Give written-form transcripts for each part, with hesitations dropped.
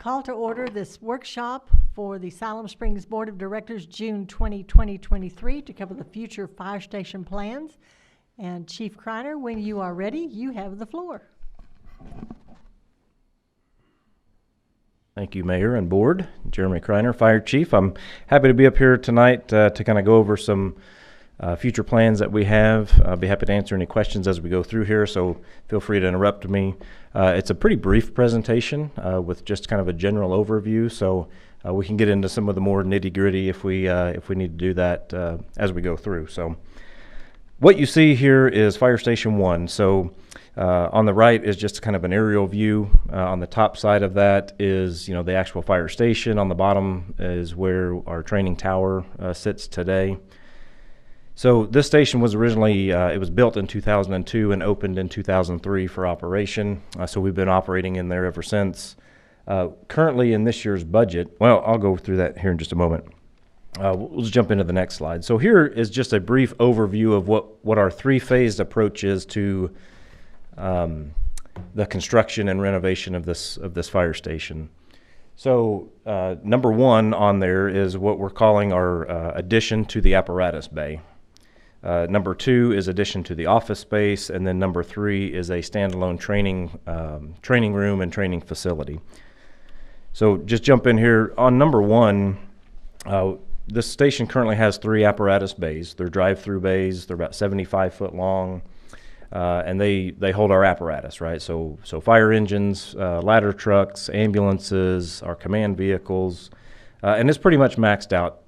Call to order this workshop for the Siloam Springs Board of Directors, June 2023, to cover the future fire station plans. And Chief Kreiner, when you are ready, you have the floor. Thank you, Mayor and Board. Jeremy Kreiner, Fire Chief. I'm happy to be up here tonight to kind of go over some future plans that we have. I'll be happy to answer any questions as we go through here, so feel free to interrupt me. It's a pretty brief presentation with just kind of a general overview, so we can get into some of the more nitty-gritty if we need to do that as we go through. So what you see here is Fire Station 1. So on the right is just kind of an aerial view. On the top side of that is, the actual fire station. On the bottom is where our training tower sits today. So this station was originally, it was built in 2002 and opened in 2003 for operation. So we've been operating in there ever since. Currently in this year's budget, well, I'll go through that here in just a moment. We'll just jump into the next slide. So here is just a brief overview of what our three-phased approach is to the construction and renovation of this fire station. So number one on there is what we're calling our addition to the apparatus bay. Number two is addition to the office space, and then number three is a standalone training room and training facility. So just jump in here. On number one, this station currently has 3 apparatus bays. They're drive-through bays. They're about 75 foot long, and they hold our apparatus, right? So fire engines, ladder trucks, ambulances, our command vehicles, and it's pretty much maxed out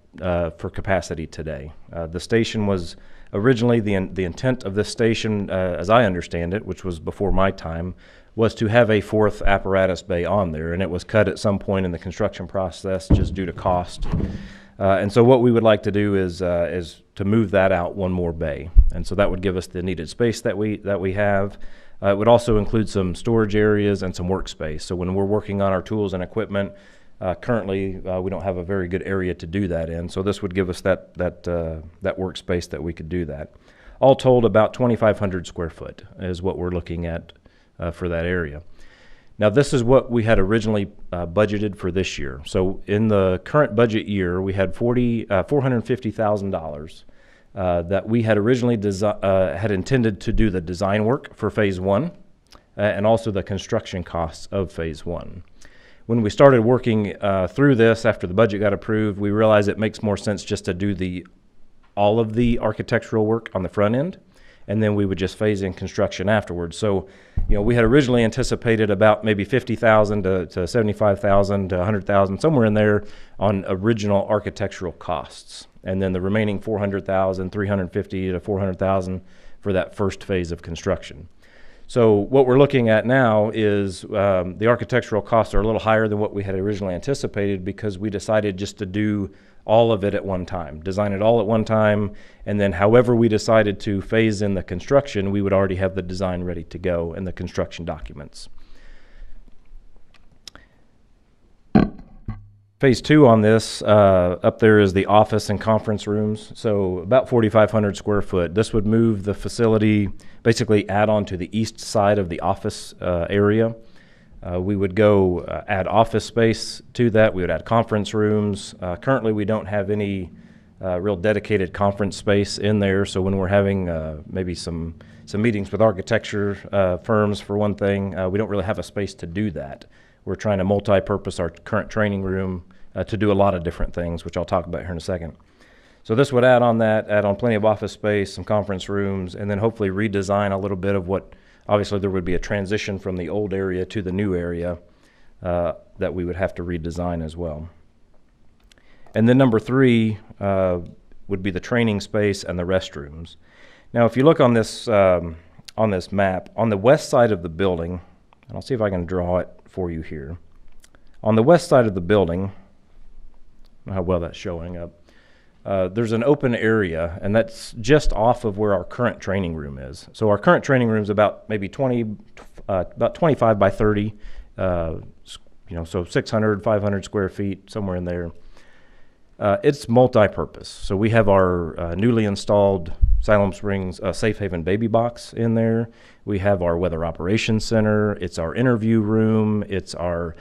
for capacity today. The station was originally, the intent of this station, as I understand it, which was before my time, was to have a 4th apparatus bay on there, and it was cut at some point in the construction process just due to cost. And so what we would like to do is to move that out one more bay, and so that would give us the needed space that we have. It would also include some storage areas and some workspace. So when we're working on our tools and equipment, currently we don't have a very good area to do that in, so this would give us that workspace that we could do that. All told, about 2,500 square foot is what we're looking at for that area. Now, this is what we had originally budgeted for this year. So in the current budget year, we had $450,000 that we had originally had intended to do the design work for phase 1 and also the construction costs of phase 1. When we started working through this after the budget got approved, we realized it makes more sense just to do all of the architectural work on the front end, and then we would just phase in construction afterwards. So, we had originally anticipated about maybe $50,000 to $75,000 to $100,000, somewhere in there on original architectural costs, and then the remaining $400,000, $350,000 to $400,000 for that first phase of construction. So what we're looking at now is the architectural costs are a little higher than what we had originally anticipated because we decided just to do all of it at one time, design it all at one time, and then however we decided to phase in the construction, we would already have the design ready to go and the construction documents. Phase 2 on this, up there is the office and conference rooms, so about 4,500 square foot. This would move the facility, basically add on to the east side of the office area. We would go add office space to that. We would add conference rooms. Currently, we don't have any real dedicated conference space in there, so when we're having maybe some meetings with architecture firms, for one thing, we don't really have a space to do that. We're trying to multi-purpose our current training room to do a lot of different things, which I'll talk about here in a second. So this would add on plenty of office space, some conference rooms, and then hopefully redesign a little bit of what, obviously there would be a transition from the old area to the new area that we would have to redesign as well. And then number 3 would be the training space and the restrooms. Now if you look on this map, on the west side of the building, and I'll see if I can draw it for you here. On the west side of the building, I don't know how well that's showing up, there's an open area, and that's just off of where our current training room is. So our current training room is about maybe about 25 by 30, so 600, 500 square feet, somewhere in there. It's multi-purpose. So we have our newly installed Siloam Springs Safe Haven baby box in there. We have our weather operations center. It's our interview room. It's our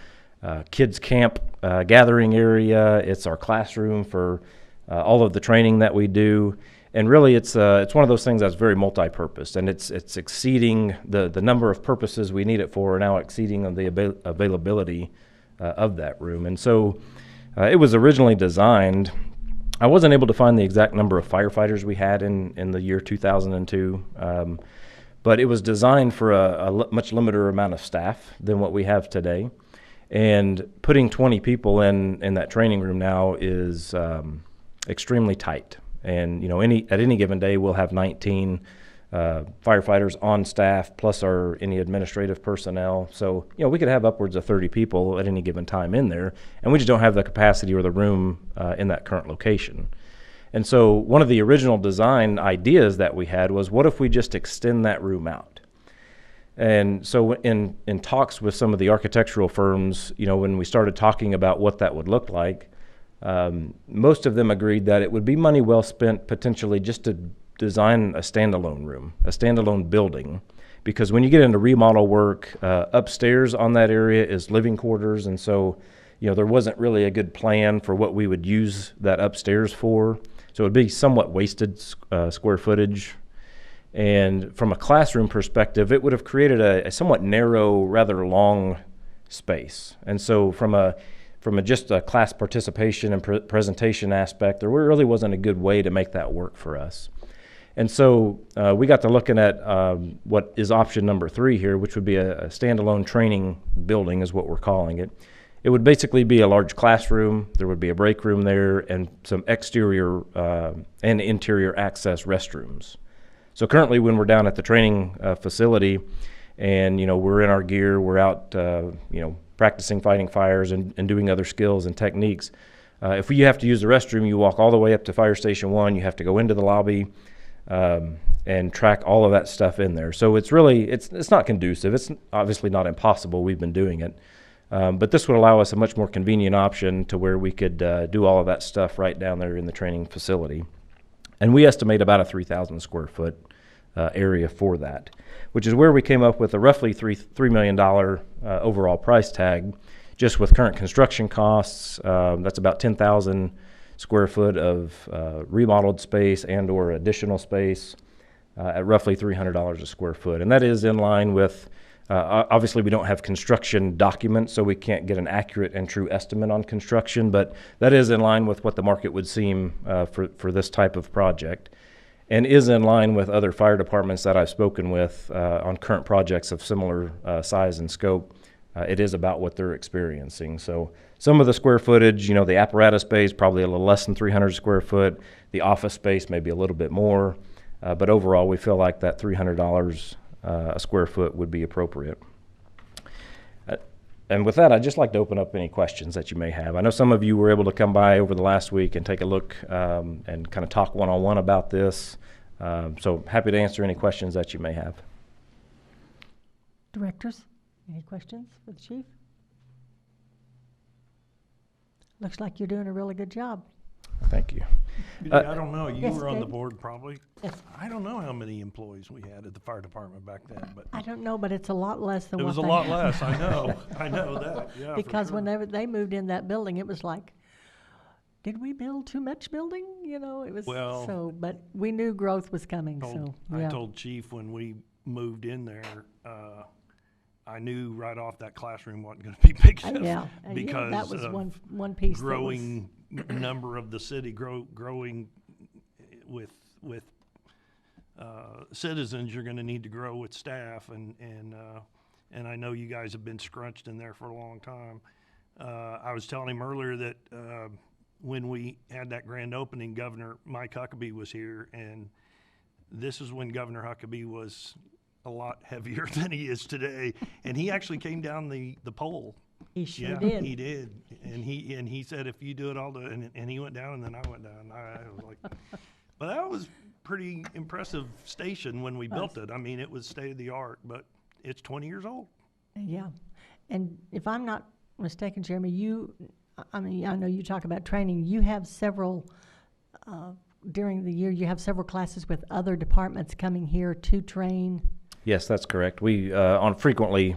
kids camp gathering area. It's our classroom for all of the training that we do. And really, it's one of those things that's very multi-purpose, and it's exceeding the number of purposes we need it for, now exceeding the availability of that room. And so it was originally designed. I wasn't able to find the exact number of firefighters we had in the year 2002, but it was designed for a much limited amount of staff than what we have today. And putting 20 people in that training room now is extremely tight. And at any given day, we'll have 19 firefighters on staff, plus any administrative personnel. So we could have upwards of 30 people at any given time in there, and we just don't have the capacity or the room in that current location. And so one of the original design ideas that we had was, what if we just extend that room out? And so in talks with some of the architectural firms, when we started talking about what that would look like, most of them agreed that it would be money well spent potentially just to design a standalone room, a standalone building, because when you get into remodel work, upstairs on that area is living quarters, and so there wasn't really a good plan for what we would use that upstairs for. So it would be somewhat wasted square footage. And from a classroom perspective, it would have created a somewhat narrow, rather long space. And so from just a class participation and presentation aspect, there really wasn't a good way to make that work for us. And so we got to looking at what is option number 3 here, which would be a standalone training building is what we're calling it. It would basically be a large classroom. There would be a break room there and some exterior and interior access restrooms. So currently when we're down at the training facility and, we're in our gear, we're out, practicing fighting fires and doing other skills and techniques. If you have to use the restroom, you walk all the way up to Fire Station 1. You have to go into the lobby and track all of that stuff in there. So it's not conducive. It's obviously not impossible. We've been doing it. But this would allow us a much more convenient option to where we could do all of that stuff right down there in the training facility. And we estimate about a 3,000 square foot area for that, which is where we came up with a roughly $3 million overall price tag, just with current construction costs. That's about 10,000 square foot of remodeled space and or additional space at roughly $300 a square foot. And that is in line with, obviously we don't have construction documents, so we can't get an accurate and true estimate on construction, but that is in line with what the market would seem for this type of project, and is in line with other fire departments that I've spoken with on current projects of similar size and scope. It is about what they're experiencing. So some of the square footage, the apparatus space, probably a little less than 300 square foot. The office space maybe a little bit more. But overall, we feel like that $300 a square foot would be appropriate. And with that, I'd just like to open up any questions that you may have. I know some of you were able to come by over the last week and take a look and kind of talk one-on-one about this. So happy to answer any questions that you may have. Directors, any questions for the chief? Looks like you're doing a really good job. Thank you. I don't know. You yes, were on the Dave? board probably. Yes. I don't know how many employees we had at the fire department back then, but I don't know, but it's a lot less than it what was a they lot have less. now. I know. I know that. Yeah. for Because sure. whenever they moved in that building, it was like, did we build too much building? It was Well, so, but we knew growth was coming, I yeah. told Chief when we moved in there, I knew right off that classroom wasn't going to be big enough. Yeah, because that was of one piece. growing number of the city, growing with citizens. You're going to need to grow with staff, and I know you guys have been scrunched in there for a long time. I was telling him earlier that when we had that grand opening, Governor Mike Huckabee was here, and this is when Governor Huckabee was a lot heavier than he is today, and he actually came down the pole. He sure Yeah, did. he did, and he said, if you do it, I'll do it, and he went down, and then I went down. I was like, but that was pretty impressive station when we built it. I mean, it was state of the art, but it's 20 years old. Yeah, and if I'm not mistaken, Jeremy, I know you talk about training. You have several, during the year, you have several classes with other departments coming here to train. Yes, that's correct. We on frequently,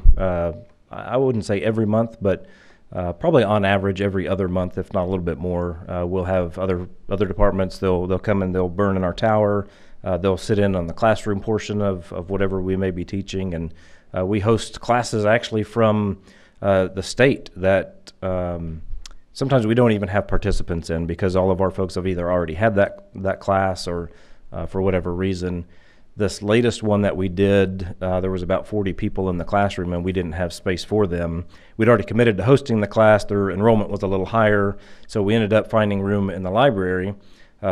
I wouldn't say every month, but probably on average every other month, if not a little bit more. We'll have other departments. They'll come and they'll burn in our tower. They'll sit in on the classroom portion of whatever we may be teaching, and we host classes actually from the state that sometimes we don't even have participants in because all of our folks have either already had that class or for whatever reason. This latest one that we did, there was about 40 people in the classroom and we didn't have space for them. We'd already committed to hosting the class. Their enrollment was a little higher, so we ended up finding room in the library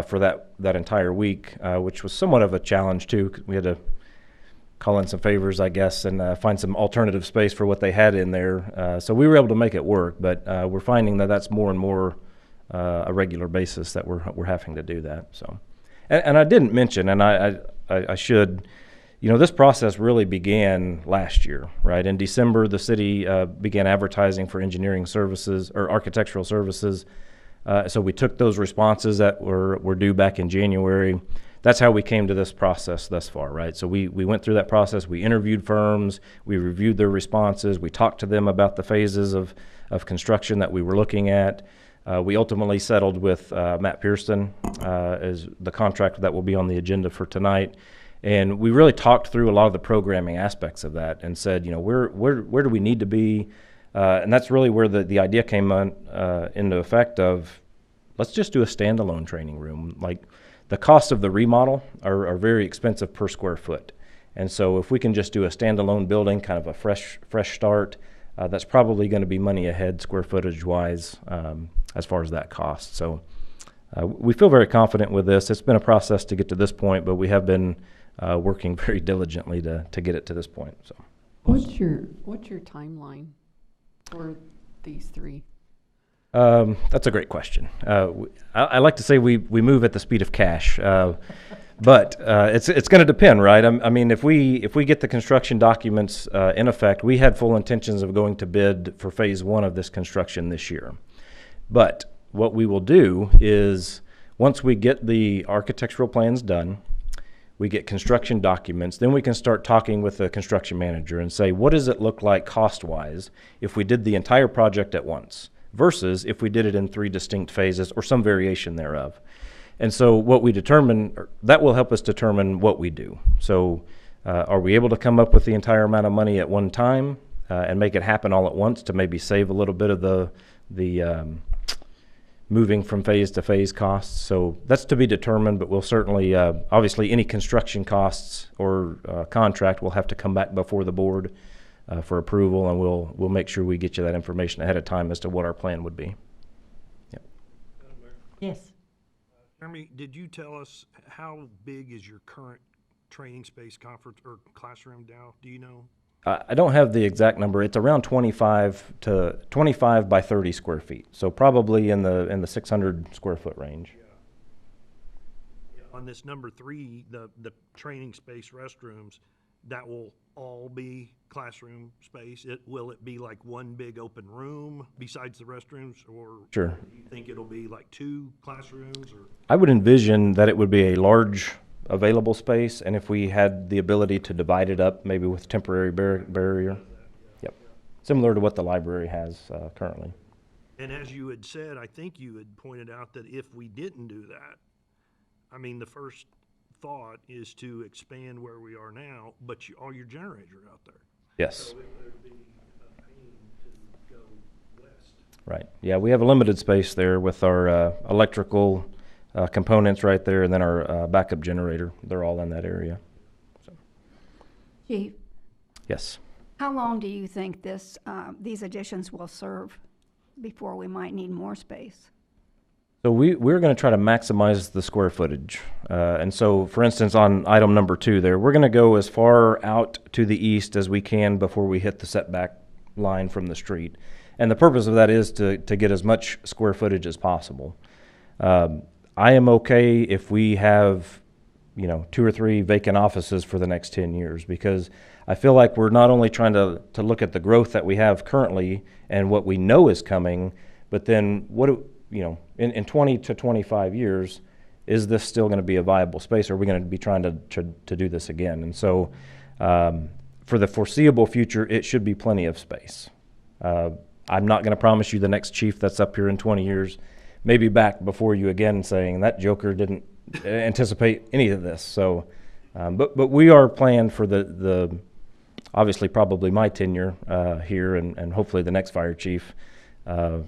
for that entire week, which was somewhat of a challenge too. We had to call in some favors, I guess, and find some alternative space for what they had in there. So we were able to make it work, but we're finding that that's more and more a regular basis that we're having to do that. So, and I didn't mention, and I should, this process really began last year, right? In December, the city began advertising for engineering services or architectural services. So we took those responses that were due back in January. That's how we came to this process thus far, right? So we went through that process. We interviewed firms. We reviewed their responses. We talked to them about the phases of construction that we were looking at. We ultimately settled with Matt Pearson as the contractor that will be on the agenda for tonight. And we really talked through a lot of the programming aspects of that and said, where do we need to be? And that's really where the idea came into effect of, let's just do a standalone training room. Like, the cost of the remodel are very expensive per square foot. And so if we can just do a standalone building, kind of a fresh start, that's probably going to be money ahead square footage wise as far as that cost. So we feel very confident with this. It's been a process to get to this point, but we have been working very diligently to get it to this point. So what's your timeline for these three? That's a great question. I like to say we move at the speed of cash, but it's going to depend, right? I mean, if we get the construction documents in effect, we had full intentions of going to bid for phase one of this construction this year. But what we will do is, once we get the architectural plans done, we get construction documents, then we can start talking with the construction manager and say, what does it look like cost-wise if we did the entire project at once versus if we did it in 3 distinct phases or some variation thereof. And so what we determine, that will help us determine what we do. So are we able to come up with the entire amount of money at one time and make it happen all at once to maybe save a little bit of the moving from phase to phase costs? So that's to be determined, but we'll certainly, obviously any construction costs or contract will have to come back before the board for approval, and we'll make sure we get you that information ahead of time as to what our plan would be. Yep. Yes. Jeremy, did you tell us how big is your current training space conference or classroom now? Do you know? I don't have the exact number. It's around 25 by 30 square feet. So probably in the 600 square foot range. Yeah. On this number 3, the training space restrooms, that will all be classroom space? Will it be like one big open room besides the restrooms, or Sure. do you think it'll be like 2 classrooms? Or I would envision that it would be a large available space, and if we had the ability to divide it up, maybe with temporary barrier. Yep. Similar to what the library has currently. And as you had said, I think you had pointed out that if we didn't do that, I mean, the first thought is to expand where we are now, but all your generators are out there. Yes. So it would be a pain to go west. Right. Yeah, we have a limited space there with our electrical components right there, and then our backup generator. They're all in that area. So. Chief, Yes. how long do you think these additions will serve before we might need more space? So we're going to try to maximize the square footage. And so, for instance, on item number 2 there, we're going to go as far out to the east as we can before we hit the setback line from the street. And the purpose of that is to get as much square footage as possible. I am okay if we have, 2 or 3 vacant offices for the next 10 years, because I feel like we're not only trying to look at the growth that we have currently and what we know is coming, but then in 20 to 25 years, is this still going to be a viable space, or are we going to be trying to do this again? And so for the foreseeable future, it should be plenty of space. I'm not going to promise you the next chief that's up here in 20 years may be back before you again saying that joker didn't anticipate any of this. So, but we are planning for the obviously probably my tenure here and hopefully the next fire chief. I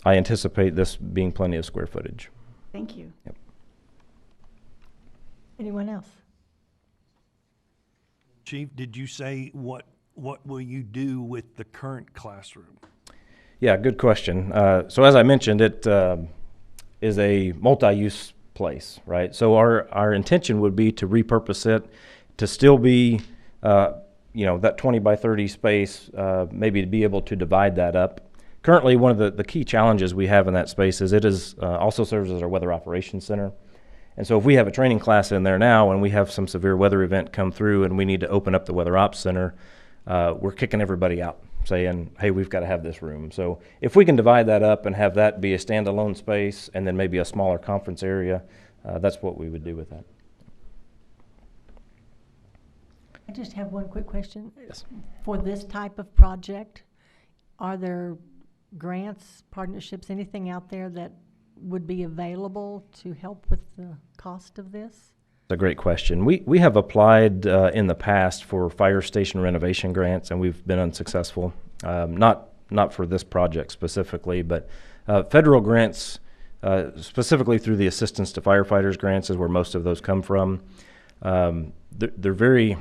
anticipate this being plenty of square footage. Thank you. Yep. Anyone else? Chief, did you say what will you do with the current classroom? Yeah, good question. So as I mentioned, it is a multi-use place, right? So our intention would be to repurpose it to still be, that 20 by 30 space, maybe to be able to divide that up. Currently, one of the key challenges we have in that space is it is also serves as our weather operations center. And so if we have a training class in there now and we have some severe weather event come through and we need to open up the weather ops center, we're kicking everybody out, saying, hey, we've got to have this room. So if we can divide that up and have that be a standalone space and then maybe a smaller conference area, that's what we would do with that. I just have one quick question. Yes. For this type of project, are there grants, partnerships, anything out there that would be available to help with the cost of this? That's a great question. We have applied in the past for fire station renovation grants, and we've been unsuccessful. Not for this project specifically, but federal grants, specifically through the Assistance to Firefighters grants, is where most of those come from. They're very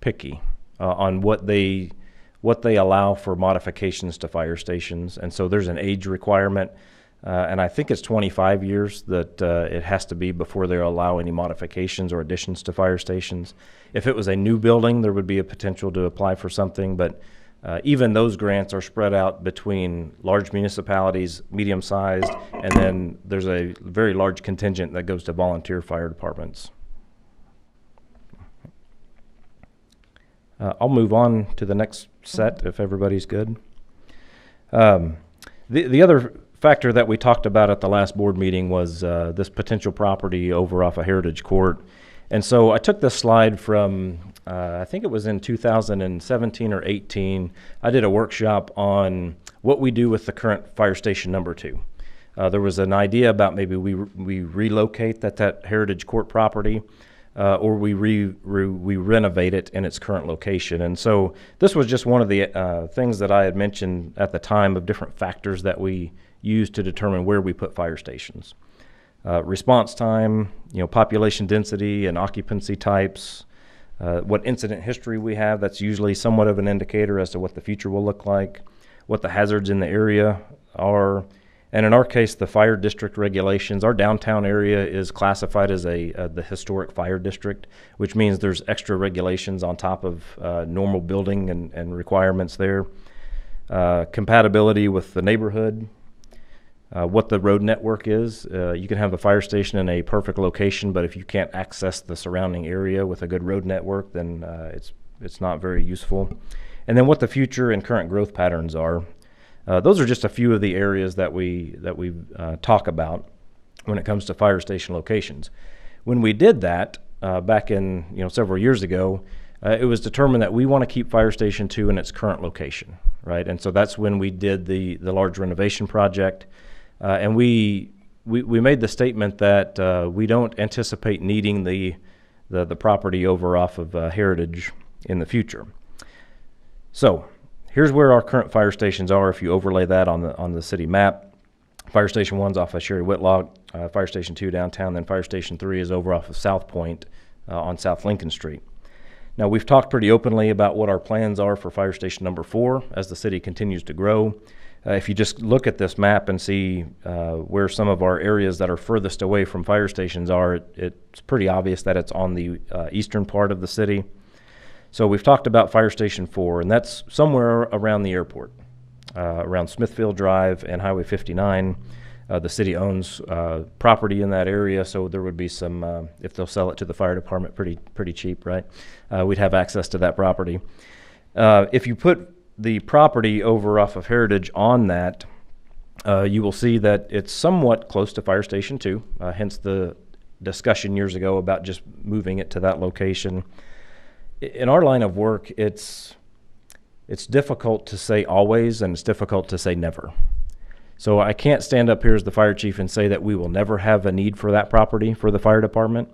picky on what they allow for modifications to fire stations, and so there's an age requirement. And I think it's 25 years that it has to be before they allow any modifications or additions to fire stations. If it was a new building, there would be a potential to apply for something, but even those grants are spread out between large municipalities, medium-sized, and then there's a very large contingent that goes to volunteer fire departments. I'll move on to the next set if everybody's good. The other factor that we talked about at the last board meeting was this potential property over off of Heritage Court. And so I took this slide from, I think it was in 2017 or 18. I did a workshop on what we do with the current fire station number 2. There was an idea about maybe we relocate that Heritage Court property, or we renovate it in its current location. And so this was just one of the things that I had mentioned at the time of different factors that we use to determine where we put fire stations. Response time, population density and occupancy types, what incident history we have. That's usually somewhat of an indicator as to what the future will look like, what the hazards in the area are, and in our case, the fire district regulations. Our downtown area is classified as the historic fire district, which means there's extra regulations on top of normal building and requirements there. Compatibility with the neighborhood, what the road network is. You can have a fire station in a perfect location, but if you can't access the surrounding area with a good road network, then it's not very useful. And then what the future and current growth patterns are. Those are just a few of the areas that we talk about when it comes to fire station locations. When we did that back in several years ago, it was determined that we want to keep Fire Station 2 in its current location, right? And so that's when we did the large renovation project, and we made the statement that we don't anticipate needing the property over off of Heritage in the future. So here's where our current fire stations are. If you overlay that on the city map, Fire Station 1's off of Sherry Whitlock, Fire Station 2 downtown, then Fire Station 3 is over off of South Point on South Lincoln Street. Now, we've talked pretty openly about what our plans are for Fire Station number 4 as the city continues to grow. If you just look at this map and see where some of our areas that are furthest away from fire stations are, it's pretty obvious that it's on the eastern part of the city. So we've talked about Fire Station 4, and that's somewhere around the airport, around Smithfield Drive and Highway 59. The city owns property in that area, so there would be some, if they'll sell it to the fire department pretty cheap, right? We'd have access to that property. If you put the property over off of Heritage on that, you will see that it's somewhat close to Fire Station 2, hence the discussion years ago about just moving it to that location. In our line of work, it's it's difficult to say always, and it's difficult to say never. So I can't stand up here as the fire chief and say that we will never have a need for that property for the fire department.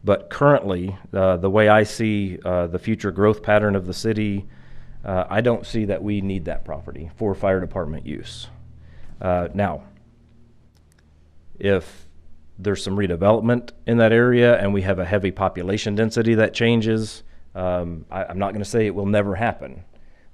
But currently, the way I see the future growth pattern of the city, I don't see that we need that property for fire department use. Now, if there's some redevelopment in that area and we have a heavy population density that changes, I'm not going to say it will never happen.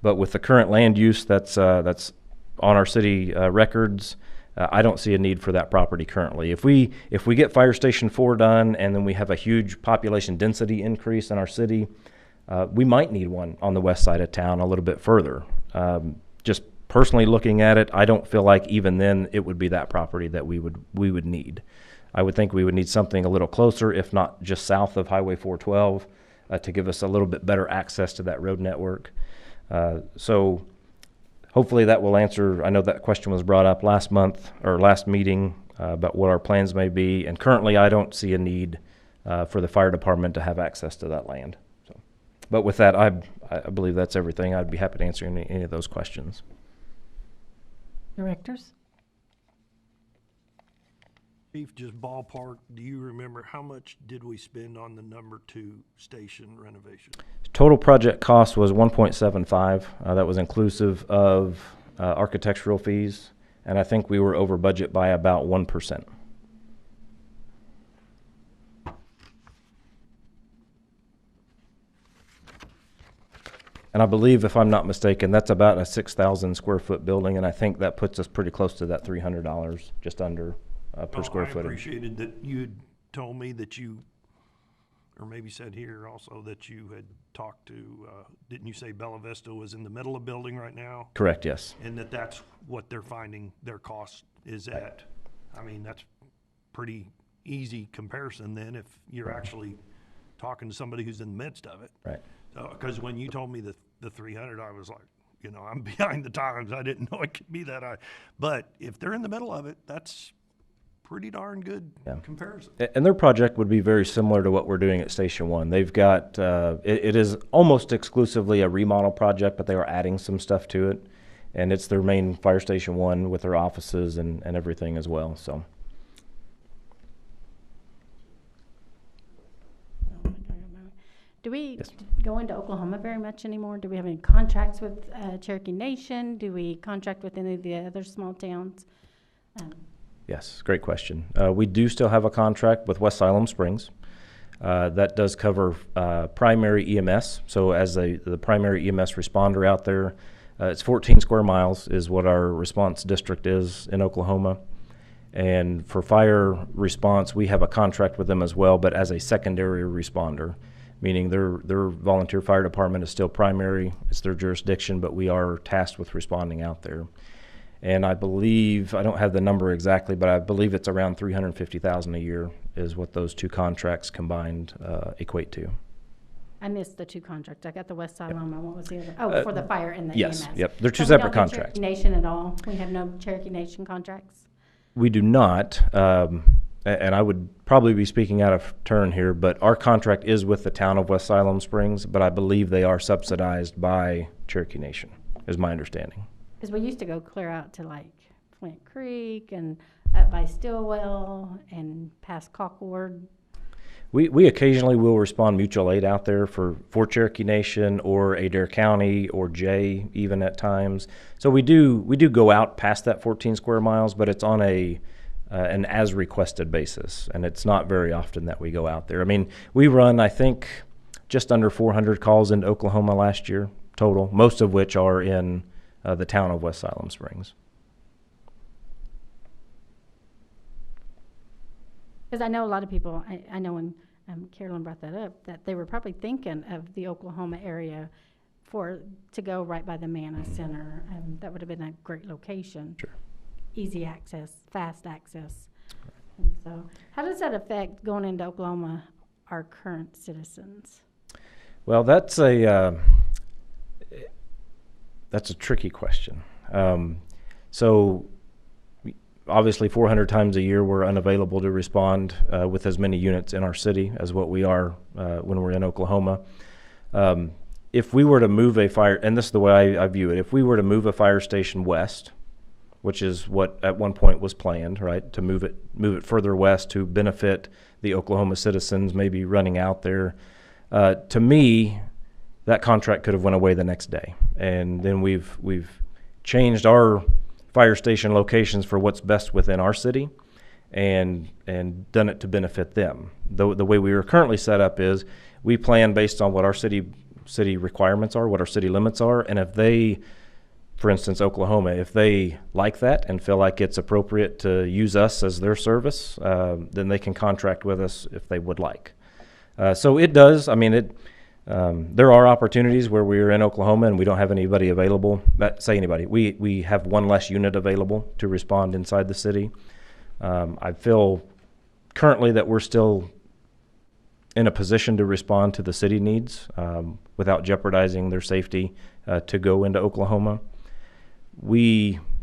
But with the current land use that's on our city records, I don't see a need for that property currently. If we get Fire Station 4 done and then we have a huge population density increase in our city, we might need one on the west side of town a little bit further. Just personally looking at it, I don't feel like even then it would be that property that we would need. I would think we would need something a little closer, if not just south of Highway 412, to give us a little bit better access to that road network. So hopefully that will answer. I know that question was brought up last month or last meeting about what our plans may be, and currently I don't see a need for the fire department to have access to that land. So, but with that, I believe that's everything. I'd be happy to answer any of those questions. Directors? Chief, just ballpark, do you remember how much did we spend on the number 2 station renovation? Total project cost was 1.75. That was inclusive of architectural fees, and I think we were over budget by about 1%. And I believe, if I'm not mistaken, that's about a 6,000 square foot building, and I think that puts us pretty close to that $300, just under per square foot. I appreciated that you had told me that you, or maybe said here also, that you had talked to, didn't you say Bella Vista was in the middle of building right now? Correct, yes. And that's what they're finding their cost is at. I mean, that's pretty easy comparison then if you're actually talking to somebody who's in the midst of it. Right. So, because when you told me the 300, I was like, you know, I'm behind the times. I didn't know it could be that high. But if they're in the middle of it, that's pretty darn good comparison. And their project would be very similar to what we're doing at Station 1. They've got, it is almost exclusively a remodel project, but they are adding some stuff to it. And it's their main Fire Station 1 with their offices and everything as well, so. Do we Yes. go into Oklahoma very much anymore? Do we have any contracts with Cherokee Nation? Do we contract with any of the other small towns? Yes, great question. We do still have a contract with West Siloam Springs. That does cover primary EMS. So as the primary EMS responder out there, it's 14 square miles is what our response district is in Oklahoma. And for fire response, we have a contract with them as well, but as a secondary responder, meaning their volunteer fire department is still primary. It's their jurisdiction, but we are tasked with responding out there. And I believe, I don't have the number exactly, but I believe it's around $350,000 a year is what those two contracts combined equate to. I missed the two contracts. I got the West Siloam, and what was the other? Oh, for the fire and the Yes, EMS. yep. They're two So separate we don't do contracts. Cherokee Nation at all? We have no Cherokee Nation contracts? We do not, and I would probably be speaking out of turn here, but our contract is with the town of West Siloam Springs, but I believe they are subsidized by Cherokee Nation, is my understanding. Because we used to go clear out to like Flint Creek and up by Stillwell and past Cockwood. We occasionally will respond mutual aid out there for Cherokee Nation or Adair County or Jay even at times. So we do go out past that 14 square miles, but it's on an as requested basis, and it's not very often that we go out there. I mean, we run, I think, just under 400 calls into Oklahoma last year total, most of which are in the town of West Siloam Springs. Because I know a lot of people, I know when Carolyn brought that up, that they were probably thinking of the Oklahoma area to go right by the Manna Center. That would have been a great location. Sure. Easy access, fast access. And so how does that affect going into Oklahoma, our current citizens? Well, that's a tricky question. So obviously 400 times a year we're unavailable to respond with as many units in our city as what we are when we're in Oklahoma. if we were to move a fire, and this is the way I view it, if we were to move a fire station west, which is what at one point was planned, right, to move it further west to benefit the Oklahoma citizens, maybe running out there, to me, that contract could have went away the next day. And then we've changed our fire station locations for what's best within our city and done it to benefit them. The way we are currently set up is we plan based on what our city requirements are, what our city limits are, and if they, for instance, Oklahoma, if they like that and feel like it's appropriate to use us as their service, then they can contract with us if they would like. So it does, I mean, there are opportunities where we're in Oklahoma and we don't have anybody available. We have one less unit available to respond inside the city. I feel currently that we're still in a position to respond to the city needs without jeopardizing their safety to go into Oklahoma.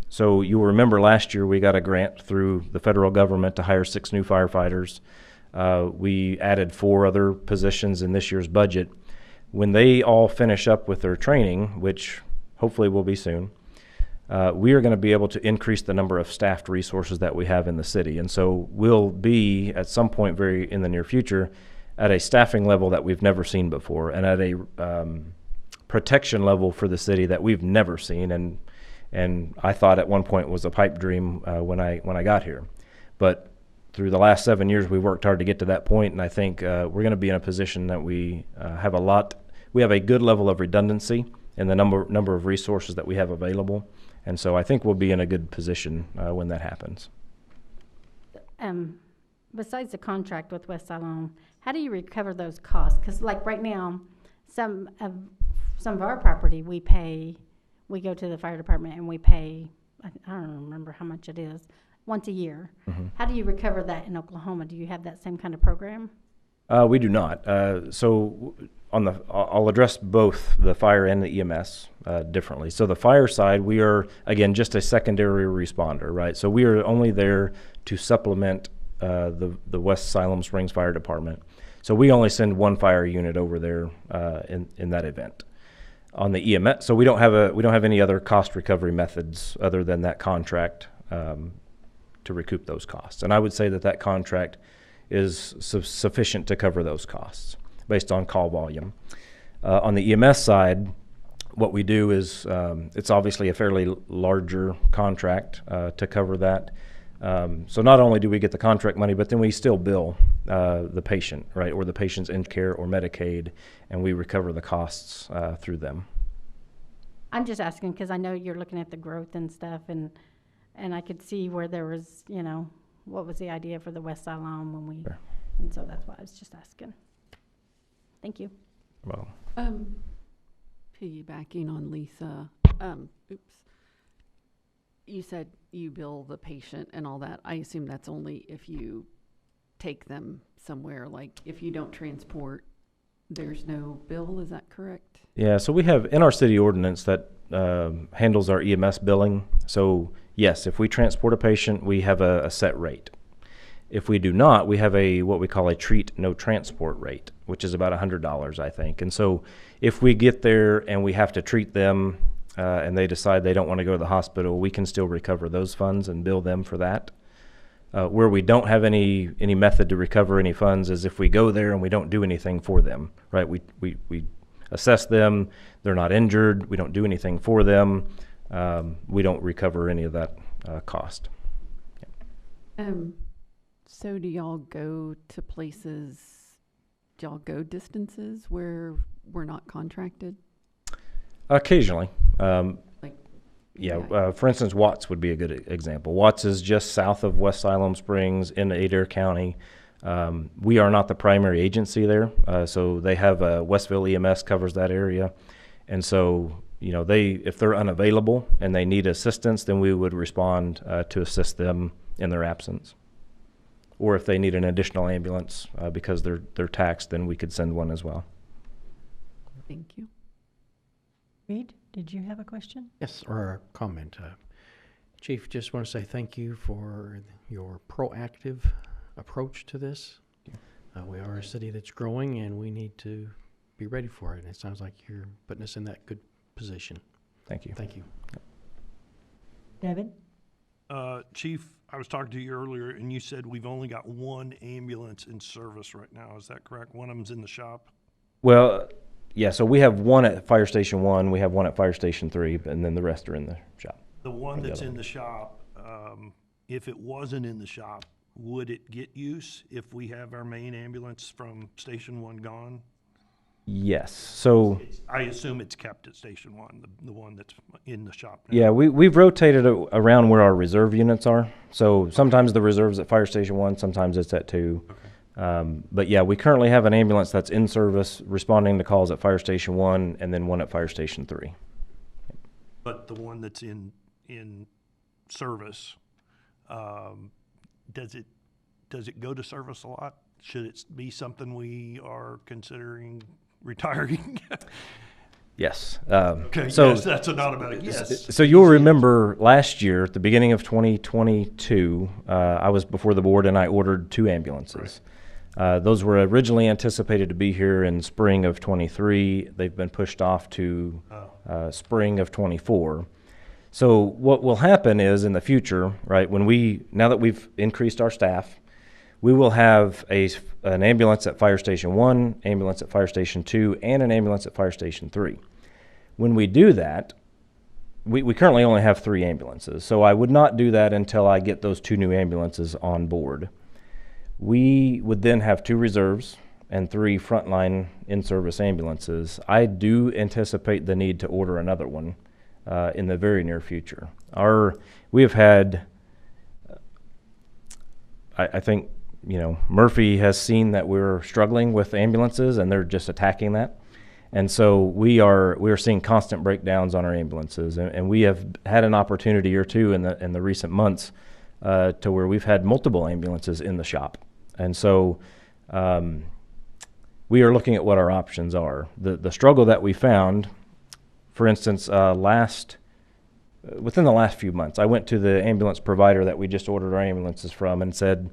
So you'll remember last year we got a grant through the federal government to hire 6 new firefighters. We added 4 other positions in this year's budget. When they all finish up with their training, which hopefully will be soon, we are going to be able to increase the number of staffed resources that we have in the city. And so we'll be at some point very in the near future at a staffing level that we've never seen before and at a protection level for the city that we've never seen. And I thought at one point was a pipe dream when I got here. But through the last 7 years, we worked hard to get to that point, and I think we're going to be in a position that we have a good level of redundancy in the number of resources that we have available, and so I think we'll be in a good position when that happens. Besides the contract with West Siloam, how do you recover those costs? Because like right now, some of our property we go to the fire department and we pay, I don't remember how much it is, once a year. Mm-hmm. How do you recover that in Oklahoma? Do you have that same kind of program? We do not. So I'll address both the fire and the EMS differently. So the fire side, we are, again, just a secondary responder, right? So we are only there to supplement the West Siloam Springs Fire Department. So we only send 1 fire unit over there in that event. On the EMS, so we don't have any other cost recovery methods other than that contract to recoup those costs. And I would say that contract is sufficient to cover those costs based on call volume. On the EMS side, what we do is it's obviously a fairly larger contract to cover that. So not only do we get the contract money, but then we still bill the patient, right, or the patient's in care or Medicaid, and we recover the costs through them. I'm just asking because I know you're looking at the growth and stuff, and I could see where there was, what was the idea for the West Siloam when we, sure. And so that's why I was just asking. Thank you. Well, piggybacking on Lisa, you said you bill the patient and all that. I assume that's only if you take them somewhere, like if you don't transport, there's no bill, is that correct? Yeah, so we have in our city ordinance that handles our EMS billing. So yes, if we transport a patient, we have a set rate. If we do not, we have what we call a treat no transport rate, which is about $100, I think. And so if we get there and we have to treat them and they decide they don't want to go to the hospital, we can still recover those funds and bill them for that. Where we don't have any method to recover any funds is if we go there and we don't do anything for them, right? We assess them, they're not injured, we don't do anything for them, we don't recover any of that cost. Yeah. So do y'all go to places, do y'all go distances where we're not contracted? Occasionally. For Yeah. Instance, Watts would be a good example. Watts is just south of West Siloam Springs in Adair County. We are not the primary agency there, so they have Westville EMS covers that area, and so if they're unavailable and they need assistance, then we would respond to assist them in their absence. Or if they need an additional ambulance because they're taxed, then we could send one as well. Thank you. Reed, did you have a question? Yes, or a comment. Chief, just want to say thank you for your proactive approach to this. We are a city that's growing, and we need to be ready for it. And it sounds like you're putting us in that good position. Thank you. Thank you. David? Chief, I was talking to you earlier, and you said we've only got one ambulance in service right now. Is that correct? One of them's in the shop? Well, yeah, so we have one at Fire Station 1, we have one at Fire Station 3, and then the rest are in the shop. The one Or the that's other in one. the shop, if it wasn't in the shop, would it get use if we have our main ambulance from Station 1 gone? Yes, so, I assume it's kept at Station 1, the one that's in the shop now. yeah, we've rotated around where our reserve units are. So sometimes the reserve's at Fire Station 1, sometimes it's at 2. Okay. But yeah, we currently have an ambulance that's in service, responding to calls at Fire Station 1, and then one at Fire Station 3. But the one that's in service, does it go to service a lot? Should it be something we are considering retiring? Yes. Okay, So, yes, that's an automatic yes. So you'll remember last year, at the beginning of 2022, I was before the board and I ordered 2 ambulances. Those were originally anticipated to be here in spring of 23. They've been pushed off to spring of 24. So what will happen is in the future, right, now that we've increased our staff, we will have an ambulance at Fire Station 1, ambulance at Fire Station 2, and an ambulance at Fire Station 3. When we do that, we currently only have 3 ambulances, so I would not do that until I get those 2 new ambulances on board. We would then have 2 reserves and 3 frontline in-service ambulances. I do anticipate the need to order another one in the very near future. We have had, I think, Murphy has seen that we're struggling with ambulances, and they're just attacking that. And so we are seeing constant breakdowns on our ambulances, and we have had an opportunity or two in the recent months to where we've had multiple ambulances in the shop. And so we are looking at what our options are. The struggle that we found, for instance, within the last few months, I went to the ambulance provider that we just ordered our ambulances from and said,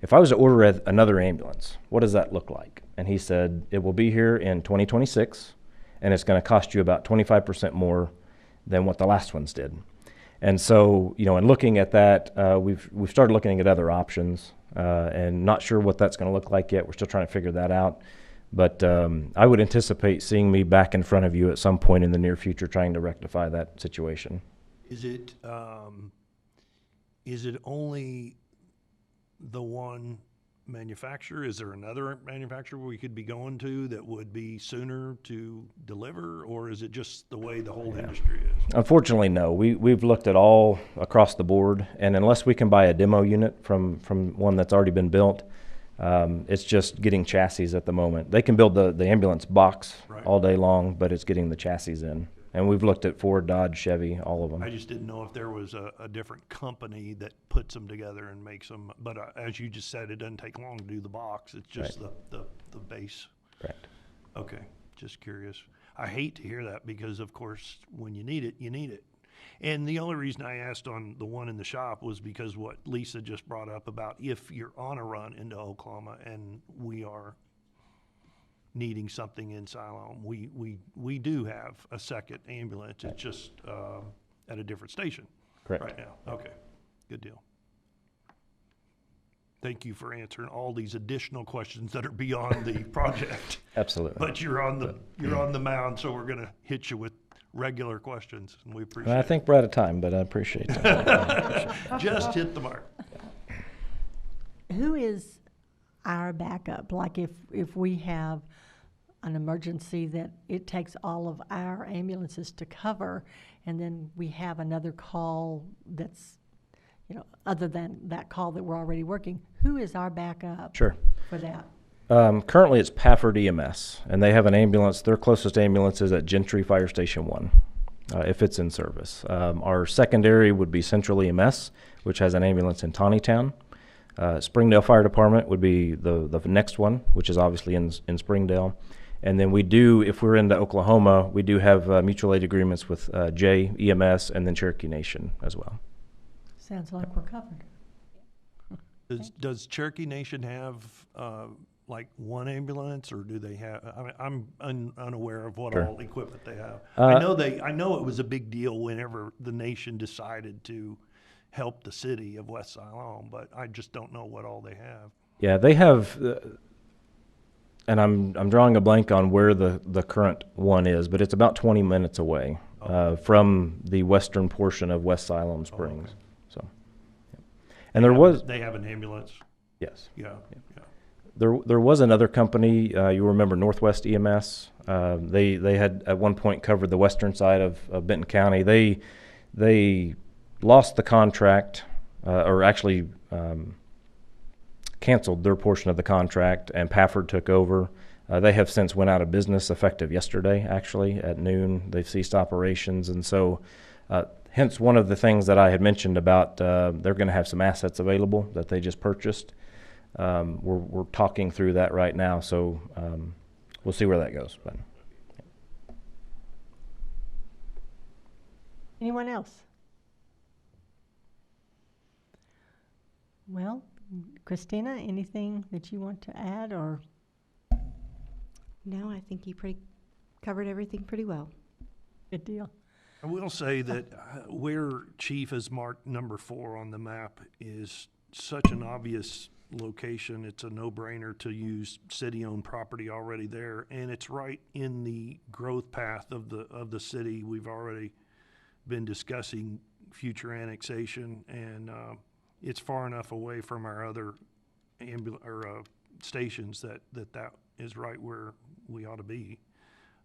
if I was to order another ambulance, what does that look like? And he said, it will be here in 2026, and it's going to cost you about 25% more than what the last ones did. And so, in looking at that, we've started looking at other options, and not sure what that's going to look like yet. We're still trying to figure that out. But I would anticipate seeing me back in front of you at some point in the near future trying to rectify that situation. Is it only the one manufacturer? Is there another manufacturer we could be going to that would be sooner to deliver, or is it just the way the whole industry is? Unfortunately, no. We've looked at all across the board, and unless we can buy a demo unit from one that's already been built, it's just getting chassis at the moment. They can build the ambulance box all day long, but it's getting the chassis in. And we've looked at Ford, Dodge, Chevy, all of them. I just didn't know if there was a different company that puts them together and makes them. But as you just said, it doesn't take long to do the box. It's just the base. Correct. Okay, just curious. I hate to hear that because, of course, when you need it, you need it. And the only reason I asked on the one in the shop was because what Lisa just brought up about if you're on a run into Oklahoma and we are needing something in Siloam, we do have a second ambulance. It's just at a different station. Correct. Right now. Okay, good deal. Thank you for answering all these additional questions that are beyond the project. Absolutely. But you're on the mound, so we're gonna hit you with regular questions, and we appreciate I it. think we're out of time, but I appreciate that. Just hit the mark. Who is our backup? Like if we have an emergency that it takes all of our ambulances to cover, and then we have another call that's, other than that call that we're already working, who is our backup Sure. for that? Currently, it's Pafford EMS, and they have an ambulance. Their closest ambulance is at Gentry Fire Station 1, if it's in service. Our secondary would be Central EMS, which has an ambulance in Taneytown. Springdale Fire Department would be the next one, which is obviously in Springdale. And then we do, if we're into Oklahoma, we do have mutual aid agreements with J, EMS, and then Cherokee Nation as well. Sounds like we're covered. Does Cherokee Nation have like one ambulance, or do they have, I mean, I'm unaware of what Sure. all equipment they have. Uh, I know it was a big deal whenever the nation decided to help the city of West Siloam, but I just don't know what all they have. Yeah, they have, and I'm drawing a blank on where the current one is, but it's about 20 minutes away from the western portion of West Siloam Springs. okay. So, yeah. And there was, They have an ambulance? yes. Yeah. There was another company, you remember Northwest EMS. They had at one point covered the western side of Benton County. They lost the contract, or actually canceled their portion of the contract, and Pafford took over. They have since went out of business effective yesterday, actually, at noon. They've ceased operations, and so hence one of the things that I had mentioned about they're going to have some assets available that they just purchased. We're talking through that right now, so we'll see where that goes. But Anyone else? Well, Christina, anything that you want to add, or? No, I think you covered everything pretty well. Good deal. I will say that where Chief has marked number 4 on the map is such an obvious location. It's a no-brainer to use city-owned property already there, and it's right in the growth path of the city. We've already been discussing future annexation, and it's far enough away from our other stations that is right where we ought to be.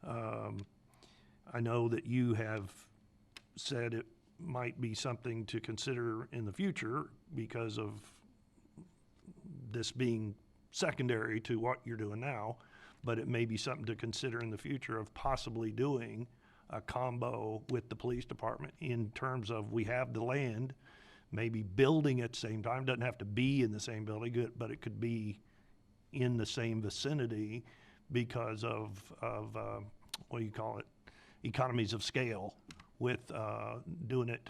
I know that you have said it might be something to consider in the future because of this being secondary to what you're doing now, but it may be something to consider in the future of possibly doing a combo with the police department in terms of we have the land, maybe building at the same time. Doesn't have to be in the same building, but it could be in the same vicinity because of what do you call it, economies of scale with doing it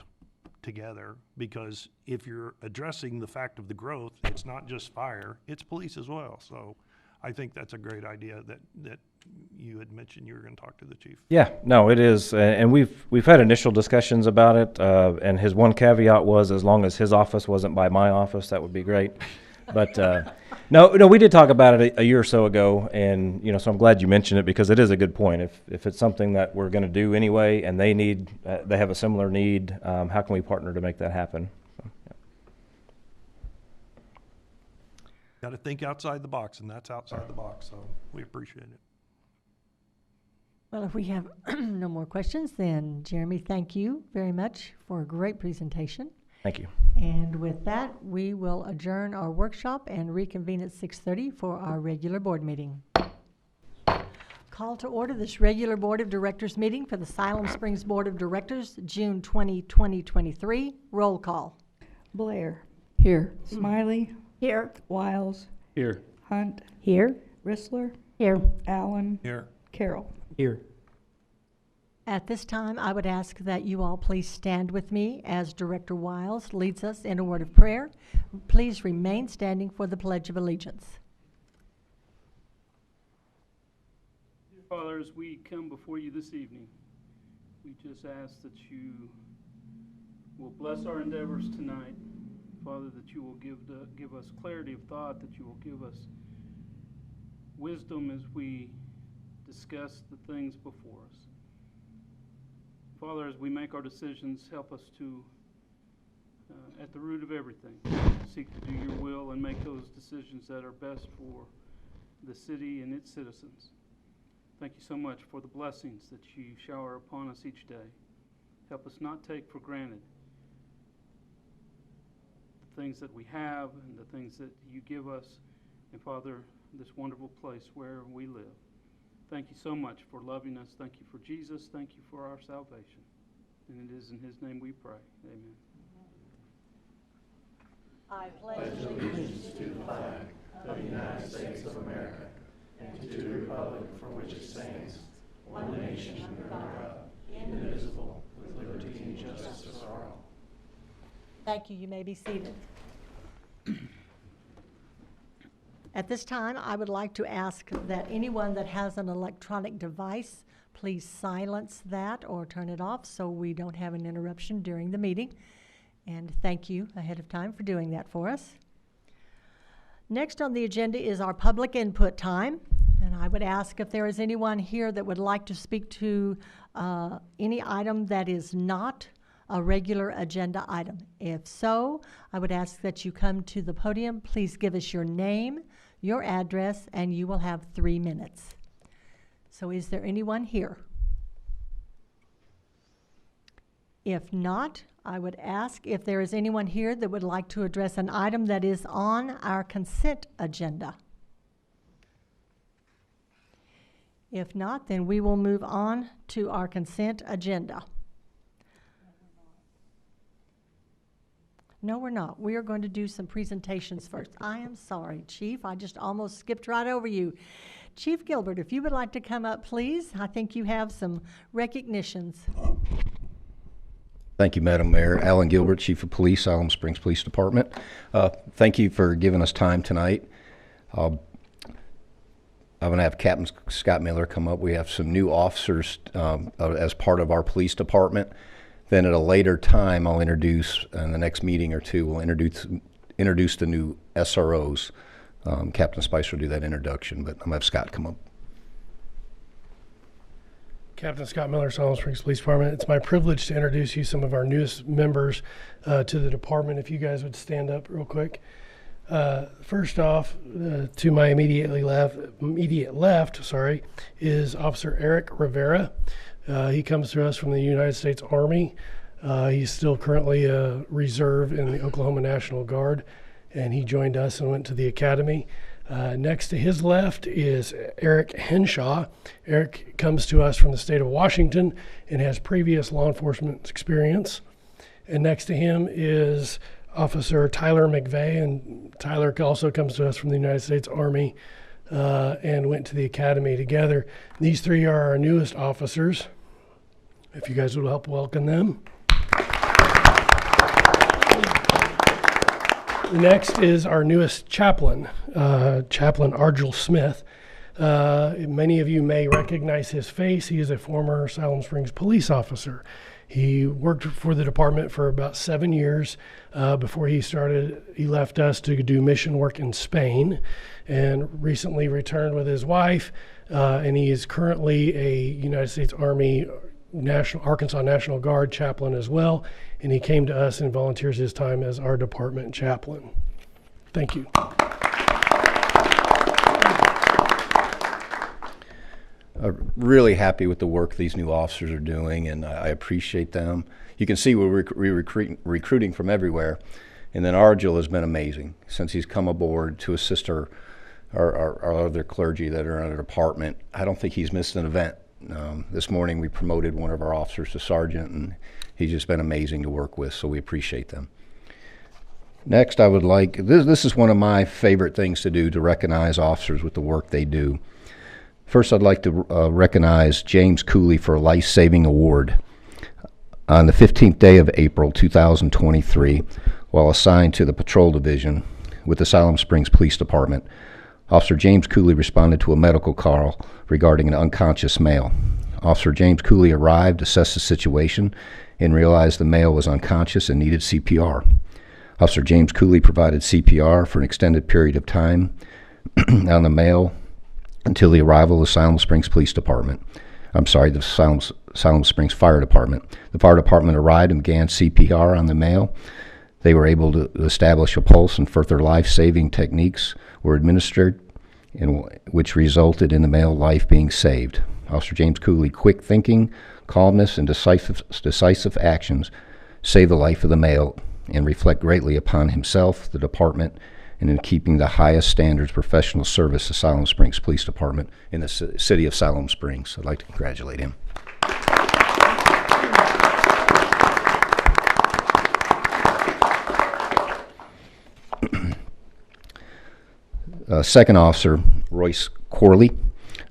together. Because if you're addressing the fact of the growth, it's not just fire, it's police as well. So I think that's a great idea that you had mentioned you were going to talk to the chief. Yeah, no, it is, and we've had initial discussions about it. And his one caveat was, as long as his office wasn't by my office, that would be great. But no, we did talk about it a year or so ago, and so I'm glad you mentioned it because it is a good point. If it's something that we're going to do anyway, and they have a similar need, how can we partner to make that happen? So, yeah. Got to think outside the box, and that's outside the box. So we appreciate it. Well, if we have no more questions, then Jeremy, thank you very much for a great presentation. Thank you. And with that, we will adjourn our workshop and reconvene at 6:30 for our regular board meeting. Call to order this regular Board of Directors meeting for the Siloam Springs Board of Directors, June 20, 2023. Roll call. Blair. Here. Smiley. Here. Wiles. Here. Hunt. Here? Rissler. Here. Allen. Here. Carroll. Here. At this time, I would ask that you all please stand with me as Director Wiles leads us in a word of prayer. Please remain standing for the Pledge of Allegiance. Dear Father, as we come before you this evening, we just ask that you will bless our endeavors tonight. Father, that you will give us clarity of thought, that you will give us wisdom as we discuss the things before us. Father, as we make our decisions, help us to, at the root of everything, seek to do your will and make those decisions that are best for the city and its citizens. Thank you so much for the blessings that you shower upon us each day. Help us not take for granted the things that we have and the things that you give us, and Father, this wonderful place where we live. Thank you so much for loving us. Thank you for Jesus. Thank you for our salvation. And it is in his name we pray. Amen. I pledge allegiance to the flag of the United States of America and to the republic for which it stands, one nation under God, indivisible, with liberty and justice for all. Thank you. You may be seated. At this time, I would like to ask that anyone that has an electronic device, please silence that or turn it off so we don't have an interruption during the meeting. And thank you ahead of time for doing that for us. Next on the agenda is our public input time. And I would ask if there is anyone here that would like to speak to any item that is not a regular agenda item. If so, I would ask that you come to the podium. Please give us your name, your address, and you will have 3 minutes. So is there anyone here? If not, I would ask if there is anyone here that would like to address an item that is on our consent agenda. If not, then we will move on to our consent agenda. No, we're not. We are going to do some presentations first. I am sorry, Chief. I just almost skipped right over you. Chief Gilbert, if you would like to come up, please. I think you have some recognitions. Thank you, Madam Mayor. Alan Gilbert, Chief of Police, Siloam Springs Police Department. Thank you for giving us time tonight. I'm going to have Captain Scott Miller come up. We have some new officers as part of our police department. Then at a later time, I'll introduce, in the next meeting or two, we'll introduce the new SROs. Captain Spicer will do that introduction, but I'm going to have Scott come up. Captain Scott Miller, Siloam Springs Police Department. It's my privilege to introduce you some of our newest members to the department. If you guys would stand up real quick. First off, to my immediate left, is Officer Eric Rivera. He comes to us from the United States Army. He's still currently a reserve in the Oklahoma National Guard, and he joined us and went to the academy. Next to his left is Eric Henshaw. Eric comes to us from the state of Washington and has previous law enforcement experience. And next to him is Officer Tyler McVeigh, and Tyler also comes to us from the United States Army and went to the academy together. These three are our newest officers. If you guys would help welcome them. Next is our newest chaplain, Chaplain Argel Smith. Many of you may recognize his face. He is a former Siloam Springs police officer. He worked for the department for about 7 years before he left us to do mission work in Spain, and recently returned with his wife, and he is currently a United States Army Arkansas National Guard chaplain as well, and he came to us and volunteers his time as our department chaplain. Thank you. Really happy with the work these new officers are doing, and I appreciate them. You can see we're recruiting from everywhere, and then Argel has been amazing since he's come aboard to assist our other clergy that are in our department. I don't think he's missed an event. This morning we promoted one of our officers to sergeant, and he's just been amazing to work with, so we appreciate them. Next, I would like, this is one of my favorite things to do, to recognize officers with the work they do. First, I'd like to recognize James Cooley for a life-saving award. On the 15th day of April 2023, while assigned to the Patrol Division with the Siloam Springs Police Department, Officer James Cooley responded to a medical call regarding an unconscious male. Officer James Cooley arrived, assessed the situation, and realized the male was unconscious and needed CPR. Officer James Cooley provided CPR for an extended period of time on the male until the arrival of the Siloam Springs Police Department. The Siloam Springs Fire Department. The fire department arrived and began CPR on the male. They were able to establish a pulse, and further life-saving techniques were administered, which resulted in the male life being saved. Officer James Cooley, quick thinking, calmness, and decisive actions saved the life of the male and reflect greatly upon himself, the department, and in keeping the highest standards of professional service the Siloam Springs Police Department in the city of Siloam Springs. I'd like to congratulate him. Second Officer Royce Corley,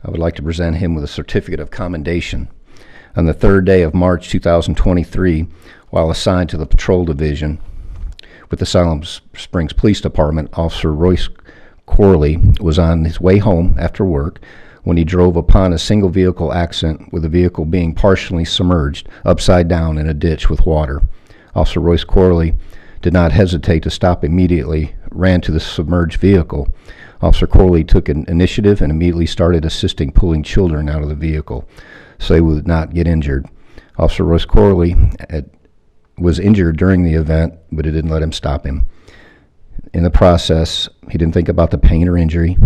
I would like to present him with a certificate of commendation. On the 3rd day of March 2023, while assigned to the Patrol Division with the Siloam Springs Police Department, Officer Royce Corley was on his way home after work when he drove upon a single vehicle accident with the vehicle being partially submerged upside down in a ditch with water. Officer Royce Corley did not hesitate to stop immediately, ran to the submerged vehicle. Officer Corley took an initiative and immediately started assisting pulling children out of the vehicle so they would not get injured. Officer Royce Corley was injured during the event, but it didn't let him stop him. In the process, he didn't think about the pain or injury,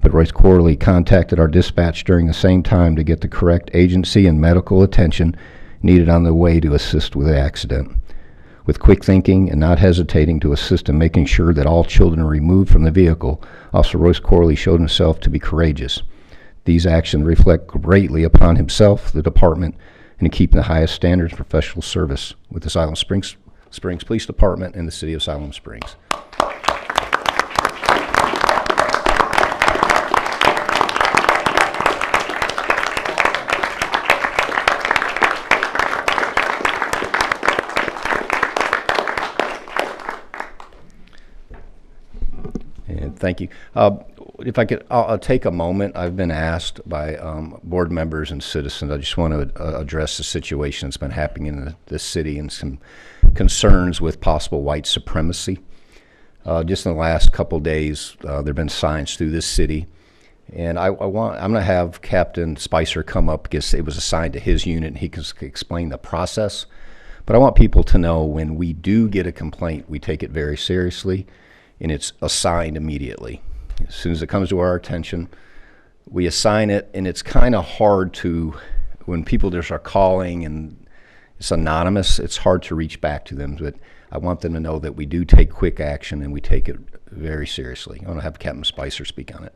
but Royce Corley contacted our dispatch during the same time to get the correct agency and medical attention needed on the way to assist with the accident. With quick thinking and not hesitating to assist in making sure that all children are removed from the vehicle, Officer Royce Corley showed himself to be courageous. These actions reflect greatly upon himself, the department, and in keeping the highest standards of professional service with the Siloam Springs Police Department and the City of Siloam Springs. Thank you. If I could, I'll take a moment. I've been asked by board members and citizens. I just want to address the situation that's been happening in this city and some concerns with possible white supremacy. Just in the last couple days, there have been signs through this city, and I'm going to have Captain Spicer come up because it was assigned to his unit, and he can explain the process. But I want people to know when we do get a complaint, we take it very seriously, and it's assigned immediately. As soon as it comes to our attention, we assign it, and it's kind of hard to, when people just are calling and it's anonymous, it's hard to reach back to them. But I want them to know that we do take quick action and we take it very seriously. I want to have Captain Spicer speak on it.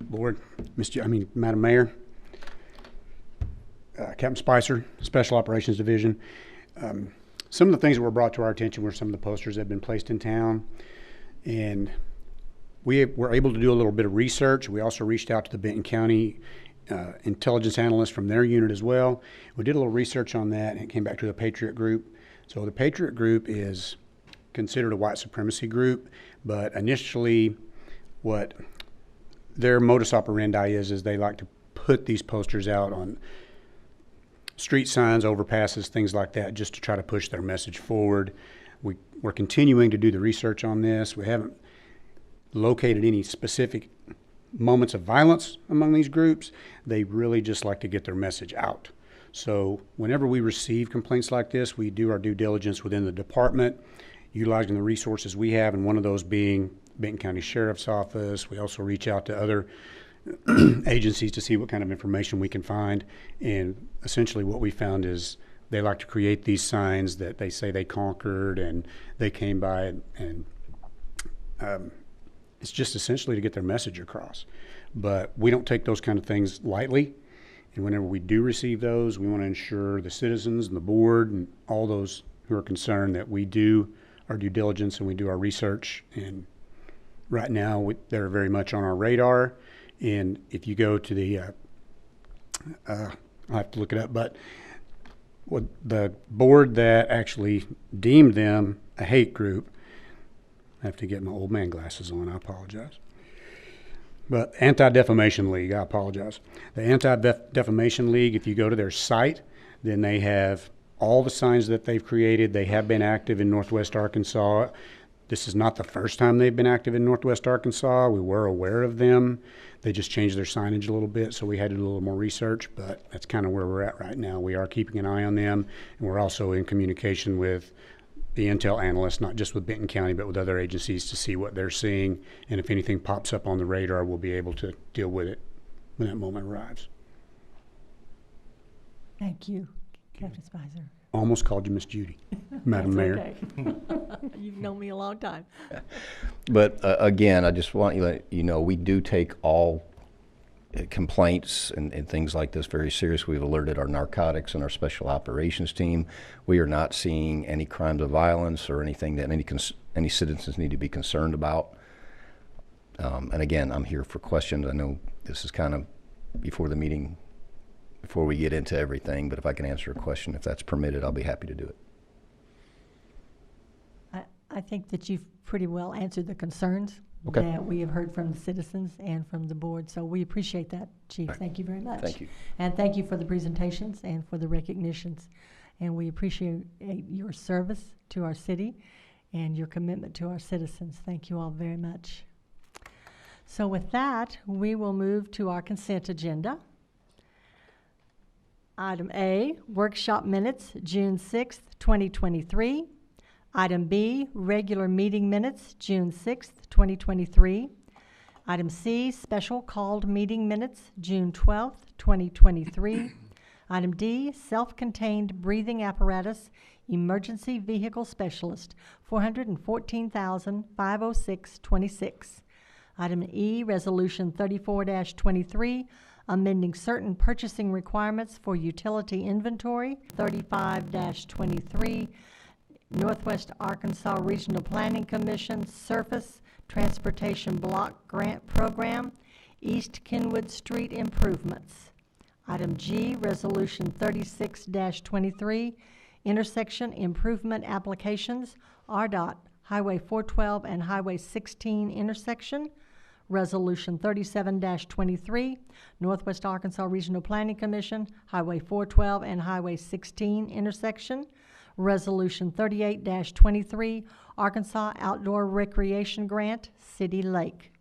Board, Madam Mayor, Captain Spicer, Special Operations Division. Some of the things that were brought to our attention were some of the posters that have been placed in town, and we were able to do a little bit of research. We also reached out to the Benton County intelligence analysts from their unit as well. We did a little research on that, and it came back to the Patriot Group. So the Patriot Group is considered a white supremacy group, but initially what their modus operandi is they like to put these posters out on street signs, overpasses, things like that, just to try to push their message forward. We're continuing to do the research on this. We haven't located any specific moments of violence among these groups. They really just like to get their message out. So whenever we receive complaints like this, we do our due diligence within the department, utilizing the resources we have, and one of those being Benton County Sheriff's Office. We also reach out to other agencies to see what kind of information we can find, and essentially what we found is they like to create these signs that they say they conquered and they came by, and it's just essentially to get their message across. But we don't take those kind of things lightly, and whenever we do receive those, we want to ensure the citizens and the board and all those who are concerned that we do our due diligence and we do our research. And right now they're very much on our radar. And if you go to the, I'll have to look it up, but the board that actually deemed them a hate group, I have to get my old man glasses on, I apologize. But Anti-Defamation League, I apologize. The Anti-Defamation League, if you go to their site, then they have all the signs that they've created. They have been active in Northwest Arkansas. This is not the first time they've been active in Northwest Arkansas. We were aware of them. They just changed their signage a little bit, so we had to do a little more research, but that's kind of where we're at right now. We are keeping an eye on them, and we're also in communication with the intel analysts, not just with Benton County, but with other agencies to see what they're seeing, and if anything pops up on the radar, we'll be able to deal with it when that moment arrives. Thank you, Captain Spicer. Almost called you Miss Judy, Madam Mayor. Okay. You've known me a long time. But again, I just want you to let you know we do take all complaints and things like this very seriously. We've alerted our narcotics and our special operations team. We are not seeing any crimes of violence or anything that any citizens need to be concerned about. And again, I'm here for questions. I know this is kind of before the meeting before we get into everything, but if I can answer a question, if that's permitted, I'll be happy to do it. I think that you've pretty well answered the concerns Okay. that we have heard from the citizens and from the board. So we appreciate that, Chief. Right. Thank you very much. Thank you. And thank you for the presentations and for the recognitions. And we appreciate your service to our city and your commitment to our citizens. Thank you all very much. So with that, we will move to our consent agenda. Item A, workshop minutes, June 6th, 2023. Item B, regular meeting minutes, June 6th, 2023. Item C, special called meeting minutes, June 12th, 2023. Item D, self-contained breathing apparatus, emergency vehicle specialist, $414,506.26. Item E, resolution 34-23, amending certain purchasing requirements for utility inventory, 35-23, Northwest Arkansas Regional Planning Commission Surface Transportation Block Grant Program, East Kenwood Street Improvements. Item G, resolution 36-23, intersection improvement applications, RDOT Highway 412 and Highway 16 intersection. Resolution 37-23, Northwest Arkansas Regional Planning Commission, Highway 412 and Highway 16 intersection. Resolution 38-23, Arkansas Outdoor Recreation Grant, City Lake.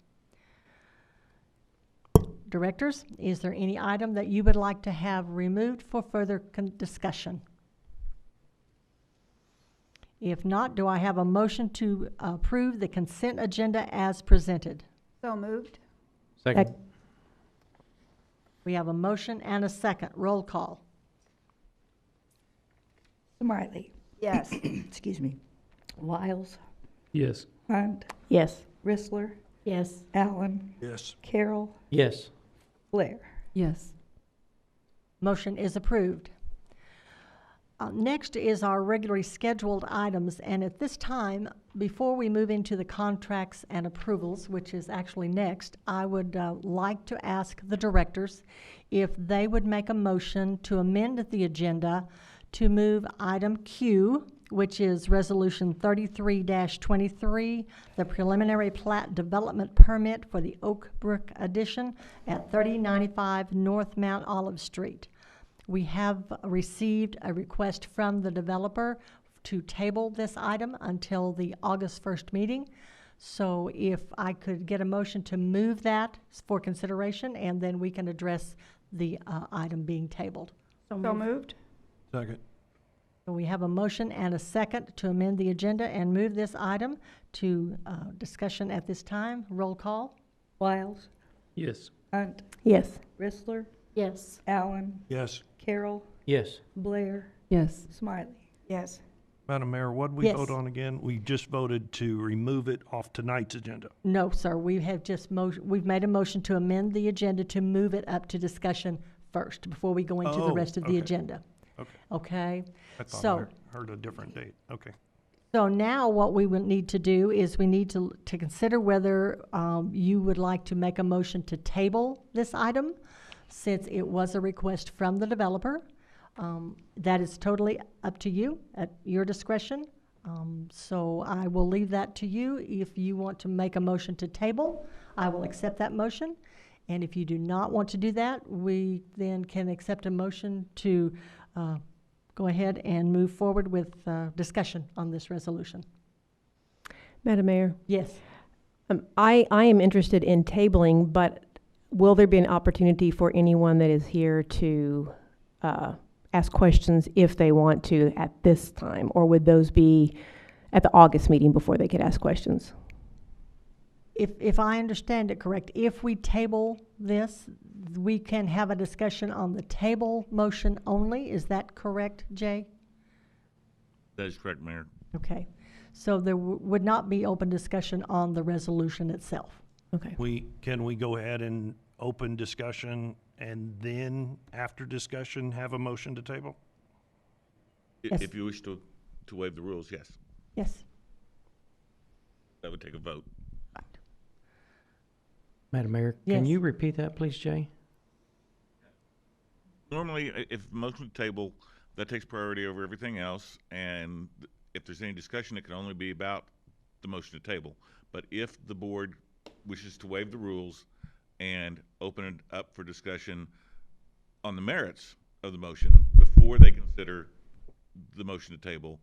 Directors, is there any item that you would like to have removed for further discussion? If not, do I have a motion to approve the consent agenda as presented? So moved. Second. We have a motion and a second. Roll call. Smiley. Yes. Excuse me. Wiles. Yes. Hunt. Yes. Rissler. Yes. Allen. Yes. Carroll. Yes. Blair. Yes. Motion is approved. Next is our regularly scheduled items, and at this time, before we move into the contracts and approvals, which is actually next, I would like to ask the directors if they would make a motion to amend the agenda to move item Q, which is resolution 33-23, the preliminary plat development permit for the Oak Brook addition at 3095 North Mount Olive Street. We have received a request from the developer to table this item until the August 1st meeting. So if I could get a motion to move that for consideration, and then we can address the item being tabled. So moved. Second. So we have a motion and a second to amend the agenda and move this item to discussion at this time. Roll call. Wiles. Yes. Hunt. Yes. Rissler. Yes. Allen. Yes. Carroll. Yes. Blair. Yes. Smiley. Yes. Madam Mayor, what did we Yes. vote on again? We just voted to remove it off tonight's agenda. No, sir, we have just we've made a motion to amend the agenda to move it up to discussion first before we go into the Oh, rest of the okay. agenda. Okay. Okay? I thought So- I heard a different date. Okay. So now what we will need to do is we need to consider whether you would like to make a motion to table this item, since it was a request from the developer. That is totally up to you, at your discretion. So I will leave that to you. If you want to make a motion to table, I will accept that motion. And if you do not want to do that, we then can accept a motion to go ahead and move forward with discussion on this resolution. Madam Mayor, Yes. I am interested in tabling, but will there be an opportunity for anyone that is here to ask questions if they want to at this time? Or would those be at the August meeting before they could ask questions? If I understand it correct, if we table this, we can have a discussion on the table motion only. Is that correct, Jay? That is correct, Mayor. Okay. So there would not be open discussion on the resolution itself. Okay. Can we go ahead and open discussion and then after discussion have a motion to table? Yes. If you wish to waive the rules, yes. Yes. That would take a vote. Madam Mayor, Yes. can you repeat that, please, Jay? Normally, if motion to table, that takes priority over everything else, and if there's any discussion, it can only be about the motion to table. But if the board wishes to waive the rules and open it up for discussion on the merits of the motion before they consider the motion to table,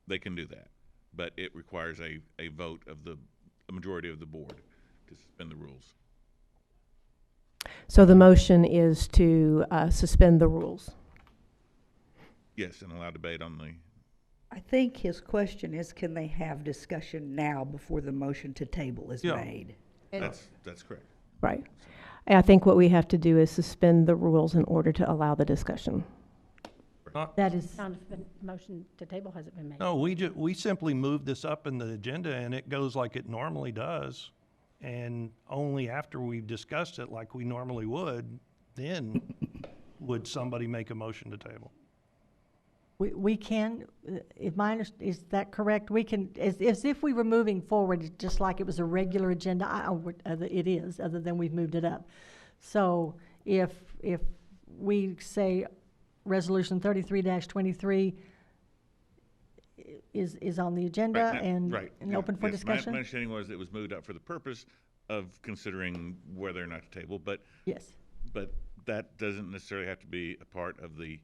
they can do that. But it requires a vote of a majority of the board to suspend the rules. So the motion is to suspend the rules. Yes, and allow debate on the. I think his question is, can they have discussion now before the motion to table is made? That's correct. Right. I think what we have to do is suspend the rules in order to allow the discussion. That is, Sound if the motion to table hasn't been made. No, we simply moved this up in the agenda and it goes like it normally does. And only after we've discussed it like we normally would, then would somebody make a motion to table. we can, is that correct? We can, as if we were moving forward, just like it was a regular agenda, it is, other than we've moved it up. So if we say Resolution 33-23 is on the agenda and open for discussion? My understanding was it was moved up for the purpose of considering whether or not to table, but yes, but that doesn't necessarily have to be a part of the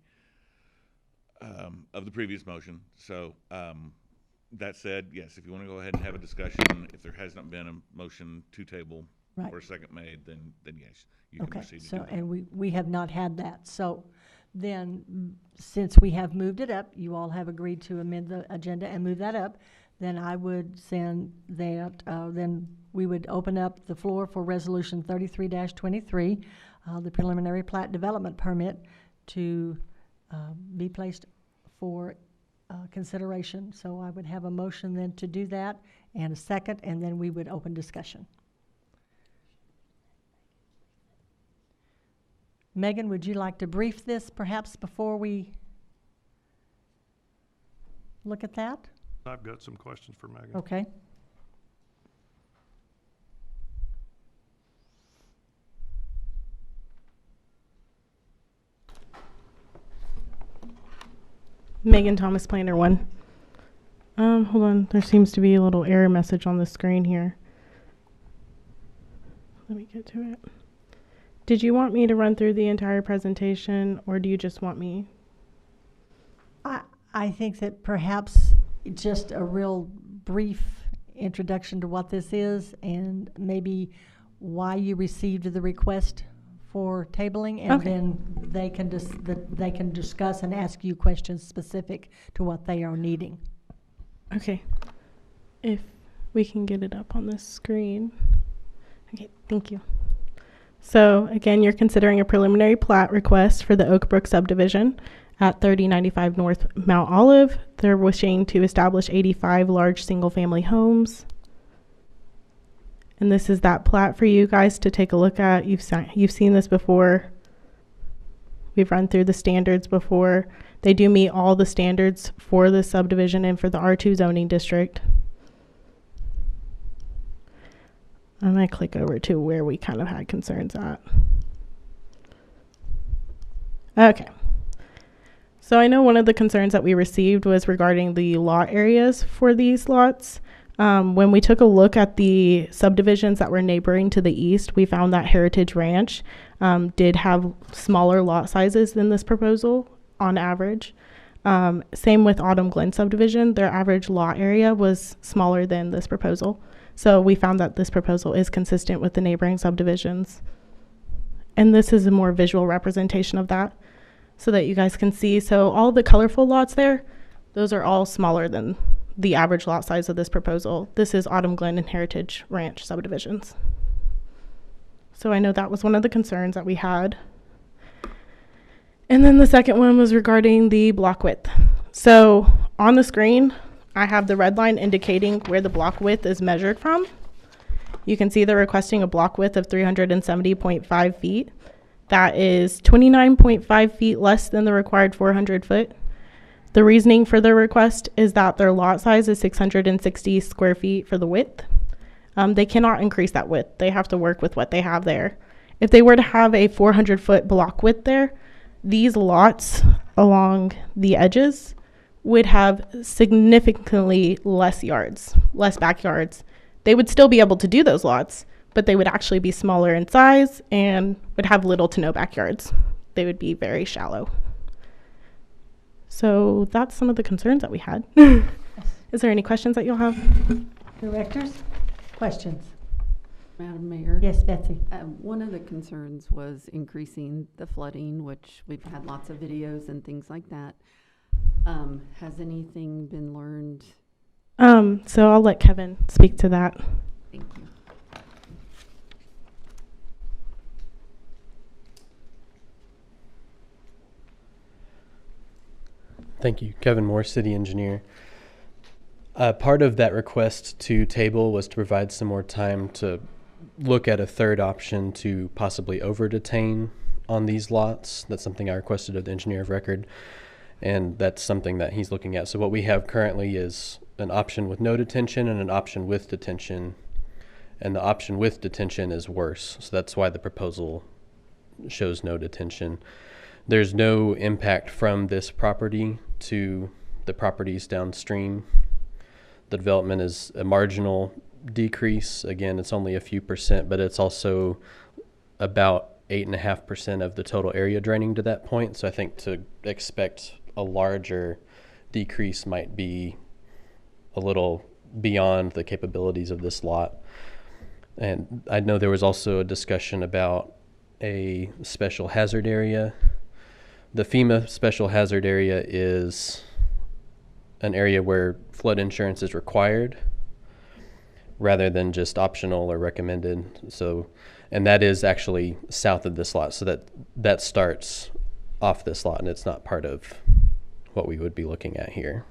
previous motion. So that said, yes, if you want to go ahead and have a discussion, if there has not been a motion to table or a second made, then yes, you can proceed to do that. And we have not had that. So then, since we have moved it up, you all have agreed to amend the agenda and move that up, then I would send that, then we would open up the floor for Resolution 33-23, the preliminary plat development permit, to be placed for consideration. So I would have a motion then to do that and a second, and then we would open discussion. Megan, would you like to brief this perhaps before we look at that? I've got some questions for Megan. Okay. Megan Thomas, Planner 1. Hold on. There seems to be a little error message on the screen here. Let me get to it. Did you want me to run through the entire presentation, or do you just want me? I think that perhaps just a real brief introduction to what this is and maybe why you received the request for tabling, and then they can discuss and ask you questions specific to what they are needing. Okay. If we can get it up on the screen. Okay, thank you. So again, you're considering a preliminary plat request for the Oak Brook subdivision at 3095 North Mount Olive. They're wishing to establish 85 large single-family homes. And this is that plat for you guys to take a look at. You've seen this before. We've run through the standards before. They do meet all the standards for the subdivision and for the R2 zoning district. I'm going to click over to where we kind of had concerns at. Okay. So I know one of the concerns that we received was regarding the lot areas for these lots. When we took a look at the subdivisions that were neighboring to the east, we found that Heritage Ranch did have smaller lot sizes than this proposal on average. Same with Autumn Glen subdivision. Their average lot area was smaller than this proposal. So we found that this proposal is consistent with the neighboring subdivisions. And this is a more visual representation of that so that you guys can see. So all the colorful lots there, those are all smaller than the average lot size of this proposal. This is Autumn Glen and Heritage Ranch subdivisions. So I know that was one of the concerns that we had. And then the second one was regarding the block width. So on the screen, I have the red line indicating where the block width is measured from. You can see they're requesting a block width of 370.5 feet. That is 29.5 feet less than the required 400 foot. The reasoning for their request is that their lot size is 660 square feet for the width. They cannot increase that width. They have to work with what they have there. If they were to have a 400 foot block width there, these lots along the edges would have significantly less yards, less backyards. They would still be able to do those lots, but they would actually be smaller in size and would have little to no backyards. They would be very shallow. So that's some of the concerns that we had. Is there any questions that you'll have? Directors, questions? Madam Mayor? Yes, Betsy. One of the concerns was increasing the flooding, which we've had lots of videos and things like that. Has anything been learned? So I'll let Kevin speak to that. Thank you. Thank you. Kevin Moore, City Engineer. Part of that request to table was to provide some more time to look at a third option to possibly over-detain on these lots. That's something I requested of the engineer of record, and that's something that he's looking at. So what we have currently is an option with no detention and an option with detention, and the option with detention is worse. So that's why the proposal shows no detention. There's no impact from this property to the properties downstream. The development is a marginal decrease. Again, it's only a few percent, but it's also about 8.5% of the total area draining to that point. So I think to expect a larger decrease might be a little beyond the capabilities of this lot. And I know there was also a discussion about a special hazard area. The FEMA special hazard area is an area where flood insurance is required rather than just optional or recommended. So, and that is actually south of this lot. So that starts off this lot, and it's not part of what we would be looking at here.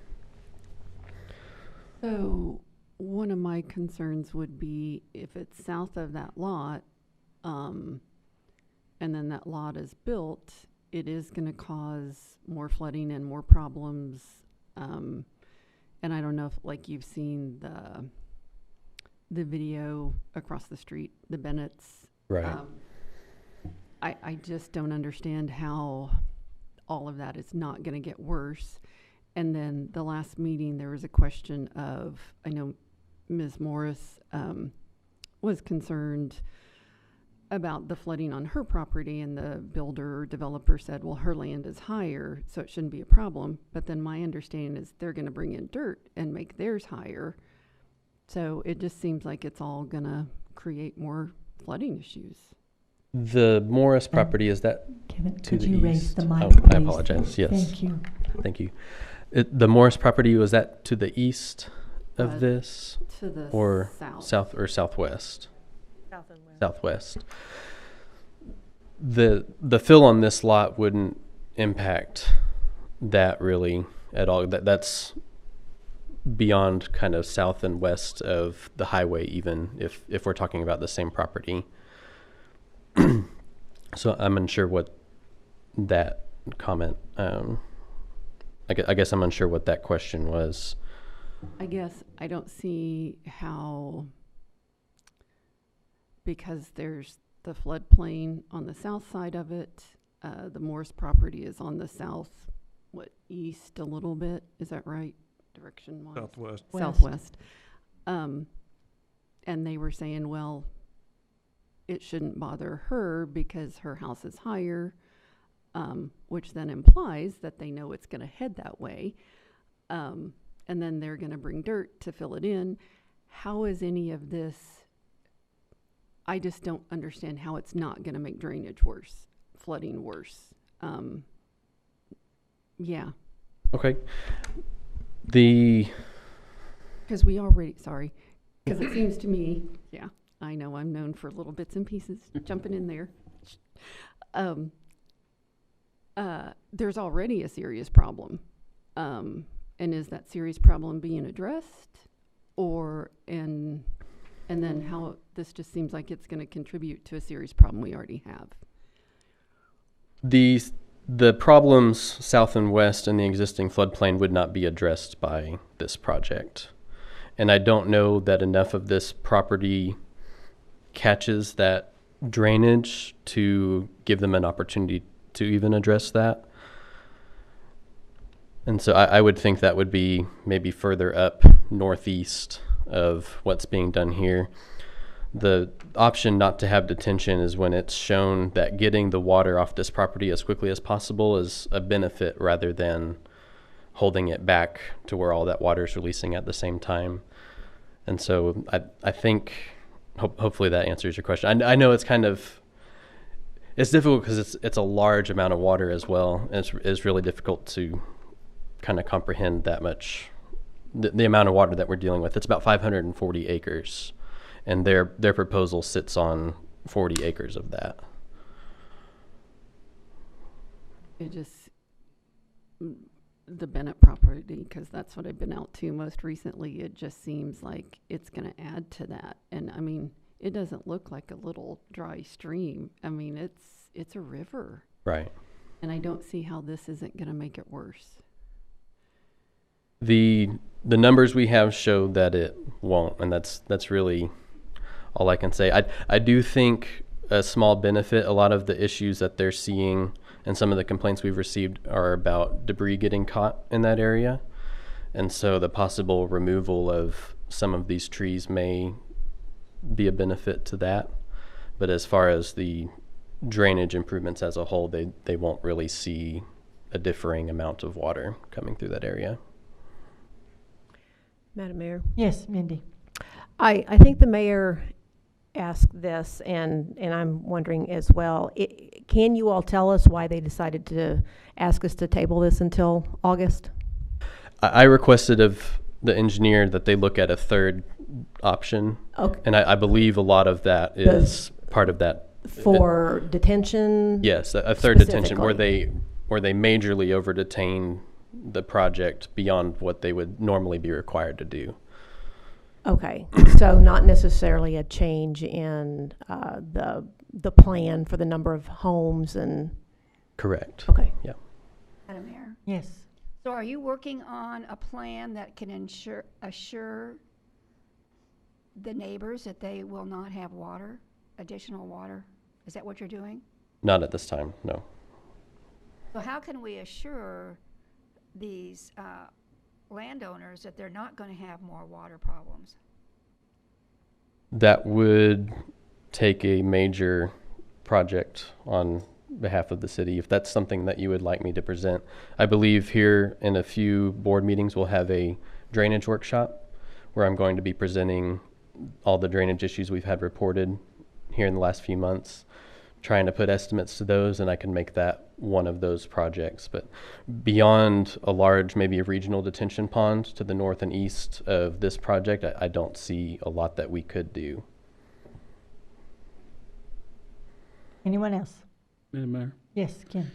So one of my concerns would be if it's south of that lot, and then that lot is built, it is going to cause more flooding and more problems. And I don't know if, like, you've seen the video across the street, the Bennett's. Right. I just don't understand how all of that is not going to get worse. And then the last meeting, there was a question of, I know Ms. Morris was concerned about the flooding on her property, and the builder or developer said, well, her land is higher, so it shouldn't be a problem. But then my understanding is they're going to bring in dirt and make theirs higher. So it just seems like it's all going to create more flooding issues. The Morris property, is that Kevin, to could the you east? raise the mic, Oh, please? I apologize. Yes. Thank you. Thank you. The Morris property, was that to the east of this? To the or south. South or southwest? South and west. Southwest. The fill on this lot wouldn't impact that really at all. That's beyond kind of south and west of the highway, even if we're talking about the same property. So I'm unsure what that comment, I guess I'm unsure what that question was. I guess I don't see how, because there's the floodplain on the south side of it. The Morris property is on the south, east a little bit. Is that right? Direction-wise? Southwest. Southwest. And they were saying, well, it shouldn't bother her because her house is higher, which then implies that they know it's going to head that way. And then they're going to bring dirt to fill it in. How is any of this? I just don't understand how it's not going to make drainage worse, flooding worse. Yeah. Okay. Because we already, sorry, because it seems to me, yeah, I know I'm known for little bits and pieces, jumping in there. There's already a serious problem. And is that serious problem being addressed? And then how this just seems like it's going to contribute to a serious problem we already have. The problems south and west in the existing floodplain would not be addressed by this project. And I don't know that enough of this property catches that drainage to give them an opportunity to even address that. And so I would think that would be maybe further up northeast of what's being done here. The option not to have detention is when it's shown that getting the water off this property as quickly as possible is a benefit rather than holding it back to where all that water is releasing at the same time. And so I think hopefully that answers your question. I know it's kind of, it's difficult because it's a large amount of water as well. And it's really difficult to kind of comprehend that much, the amount of water that we're dealing with. It's about 540 acres, and their proposal sits on 40 acres of that. It just, the Bennett property, because that's what I've been out to most recently, it just seems like it's going to add to that. And I mean, it doesn't look like a little dry stream. I mean, it's a river. Right. And I don't see how this isn't going to make it worse. The numbers we have show that it won't, and that's really all I can say. I do think a small benefit, a lot of the issues that they're seeing and some of the complaints we've received are about debris getting caught in that area. And so the possible removal of some of these trees may be a benefit to that. But as far as the drainage improvements as a whole, they won't really see a differing amount of water coming through that area. Madam Mayor? Yes, Mindy. I think the mayor asked this, and I'm wondering as well, can you all tell us why they decided to ask us to table this until August? I requested of the engineer that they look at a third option. Okay. And I believe a lot of that is part of that. For detention? Yes, a third detention where they majorly over detain the project beyond what they would normally be required to do. Okay, so not necessarily a change in the plan for the number of homes and... Correct. Okay. Yeah. Madam Mayor? Yes. So are you working on a plan that can assure the neighbors that they will not have water, additional water? Is that what you're doing? Not at this time, no. So how can we assure these landowners that they're not going to have more water problems? That would take a major project on behalf of the city, if that's something that you would like me to present. I believe here in a few board meetings we'll have a drainage workshop where I'm going to be presenting all the drainage issues we've had reported here in the last few months, trying to put estimates to those, and I can make that one of those projects. But beyond a large, maybe a regional detention pond to the north and east of this project, I don't see a lot that we could do. Anyone else? Madam Mayor, Yes, Ken.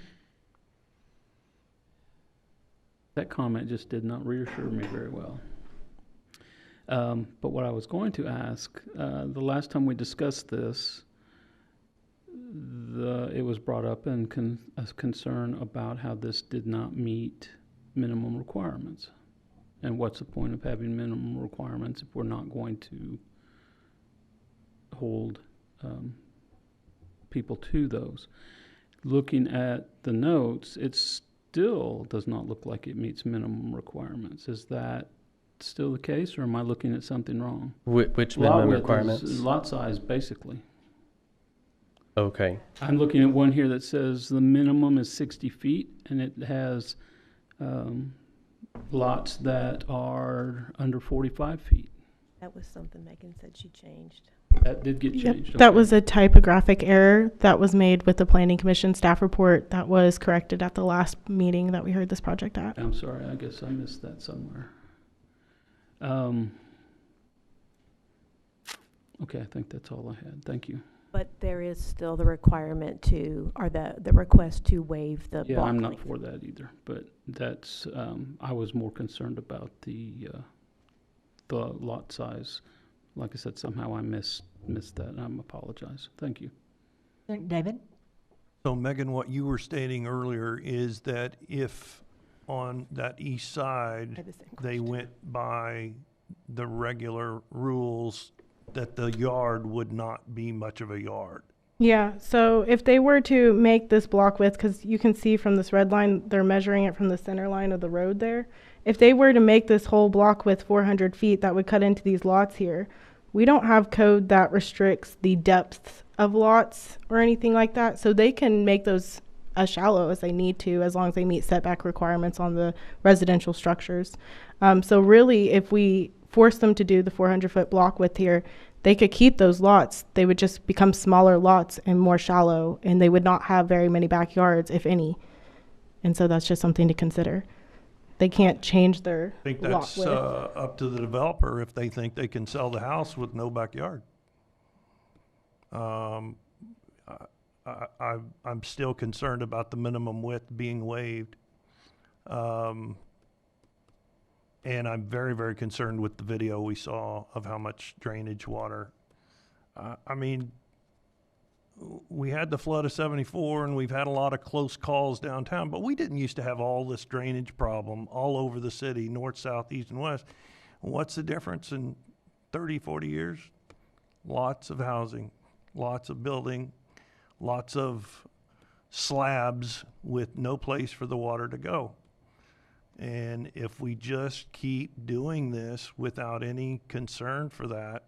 that comment just did not reassure me very well. But what I was going to ask, the last time we discussed this, it was brought up in a concern about how this did not meet minimum requirements. And what's the point of having minimum requirements if we're not going to hold people to those? Looking at the notes, it still does not look like it meets minimum requirements. Is that still the case, or am I looking at something wrong? Which minimum requirements? Lot size, basically. Okay. I'm looking at one here that says the minimum is 60 feet, and it has lots that are under 45 feet. That was something Megan said she changed. That did get changed. Yep. That was a typographic error that was made with the Planning Commission staff report that was corrected at the last meeting that we heard this project at. I'm sorry, I guess I missed that somewhere. Okay, I think that's all I had. Thank you. But there is still the requirement to, or the request to waive the block I'm not length. for that either, but that's, I was more concerned about the lot size. Like I said, somehow I missed that, and I apologize. Thank you. David? So Megan, what you were stating earlier is that if on that east side they went by the regular rules, that the yard would not be much of a yard. Yeah, so if they were to make this block width, because you can see from this red line, they're measuring it from the center line of the road there. If they were to make this whole block width 400 feet, that would cut into these lots here. We don't have code that restricts the depth of lots or anything like that, so they can make those as shallow as they need to, as long as they meet setback requirements on the residential structures. So really, if we force them to do the 400-foot block width here, they could keep those lots. They would just become smaller lots and more shallow, and they would not have very many backyards, if any. And so that's just something to consider. They can't change their I think lot that's width. up to the developer if they think they can sell the house with no backyard. I'm still concerned about the minimum width being waived. And I'm very, very concerned with the video we saw of how much drainage water. I mean, we had the flood of 74 and we've had a lot of close calls downtown, but we didn't used to have all this drainage problem all over the city, north, south, east, and west. What's the difference in 30, 40 years? Lots of housing, lots of building, lots of slabs with no place for the water to go. And if we just keep doing this without any concern for that,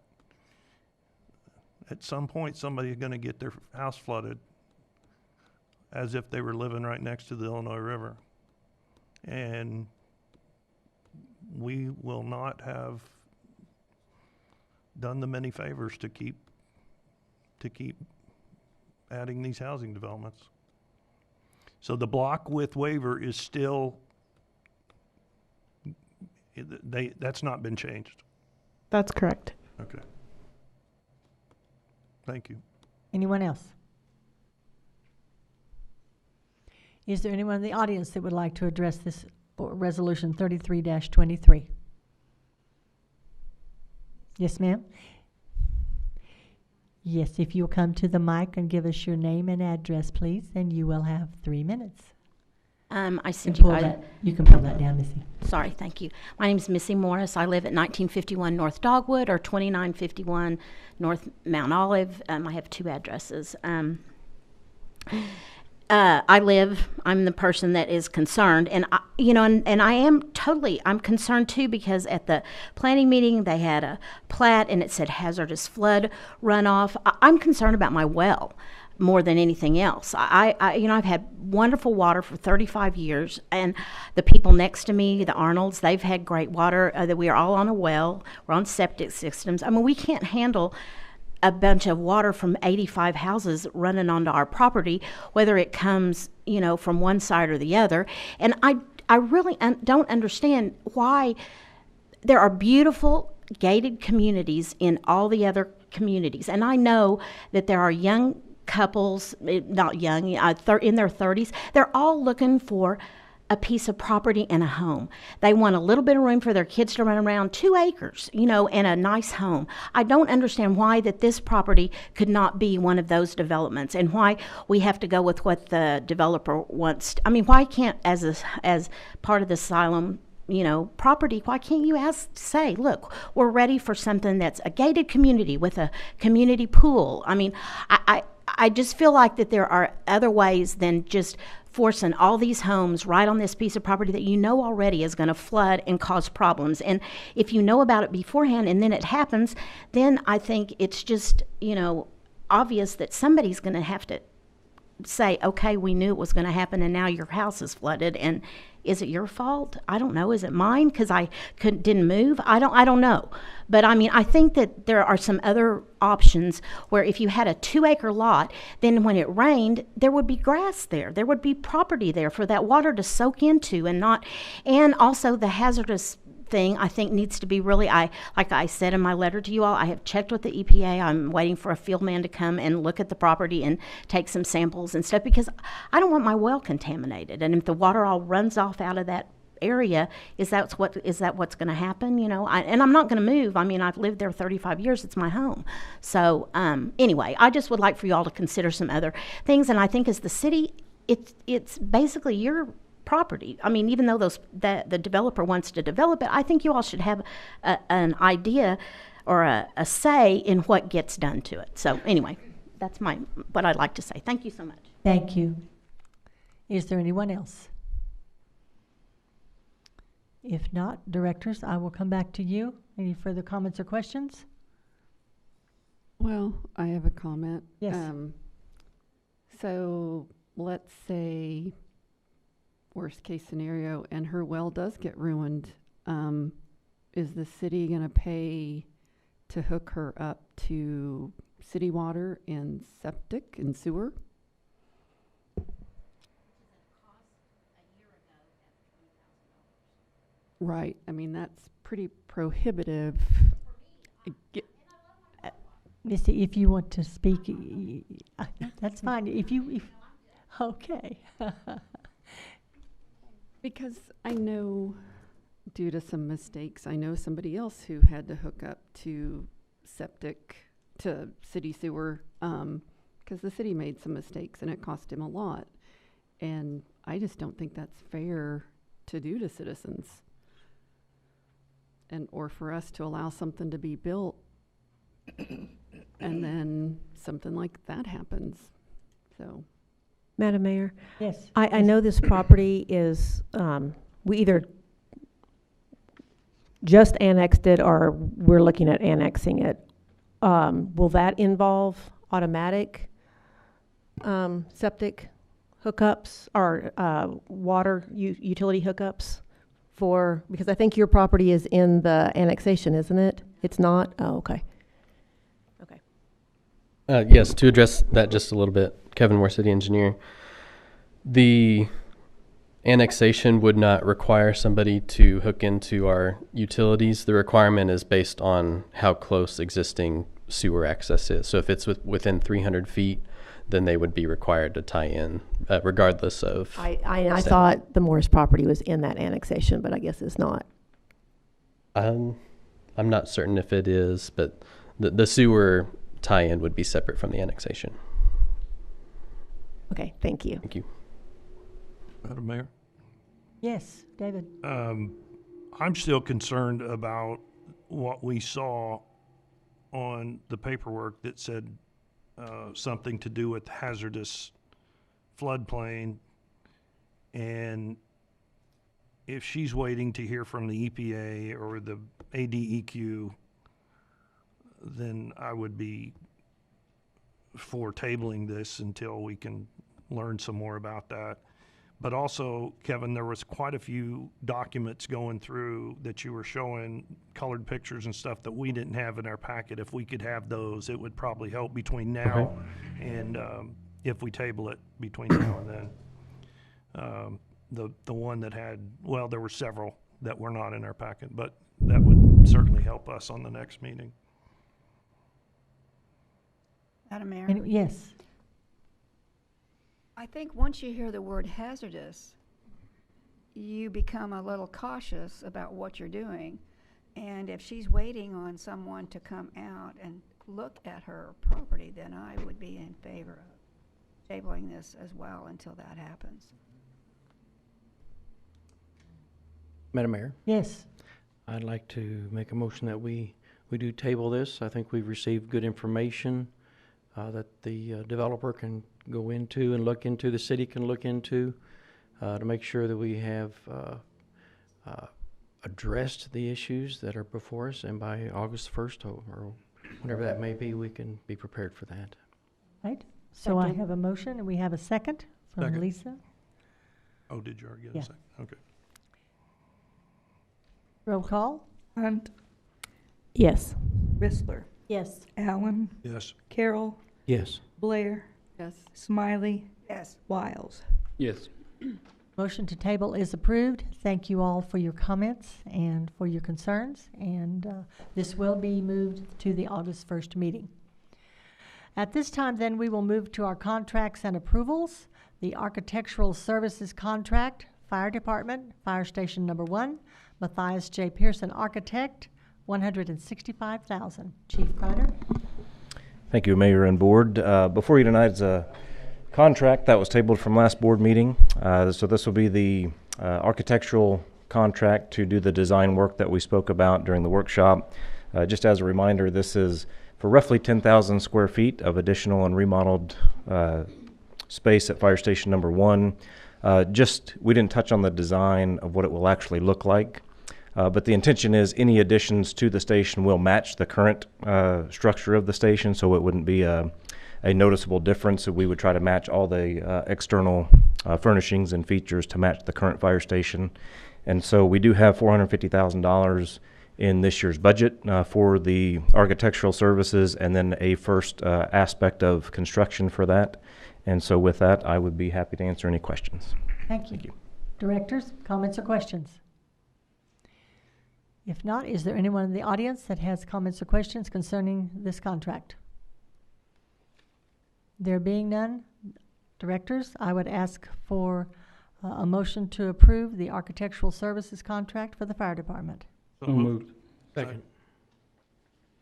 at some point somebody's going to get their house flooded as if they were living right next to the Illinois River. And we will not have done them any favors to keep adding these housing developments. So the block width waiver is still, that's not been changed. That's correct. Okay. Thank you. Anyone else? Is there anyone in the audience that would like to address this resolution 33-23? Yes, ma'am. Yes, if you'll come to the mic and give us your name and address, please, and you will have 3 minutes. I sent And you. pull that, you can pull that down, Missy. Sorry, thank you. My name is Missy Morris. I live at 1951 North Dogwood or 2951 North Mount Olive. I have 2 addresses. I'm the person that is concerned, and I'm concerned too, because at the planning meeting they had a plat and it said hazardous flood runoff. I'm concerned about my well more than anything else. I've had wonderful water for 35 years, and the people next to me, the Arnolds, they've had great water. That we are all on a well. We're on septic systems. I mean, we can't handle a bunch of water from 85 houses running onto our property, whether it comes, from one side or the other. And I really don't understand why there are beautiful gated communities in all the other communities. And I know that there are young couples, not young, in their 30s, they're all looking for a piece of property and a home. They want a little bit of room for their kids to run around, 2 acres, and a nice home. I don't understand why that this property could not be one of those developments, and why we have to go with what the developer wants. Why can't, as part of the Siloam property, why can't you say, look, we're ready for something that's a gated community with a community pool? I just feel like that there are other ways than just forcing all these homes right on this piece of property that already is going to flood and cause problems. And if you know about it beforehand and then it happens, then I think it's just, obvious that somebody's going to have to say, okay, we knew it was going to happen and now your house is flooded, and is it your fault? I don't know. Is it mine because I didn't move? I don't know. But I think that there are some other options where if you had a 2-acre lot, then when it rained, there would be grass there. There would be property there for that water to soak into, and also the hazardous thing I think needs to be really, like I said in my letter to you all, I have checked with the EPA. I'm waiting for a field man to come and look at the property and take some samples and stuff, because I don't want my well contaminated. And if the water all runs off out of that area, is that what's going to happen? And I'm not going to move. I've lived there 35 years. It's my home. So anyway, I just would like for you all to consider some other things. And I think as the city, it's basically your property. Even though the developer wants to develop it, I think you all should have an idea or a say in what gets done to it. So anyway, that's what I'd like to say. Thank you so much. Thank you. Is there anyone else? If not, directors, I will come back to you. Any further comments or questions? Well, I have a comment. Yes. So let's say worst case scenario and her well does get ruined. Is the city going to pay to hook her up to city water and septic and sewer? Right. I mean, that's pretty prohibitive. Misty, if you want to speak, that's fine. Okay. Because I know, due to some mistakes, I know somebody else who had to hook up to septic, to city sewer, because the city made some mistakes and it cost him a lot. And I just don't think that's fair to do to citizens. Or for us to allow something to be built and then something like that happens. So, Madam Mayor? Yes. I know this property is, we either just annexed it or we're looking at annexing it. Will that involve automatic septic hookups or water utility hookups? Because I think your property is in the annexation, isn't it? It's not? Oh, okay. Okay. Yes, to address that just a little bit, Kevin Moore, city engineer. The annexation would not require somebody to hook into our utilities. The requirement is based on how close existing sewer access is. So if it's within 300 feet, then they would be required to tie in, regardless of. I thought the Morris property was in that annexation, but I guess it's not. I'm not certain if it is, but the sewer tie-in would be separate from the annexation. Okay, thank you. Thank you. Madam Mayor? Yes, David. I'm still concerned about what we saw on the paperwork that said something to do with hazardous floodplain. And if she's waiting to hear from the EPA or the ADEQ, then I would be for tabling this until we can learn some more about that. But also, Kevin, there was quite a few documents going through that you were showing, colored pictures and stuff that we didn't have in our packet. If we could have those, it would probably help between now and if we table it between now and then. The one that had, well, there were several that were not in our packet, but that would certainly help us on the next meeting. Madam Mayor? Yes. I think once you hear the word hazardous, you become a little cautious about what you're doing. And if she's waiting on someone to come out and look at her property, then I would be in favor of tabling this as well until that happens. Madam Mayor? Yes. I'd like to make a motion that we do table this. I think we've received good information that the developer can go into and look into, the city can look into, to make sure that we have addressed the issues that are before us, and by August 1st or whenever that may be, we can be prepared for that. Right. So I have a motion, and we have a second from Second. Lisa. Oh, did you already get Yeah. a second? Okay. Roll call. Hunt, Yes. Whistler, Yes. Allen, Yes. Carroll, Yes. Blair, Yes. Smiley, Yes. Wiles. Yes. Motion to table is approved. Thank you all for your comments and for your concerns, and this will be moved to the August 1st meeting. At this time, then, we will move to our contracts and approvals. The Architectural Services Contract, Fire Department, Fire Station Number 1, Matthias J. Pearson Architect, $165,000. Chief Kreiner. Thank you, Mayor and Board. Before you tonight is a contract that was tabled from last board meeting. So this will be the architectural contract to do the design work that we spoke about during the workshop. Just as a reminder, this is for roughly 10,000 square feet of additional and remodeled space at Fire Station Number 1. We didn't touch on the design of what it will actually look like, but the intention is any additions to the station will match the current structure of the station, so it wouldn't be a noticeable difference. So we would try to match all the external furnishings and features to match the current fire station. And so we do have $450,000 in this year's budget for the architectural services, and then a first aspect of construction for that. And so with that, I would be happy to answer any questions. Thank you. Thank you. Directors, comments or questions? If not, is there anyone in the audience that has comments or questions concerning this contract? There being none, directors, I would ask for a motion to approve the architectural services contract for the fire department. So moved. Second.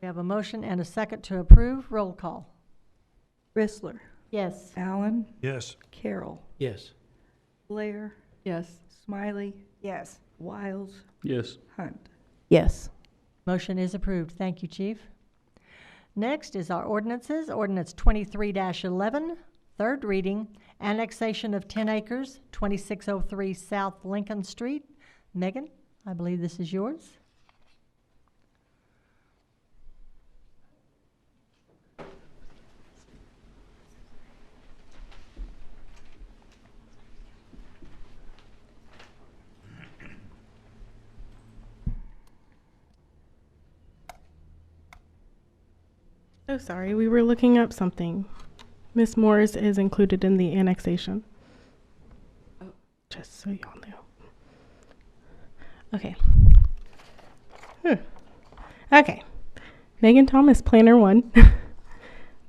We have a motion and a second to approve. Roll call. Rissler, Yes. Allen, Yes. Carroll, Yes. Blair, Yes. Smiley, Yes. Wiles, Yes. Hunt. Yes. Motion is approved. Thank you, Chief. Next is our ordinances. Ordinance 23-11, third reading, annexation of 10 acres, 2603 South Lincoln Street. Megan, I believe this is yours. Oh, sorry, we were looking up something. Miss Morris is included in the annexation. Oh. Just so y'all know. Okay. Okay. Megan Thomas, Planner 1.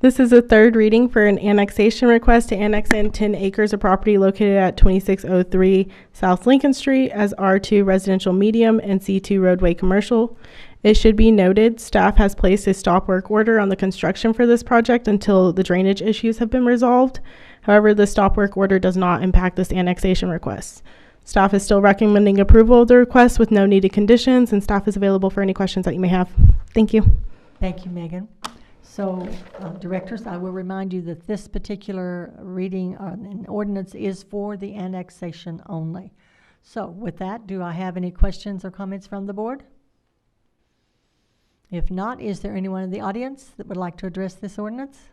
This is a third reading for an annexation request to annex in 10 acres of property located at 2603 South Lincoln Street as R2 residential medium and C2 roadway commercial. It should be noted, staff has placed a stop work order on the construction for this project until the drainage issues have been resolved. However, the stop work order does not impact this annexation request. Staff is still recommending approval of the request with no needed conditions, and staff is available for any questions that you may have. Thank you. Thank you, Megan. So, directors, I will remind you that this particular reading an ordinance is for the annexation only. So, with that, do I have any questions or comments from the board? If not, is there anyone in the audience that would like to address this ordinance?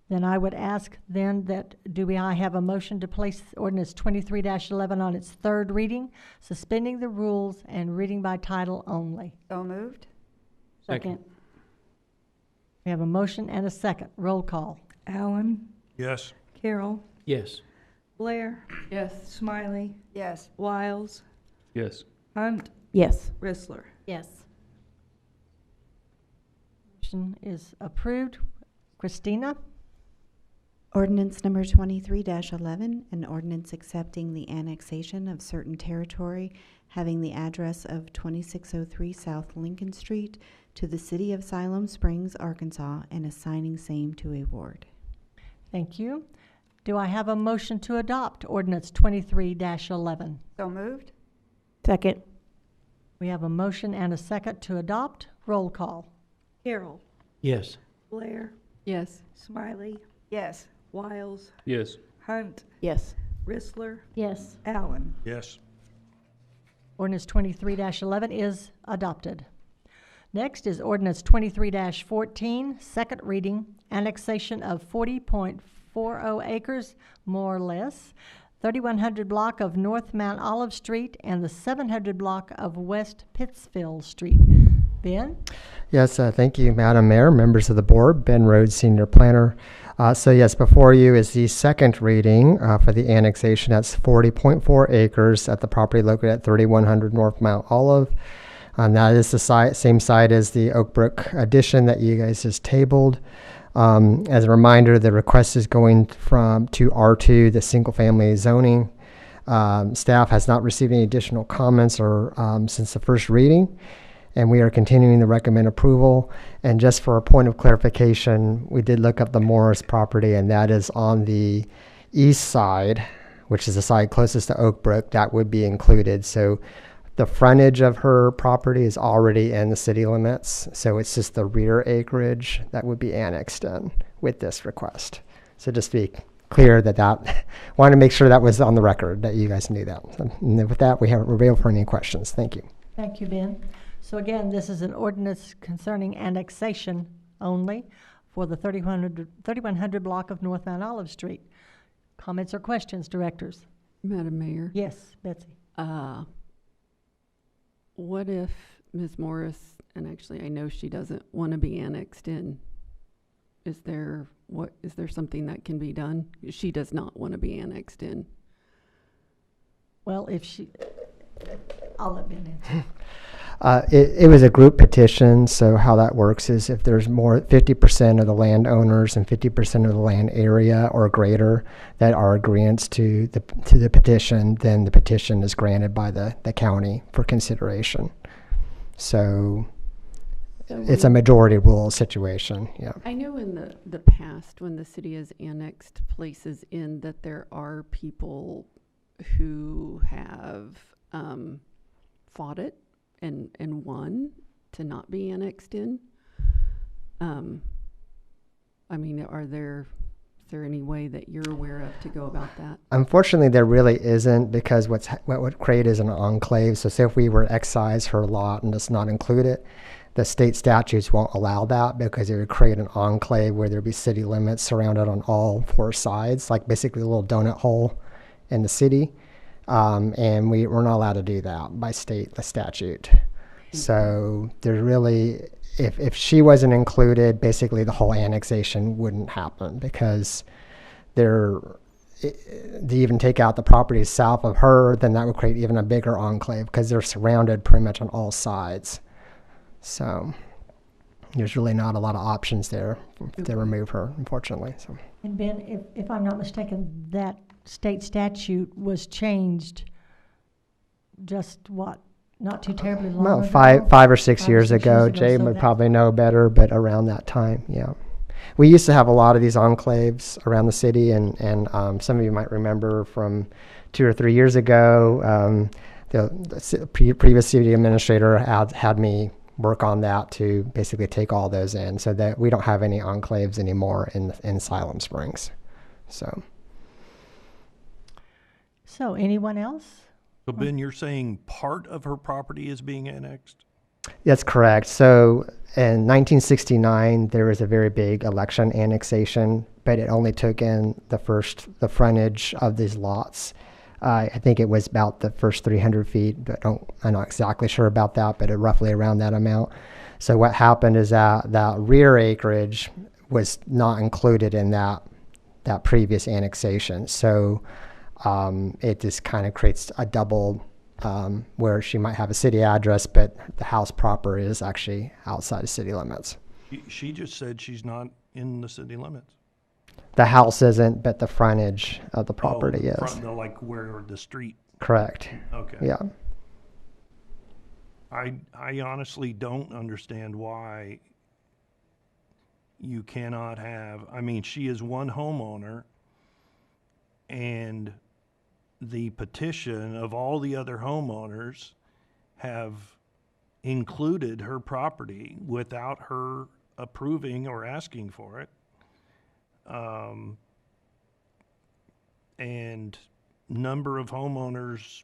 Then I would ask then that I have a motion to place ordinance 23-11 on its third reading, suspending the rules and reading by title only. So moved. Second. We have a motion and a second. Roll call. Allen, Yes. Carroll, Yes. Blair, Yes. Smiley, yes. Wiles, Yes. Hunt, Yes. Rissler. Yes. Motion is approved. Christina? Ordinance number 23-11, an ordinance accepting the annexation of certain territory having the address of 2603 South Lincoln Street to the city of Siloam Springs, Arkansas, and assigning same to a ward. Thank you. Do I have a motion to adopt ordinance 23-11? So moved. Second. We have a motion and a second to adopt. Roll call. Carroll, Yes. Blair, Yes. Smiley, Yes. Wiles, Yes. Hunt, Yes. Rissler, Yes. Allen. Yes. Ordinance 23-11 is adopted. Next is ordinance 23-14, second reading, annexation of 40.40 acres, more or less, 3100 block of North Mount Olive Street and the 700 block of West Pittsfield Street. Ben? Yes, thank you, Madam Mayor, members of the board. Ben Rhodes, Senior Planner. So yes, before you is the second reading for the annexation. That's 40.4 acres at the property located at 3100 North Mount Olive. That is the same site as the Oak Brook addition that you guys just tabled. As a reminder, the request is going to R2, the single-family zoning. Staff has not received any additional comments or since the first reading, and we are continuing to recommend approval. And just for a point of clarification, we did look up the Morris property, and that is on the east side, which is the side closest to Oak Brook. That would be included. So The frontage of her property is already in the city limits, so it's just the rear acreage that would be annexed in with this request. So just to be clear wanted to make sure that was on the record, that you guys knew that. And with that, we're available for any questions. Thank you. Thank you, Ben. So again, this is an ordinance concerning annexation only for the 3100 block of North Mount Olive Street. Comments or questions, directors? Madam Mayor? Yes, Betsy. What if Ms. Morris, and actually I know she doesn't want to be annexed in, is there something that can be done? She does not want to be annexed in. Well, I'll let Ben answer. It was a group petition, so how that works is if there's 50% of the landowners and 50% of the land area or greater that are agreeants to the petition, then the petition is granted by the county for consideration. So it's a majority rule situation, yeah. I know in the past when the city has annexed places in that there are people who have fought it and won to not be annexed in. I mean, is there any way that you're aware of to go about that? Unfortunately, there really isn't, because what would create is an enclave. So say if we were to excise her lot and just not include it, the state statutes won't allow that, because it would create an enclave where there'd be city limits surrounded on all four sides, like basically a little donut hole in the city. And we're not allowed to do that by the statute. So there's really, if she wasn't included, basically the whole annexation wouldn't happen, because to even take out the properties south of her, then that would create even a bigger enclave, because they're surrounded pretty much on all sides. So there's really not a lot of options there to remove her, unfortunately. So. And Ben, if I'm not mistaken, that state statute was changed just not too terribly long ago? Five or six years ago. Jay would probably know better, but around that time, yeah. We used to have a lot of these enclaves around the city, and some of you might remember from 2 or 3 years ago, the previous city administrator had me work on that to basically take all those in, so that we don't have any enclaves anymore in Siloam Springs. So anyone else? So Ben, you're saying part of her property is being annexed? That's correct. So in 1969, there was a very big election annexation, but it only took in the frontage of these lots. I think it was about the first 300 feet, but I'm not exactly sure about that, but roughly around that amount. So what happened is that rear acreage was not included in that previous annexation. So it just kind of creates a double, where she might have a city address, but the house proper is actually outside of city limits. She just said she's not in the city limits. The house isn't, but the frontage of the property is. Like where the street. Correct. Okay. Yeah. I honestly don't understand why you cannot have, I mean, she is one homeowner, and the petition of all the other homeowners have included her property without her approving or asking for it. And number of homeowners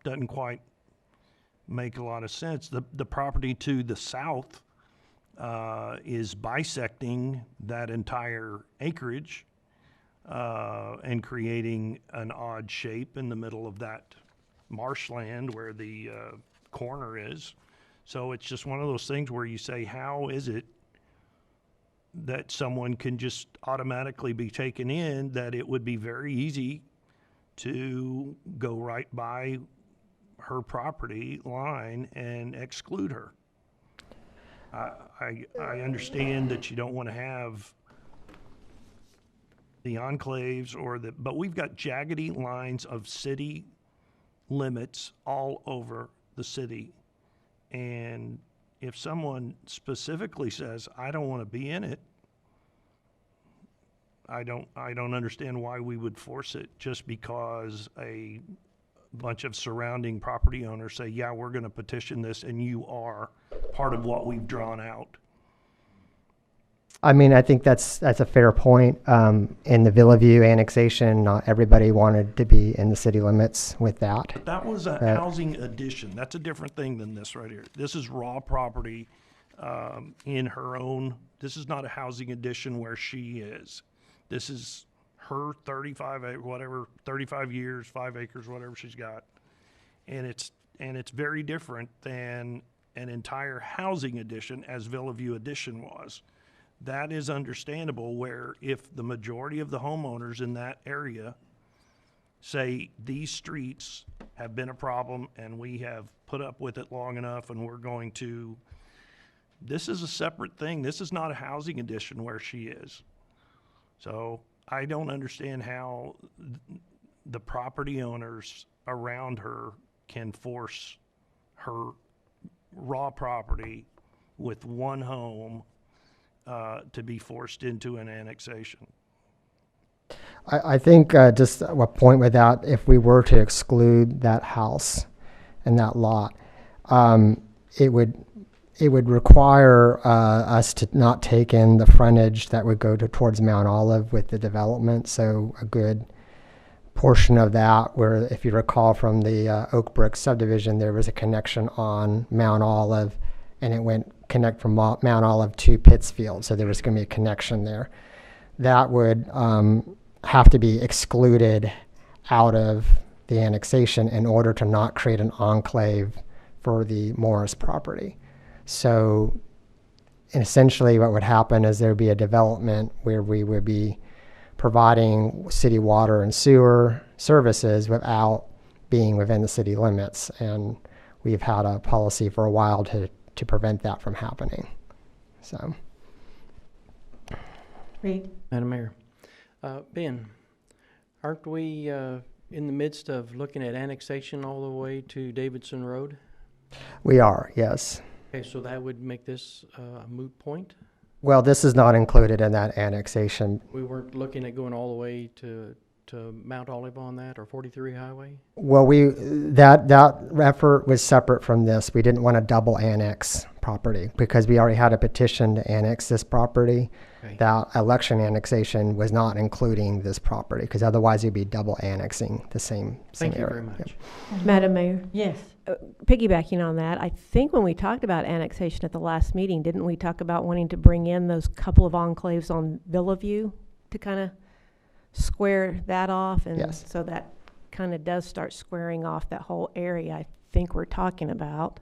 doesn't quite make a lot of sense. The property to the south is bisecting that entire acreage and creating an odd shape in the middle of that marshland where the corner is. So it's just one of those things where you say, how is it that someone can just automatically be taken in, that it would be very easy to go right by her property line and exclude her? I understand that you don't want to have the enclaves but we've got jaggedy lines of city limits all over the city. And if someone specifically says, I don't want to be in it, I don't understand why we would force it just because a bunch of surrounding property owners say, yeah, we're going to petition this, and you are part of what we've drawn out. I mean, I think that's a fair point. In the Villaview annexation, not everybody wanted to be in the city limits with that. But that was a housing addition. That's a different thing than this right here. This is raw property in her own. This is not a housing addition where she is. This is her 35 years, 5 acres, whatever she's got, and it's very different than an entire housing addition as Villaview addition was. That is understandable, where if the majority of the homeowners in that area say these streets have been a problem and we have put up with it long enough and we're going to, this is a separate thing. This is not a housing addition where she is. So I don't understand how the property owners around her can force her raw property with one home to be forced into an annexation. I think just a point with that, if we were to exclude that house and that lot, it would require us to not take in the frontage that would go towards Mount Olive with the development. So a good portion of that, where if you recall from the Oak Brook subdivision, there was a connection on Mount Olive, and it went connect from Mount Olive to Pittsfield. So there was going to be a connection there. That would have to be excluded out of the annexation in order to not create an enclave for the Morris property. So essentially what would happen is there would be a development where we would be providing city water and sewer services without being within the city limits. And we've had a policy for a while to prevent that from happening. So. Reed? Madam Mayor. Ben, aren't we in the midst of looking at annexation all the way to Davidson Road? We are, yes. Okay, so that would make this a moot point? Well, this is not included in that annexation. We weren't looking at going all the way to Mount Olive on that, or 43 Highway? Well, that effort was separate from this. We didn't want to double annex property because we already had a petition to annex this property. Okay. That election annexation was not including this property because otherwise you'd be double annexing the same area. Thank you very much. Yep. Madam Mayor? Yes. Piggybacking on that, I think when we talked about annexation at the last meeting, didn't we talk about wanting to bring in those couple of enclaves on Villaview to kind of square that off? And yes. So that kind of does start squaring off that whole area I think we're talking about.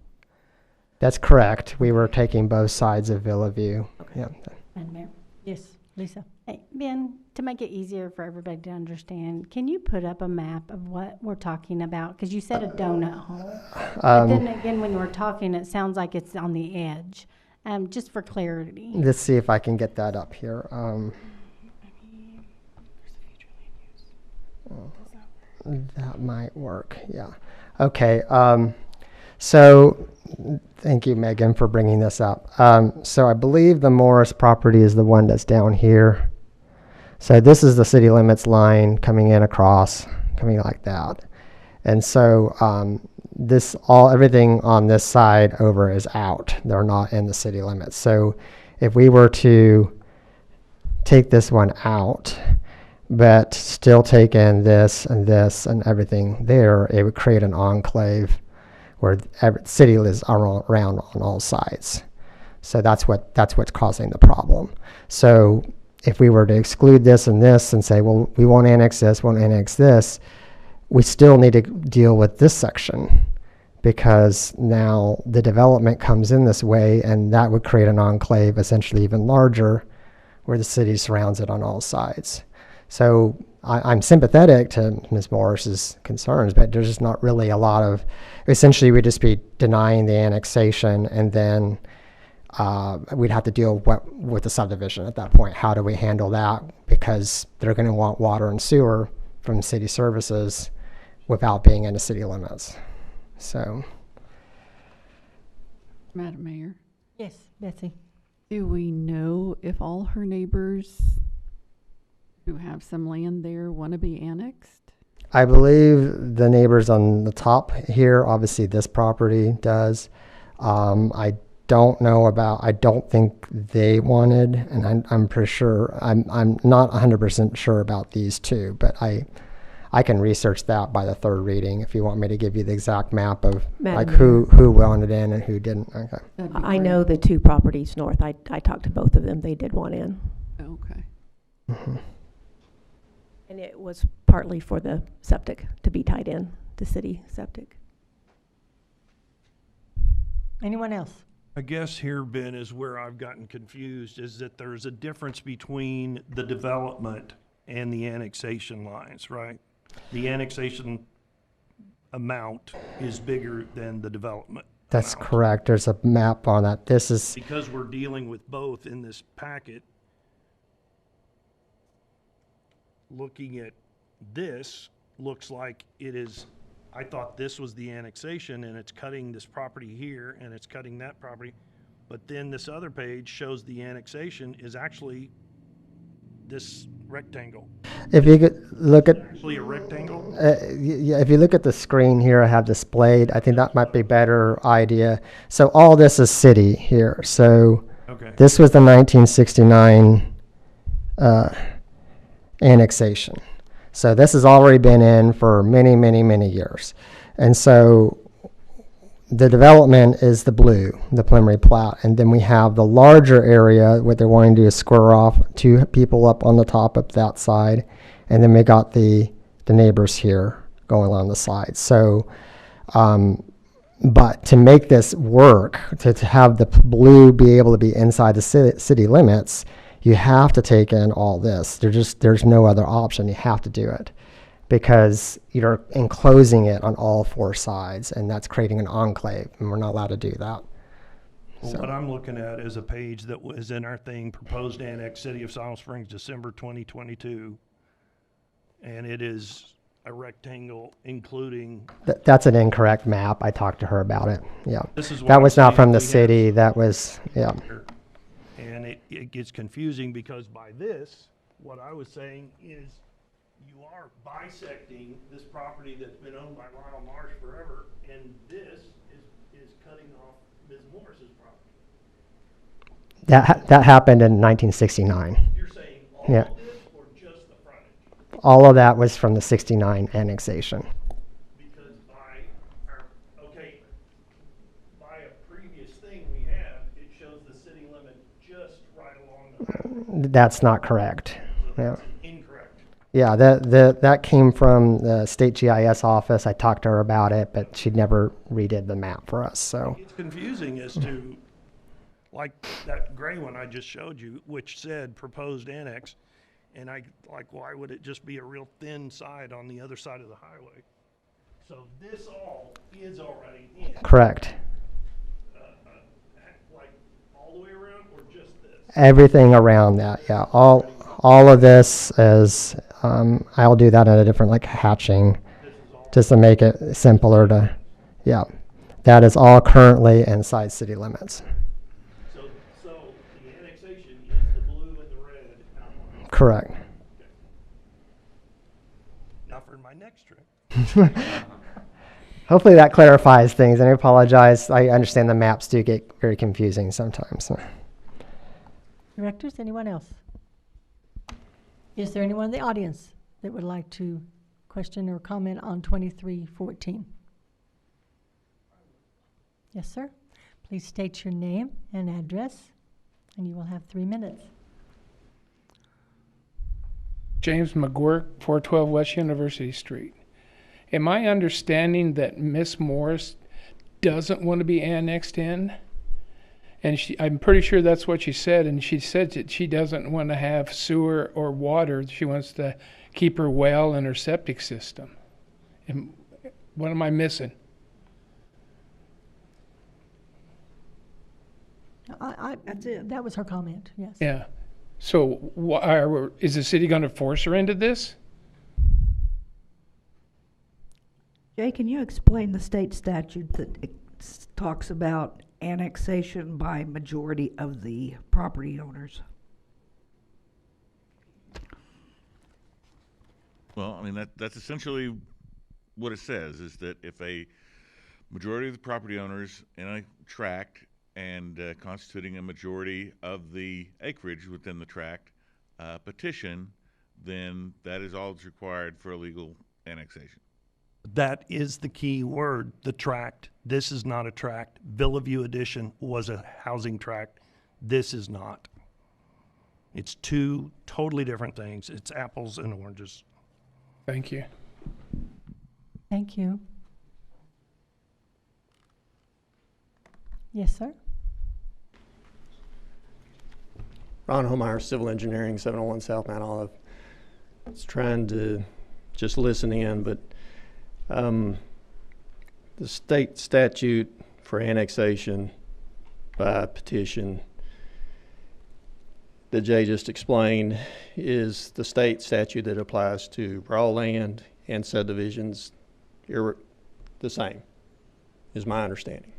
That's correct. We were taking both sides of Villaview. Okay. Yeah. Madam Mayor. Yes, Lisa? Hey, Ben, to make it easier for everybody to understand, can you put up a map of what we're talking about? Because you said a donut hole. But then again, when we're talking, it sounds like it's on the edge. Just for clarity. Let's see if I can get that up here. That might work, yeah. Okay, so thank you, Megan, for bringing this up. So I believe the Morris property is the one that's down here. So this is the city limits line coming in across, coming like that. And so everything on this side over is out. They're not in the city limits. So if we were to take this one out, but still take in this and everything there, it would create an enclave where every city is around on all sides. So that's what's causing the problem. So if we were to exclude this and say, well, we won't annex this, we still need to deal with this section because now the development comes in this way, and that would create an enclave essentially even larger where the city surrounds it on all sides. So I'm sympathetic to Ms. Morris's concerns, but there's just not really a lot of, essentially we'd just be denying the annexation, and then we'd have to deal with the subdivision at that point. How do we handle that? Because they're going to want water and sewer from city services without being in the city limits. So. Madam Mayor? Yes, Betsy? Do we know if all her neighbors who have some land there want to be annexed? I believe the neighbors on the top here, obviously this property does. I don't know about, I don't think they wanted, and I'm pretty sure, I'm not 100% sure about these two, but I can research that by the third reading if you want me to give you the exact map of Madam like who wanted in and who didn't. Okay. I know the two properties north. I talked to both of them. They did want in. Okay. Mm-hmm. And it was partly for the septic to be tied in to city septic. Anyone else? I guess here, Ben, is where I've gotten confused, is that there's a difference between the development and the annexation lines, right? The annexation amount is bigger than the development That's amount. correct. There's a map on that. This is, Because we're dealing with both in this packet, looking at this, looks like it is, I thought this was the annexation, and it's cutting this property here, and it's cutting that property. But then this other page shows the annexation is actually this rectangle. if you could look at, Actually a rectangle? yeah, if you look at the screen here I have displayed, I think that might be a better idea. So all this is city here. So Okay. this was the 1969 annexation. So this has already been in for many, many, many years. And so the development is the blue, the preliminary plat. And then we have the larger area, what they're wanting to do is square off two people up on the top of that side. And then we got the neighbors here going along the side. So, but to make this work, to have the blue be able to be inside the city limits, you have to take in all this. There's no other option. You have to do it because you're enclosing it on all four sides, and that's creating an enclave, and we're not allowed to do that. Well, So- what I'm looking at is a page that was in our thing, proposed annex, City of Siloam Springs, December 2022. And it is a rectangle including, That's an incorrect map. I talked to her about it. Yeah. this is what That I'm was not saying, from the we have- city. That was, yeah. And it gets confusing because by this, what I was saying is you are bisecting this property that's been owned by Lionel Marsh forever, and this is cutting off Ms. Morris's property. That happened in 1969. You're saying all Yeah. of this or just the frontage? All of that was from the 69 annexation. Because by a previous thing we have, it shows the city limit just right along the boundary. That's not correct. Yeah. Incorrect. Yeah, that came from the state GIS office. I talked to her about it, but she never redid the map for us, so. It's confusing as to, like that gray one I just showed you, which said proposed annex, and why would it just be a real thin side on the other side of the highway? So this all is already in. Correct. Like all the way around or just this? Everything around that, yeah. All of this is, I'll do that in a different, like hatching, just to make it simpler to, yeah. That is all currently inside city limits. So the annexation is the blue and the red outline. Correct. Now for my next trip. Hopefully that clarifies things, and I apologize. I understand the maps do get very confusing sometimes. Directors, anyone else? Is there anyone in the audience that would like to question or comment on 2314? Yes, sir. Please state your name and address, and you will have 3 minutes. James McGuirk, 412 West University Street. Am I understanding that Miss Morris doesn't want to be annexed in? And I'm pretty sure that's what she said, and she said that she doesn't want to have sewer or water. She wants to keep her well and her septic system. And what am I missing? That's it. That was her comment, yes. Yeah. So is the city going to force her into this? Jay, can you explain the state statute that talks about annexation by majority of the property owners? Well, I mean, that's essentially what it says, is that if a majority of the property owners in a tract and constituting a majority of the acreage within the tract petition, then that is all that's required for a legal annexation. That is the key word, the tract. This is not a tract. Villa View Addition was a housing tract. This is not. It's two totally different things. It's apples and oranges. Thank you. Thank you. Yes, sir. Ron Homeyer, Civil Engineering, 701 South Mount Olive. I was trying to just listen in, but the state statute for annexation by petition that Jay just explained is the state statute that applies to raw land and subdivisions. The same, is my understanding.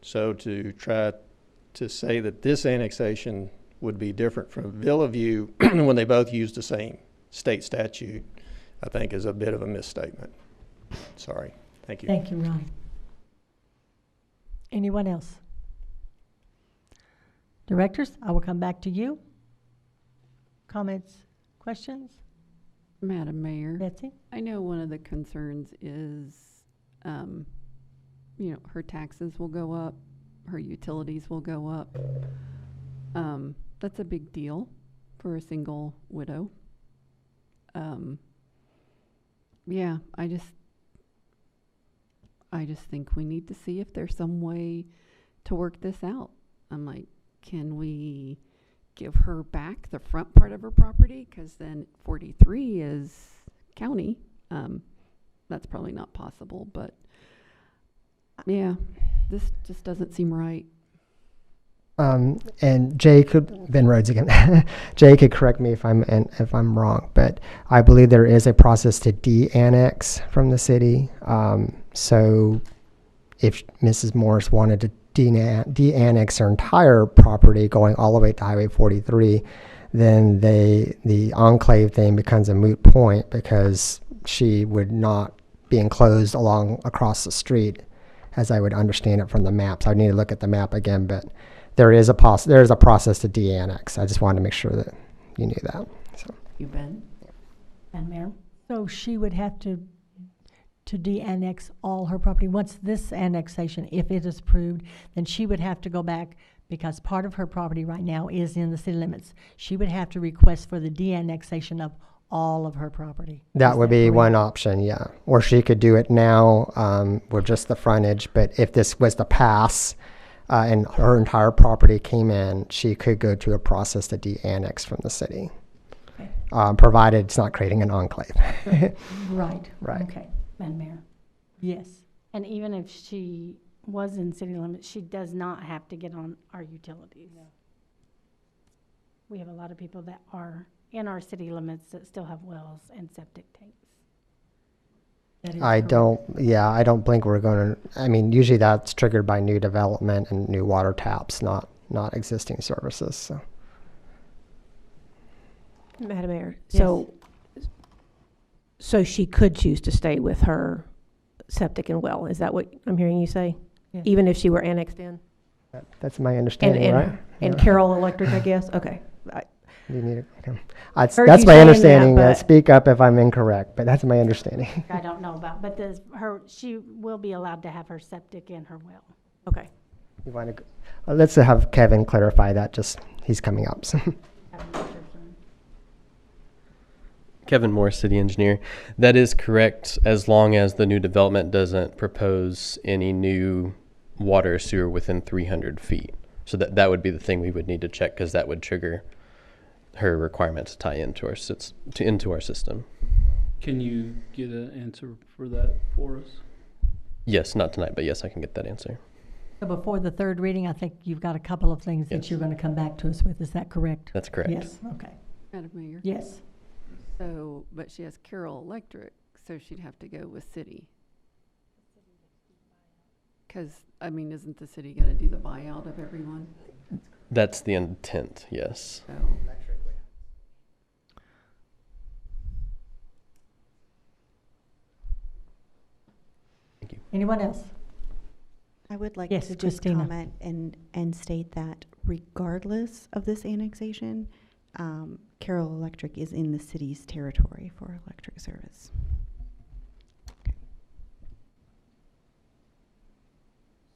So to try to say that this annexation would be different from Villa View when they both use the same state statute, I think is a bit of a misstatement. Sorry. Thank you. Thank you, Ron. Anyone else? Directors, I will come back to you. Comments, questions? Madam Mayor, Betsy? I know one of the concerns is, her taxes will go up, her utilities will go up. That's a big deal for a single widow. Yeah, I just think we need to see if there's some way to work this out. I'm like, can we give her back the front part of her property? Because then 43 is county. That's probably not possible, but yeah, this just doesn't seem right. And Jay could, Ben Rhodes again. Jay could correct me if I'm wrong, but I believe there is a process to de-annex from the city. So if Mrs. Morris wanted to de-annex her entire property going all the way to Highway 43, then the enclave thing becomes a moot point because she would not be enclosed across the street, as I would understand it from the maps. I need to look at the map again, but there is a process to de-annex. I just wanted to make sure that you knew that. So. You, Ben? And Mayor? So she would have to de-annex all her property. Once this annexation, if it is approved, then she would have to go back, because part of her property right now is in the city limits. She would have to request for the de-annexation of all of her property. That would be one option, yeah. Or she could do it now with just the frontage, but if this was to pass and her entire property came in, she could go to a process to de-annex from the city, provided it's not creating an enclave. Right. Right. Okay. Madam Mayor? Yes. And even if she was in city limits, she does not have to get on our utilities. No. We have a lot of people that are in our city limits that still have wells and septic tanks. I don't think we're going to, I mean, usually that's triggered by new development and new water taps, not existing services. So. Madam Mayor, Yes. so she could choose to stay with her septic and well. Is that what I'm hearing you say? Yes. Even if she were annexed in? That's my understanding, right? And Carroll Electric, I guess? Okay. You need it. Okay. That's Heard my you saying understanding. that, but- Speak up if I'm incorrect, but that's my understanding. I don't know about, but she will be allowed to have her septic and her well. Okay. You want to? Let's have Kevin clarify that. Just he's coming up. So. Kevin Moore, City Engineer. That is correct, as long as the new development doesn't propose any new water or sewer within 300 feet. So that would be the thing we would need to check, because that would trigger her requirement to tie into our system. Can you get an answer for that for us? Yes, not tonight, but yes, I can get that answer. So before the third reading, I think you've got a couple of things that you're going to come back to us with. Is that correct? That's correct. Yes. Okay. Madam Mayor? Yes. So, but she has Carroll Electric, so she'd have to go with city. Because, I mean, isn't the city going to do the buyout of everyone? That's the intent, yes. So. Anyone else? I would like Yes, to just Christina. comment and state that regardless of this annexation, Carroll Electric is in the city's territory for electric service.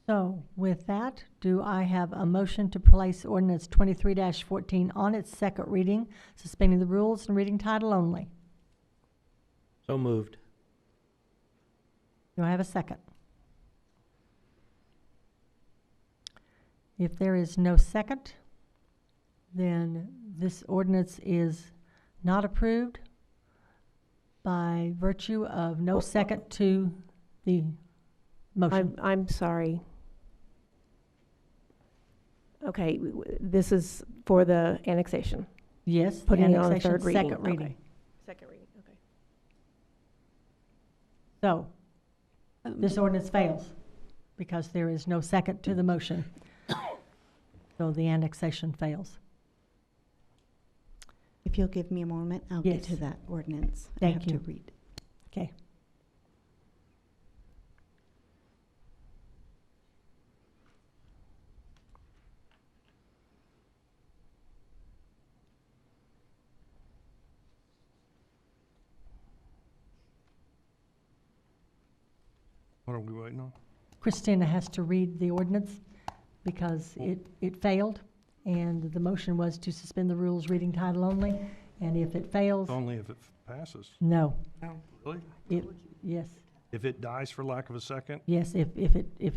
So with that, do I have a motion to place ordinance 23-14 on its second reading, suspending the rules and reading title only? So moved. Do I have a second? If there is no second, then this ordinance is not approved by virtue of no second to the motion. I'm sorry. Okay, this is for the annexation. Yes, the Putting it on annexation, third reading. second reading. Okay. Second reading, okay. So, this ordinance fails because there is no second to the motion. So the annexation fails. If you'll give me a moment, I'll get Yes. to that ordinance. I Thank have you. to read. Okay. What are we waiting on? Christina has to read the ordinance because it failed, and the motion was to suspend the rules, reading title only, and if it fails, Only if it passes. no. Really? Yes, If it dies for lack of a second? yes, if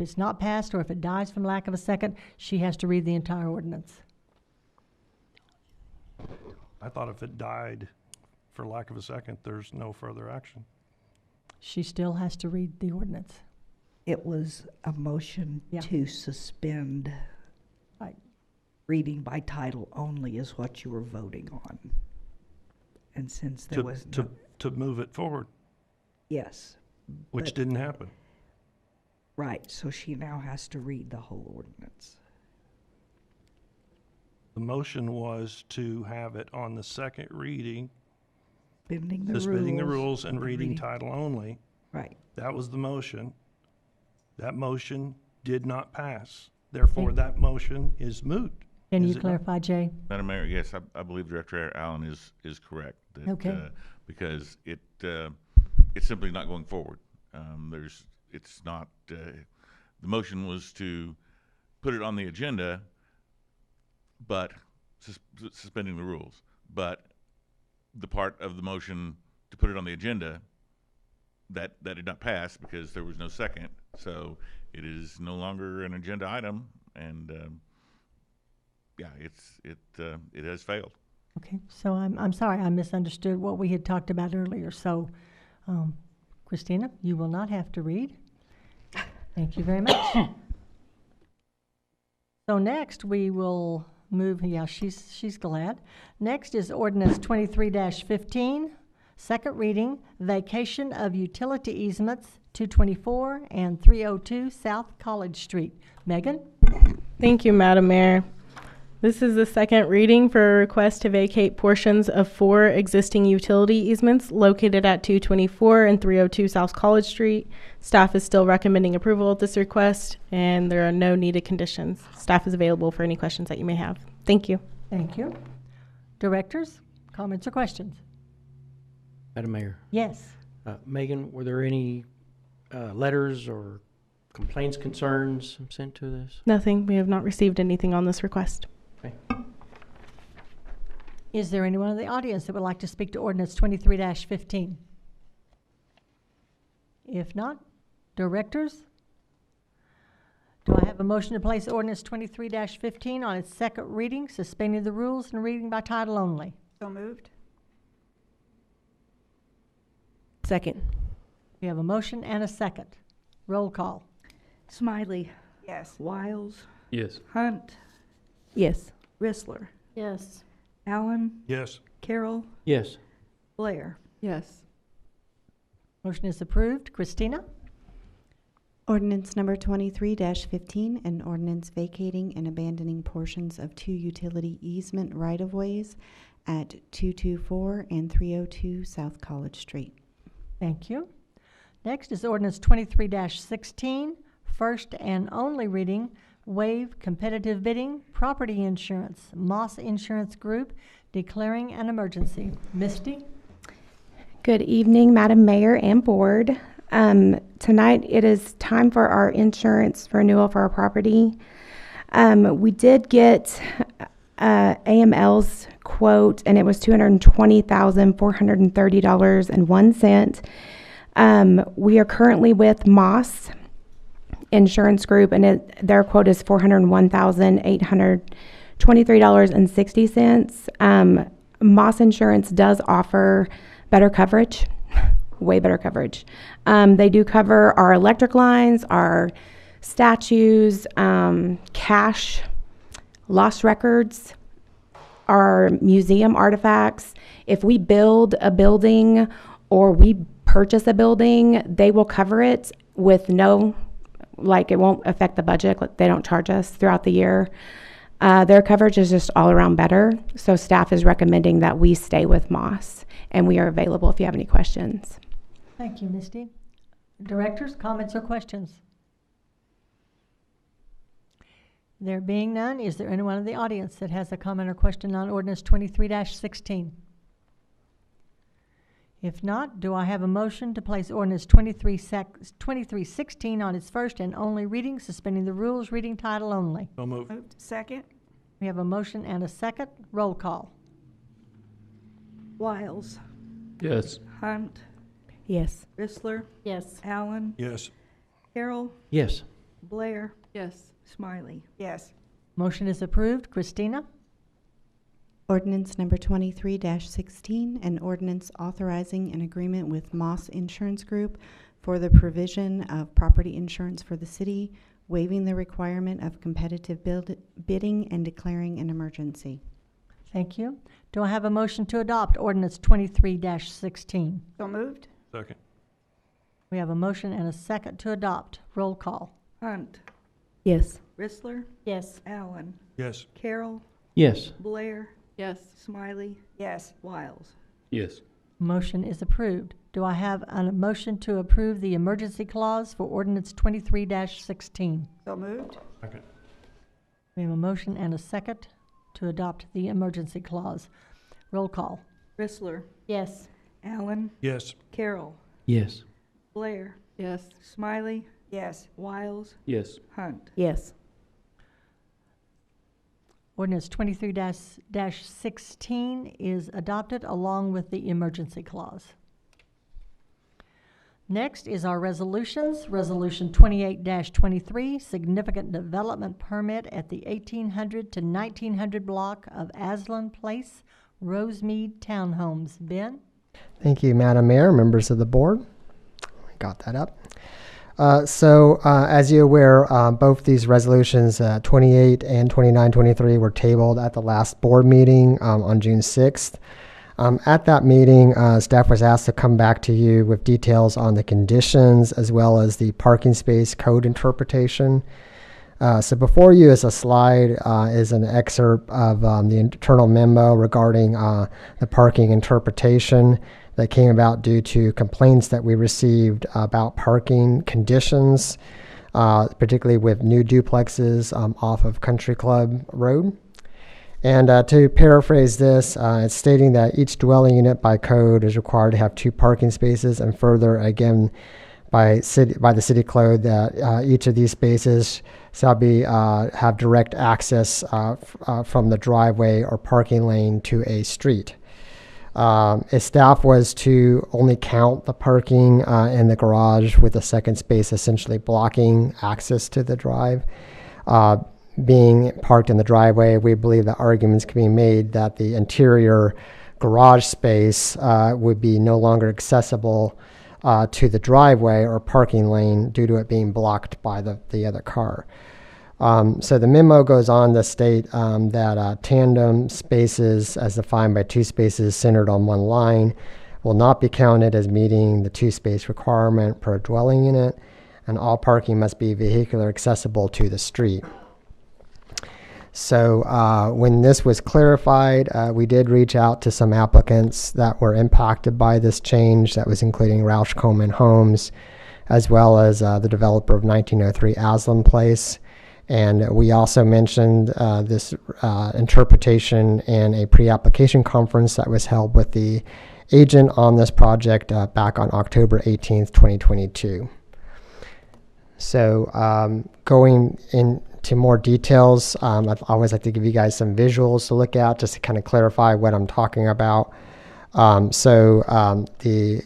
it's not passed or if it dies from lack of a second, she has to read the entire ordinance. I thought if it died for lack of a second, there's no further action. She still has to read the ordinance. It was a motion Yeah. to suspend. Right. Reading by title only is what you were voting on. And since there was no, To move it forward, yes, which but- didn't happen. right, so she now has to read the whole ordinance. The motion was to have it on the second reading, Suspending the rules and reading title only. Right. That was the motion. That motion did not pass. Therefore, that motion is moot. Can Is you it not? clarify, Jay? Madam Mayor, yes, I believe Director Allen is correct. That, Okay. Because it's simply not going forward. It's not, the motion was to put it on the agenda, but suspending the rules. But the part of the motion to put it on the agenda, that did not pass because there was no second. So it is no longer an agenda item, and it has failed. Okay, so I'm sorry, I misunderstood what we had talked about earlier. So, Christina, you will not have to read. Thank you very much. So next, we will move, yeah, she's glad. Next is ordinance 23-15, second reading, vacation of utility easements 224 and 302 South College Street. Megan? Thank you, Madam Mayor. This is the second reading for a request to vacate portions of 4 existing utility easements located at 224 and 302 South College Street. Staff is still recommending approval of this request, and there are no needed conditions. Staff is available for any questions that you may have. Thank you. Thank you. Directors, comments or questions? Madam Mayor. Yes. Megan, were there any letters or complaints, concerns sent to this? Nothing. We have not received anything on this request. Okay. Is there anyone in the audience that would like to speak to ordinance 23-15? If not, directors? Do I have a motion to place ordinance 23-15 on its second reading, suspending the rules and reading by title only? So moved. Second. We have a motion and a second. Roll call. Smiley. Yes. Wiles. Yes. Hunt. Yes. Rissler. Yes. Allen. Yes. Carroll. Yes. Blair. Yes. Motion is approved. Christina? Ordinance number 23-15, an ordinance vacating and abandoning portions of 2 utility easement right-of-ways at 224 and 302 South College Street. Thank you. Next is ordinance 23-16, first and only reading, waive competitive bidding, property insurance, Moss Insurance Group, declaring an emergency. Misty? Good evening, Madam Mayor and Board. Tonight it is time for our insurance renewal for our property. We did get AML's quote, and it was $220,430.01. We are currently with Moss Insurance Group, and their quote is $401,823.60. Moss Insurance does offer better coverage, way better coverage. They do cover our electric lines, our statues, cash, lost records, our museum artifacts. If we build a building or we purchase a building, they will cover it with it won't affect the budget. They don't charge us throughout the year. Their coverage is just all around better. So staff is recommending that we stay with Moss, and we are available if you have any questions. Thank you, Misty. Directors, comments or questions? There being none, is there anyone in the audience that has a comment or question on ordinance 23-16? If not, do I have a motion to place ordinance 23-16 on its first and only reading, suspending the rules, reading title only? So moved. Second. We have a motion and a second. Roll call. Wiles. Yes. Hunt. Yes. Rissler. Yes. Allen. Yes. Carroll. Yes. Blair. Yes. Smiley. Yes. Motion is approved. Christina? Ordinance number 23-16, an ordinance authorizing an agreement with Moss Insurance Group for the provision of property insurance for the city, waiving the requirement of competitive bidding and declaring an emergency. Thank you. Do I have a motion to adopt ordinance 23-16? So moved. Second. We have a motion and a second to adopt. Roll call. Hunt. Yes. Rissler. Yes. Allen. Yes. Carroll. Yes. Blair. Yes. Smiley. Yes. Wiles. Yes. Motion is approved. Do I have a motion to approve the emergency clause for ordinance 23-16? So moved. Second. We have a motion and a second to adopt the emergency clause. Roll call. Rissler. Yes. Allen. Yes. Carroll. Yes. Blair. Yes. Smiley. Yes. Wiles. Yes. Hunt. Yes. Ordinance 23-16 is adopted along with the emergency clause. Next is our resolutions. Resolution 28-23, significant development permit at the 1800 to 1900 block of Aslan Place, Rosemead Townhomes. Ben? Thank you, Madam Mayor, members of the board. We got that up. As you're aware, both these resolutions, 28 and 29-23, were tabled at the last board meeting on June 6th. At that meeting, staff was asked to come back to you with details on the conditions as well as the parking space code interpretation. So before you is a slide, is an excerpt of the internal memo regarding the parking interpretation that came about due to complaints that we received about parking conditions, particularly with new duplexes off of Country Club Road. And to paraphrase this, it's stating that each dwelling unit by code is required to have 2 parking spaces, and further, again, by the city code, that each of these spaces shall be have direct access from the driveway or parking lane to a street. If staff was to only count the parking in the garage with the second space essentially blocking access to the drive, being parked in the driveway, we believe that arguments can be made that the interior garage space would be no longer accessible to the driveway or parking lane due to it being blocked by the other car. So the memo goes on to state that tandem spaces, as defined by 2 spaces centered on one line, will not be counted as meeting the 2-space requirement per dwelling unit, and all parking must be vehicular accessible to the street. So when this was clarified, we did reach out to some applicants that were impacted by this change. That was including Roush Coleman Homes, as well as the developer of 1903 Aslan Place. And we also mentioned this interpretation in a pre-application conference that was held with the agent on this project back on October 18th, 2022. So going into more details, I always like to give you guys some visuals to look at just to kind of clarify what I'm talking about. The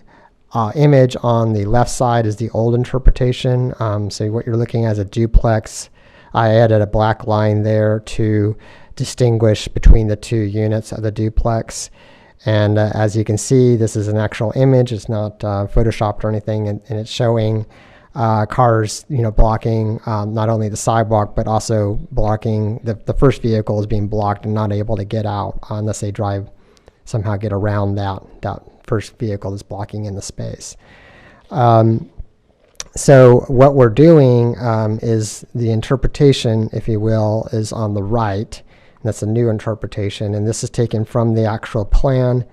image on the left side is the old interpretation. So what you're looking at is a duplex. I added a black line there to distinguish between the two units of the duplex. And as you can see, this is an actual image. It's not photoshopped or anything, and it's showing cars, blocking not only the sidewalk, but also blocking the first vehicle is being blocked and not able to get out unless they somehow get around that first vehicle that's blocking in the space. So what we're doing is the interpretation, if you will, is on the right. That's a new interpretation, and this is taken from the actual plan.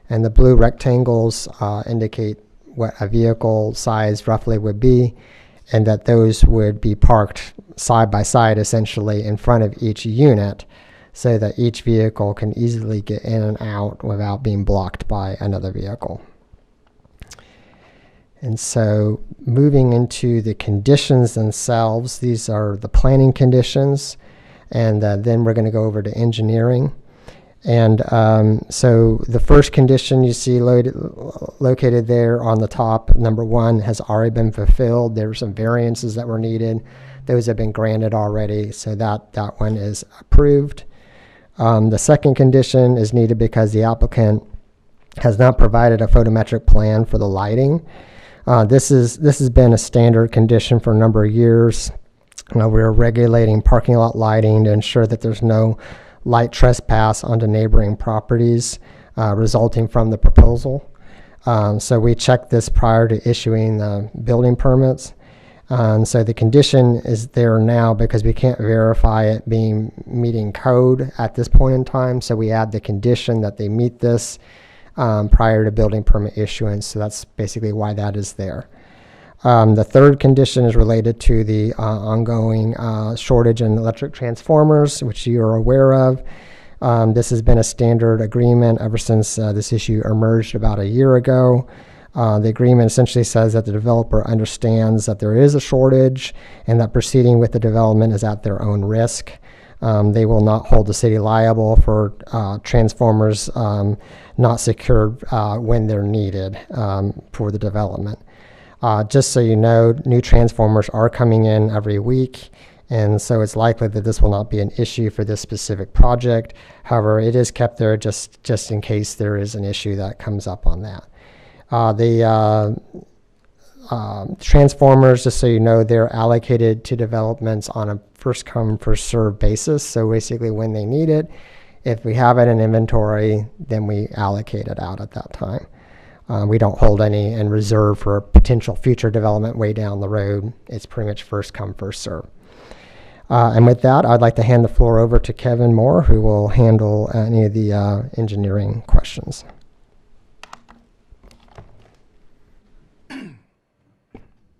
And the blue rectangles indicate what a vehicle size roughly would be, and that those would be parked side by side, essentially, in front of each unit, so that each vehicle can easily get in and out without being blocked by another vehicle. And so moving into the conditions themselves, these are the planning conditions, and then we're going to go over to engineering. And so the first condition you see located there on the top, number 1, has already been fulfilled. There were some variances that were needed. Those have been granted already, so that one is approved. The second condition is needed because the applicant has not provided a photometric plan for the lighting. This has been a standard condition for a number of years. We're regulating parking lot lighting to ensure that there's no light trespass onto neighboring properties resulting from the proposal. So we checked this prior to issuing the building permits. So the condition is there now because we can't verify it meeting code at this point in time. So we add the condition that they meet this prior to building permit issuance. So that's basically why that is there. The third condition is related to the ongoing shortage in electric transformers, which you are aware of. This has been a standard agreement ever since this issue emerged about a year ago. The agreement essentially says that the developer understands that there is a shortage and that proceeding with the development is at their own risk. They will not hold the city liable for transformers not secured when they're needed for the development. Just so you know, new transformers are coming in every week, and so it's likely that this will not be an issue for this specific project. However, it is kept there just in case there is an issue that comes up on that. The transformers, just so you know, they're allocated to developments on a first come, first served basis. So basically when they need it, if we have it in inventory, then we allocate it out at that time. We don't hold any in reserve for potential future development way down the road. It's pretty much first come, first serve. And with that, I'd like to hand the floor over to Kevin Moore, who will handle any of the engineering questions.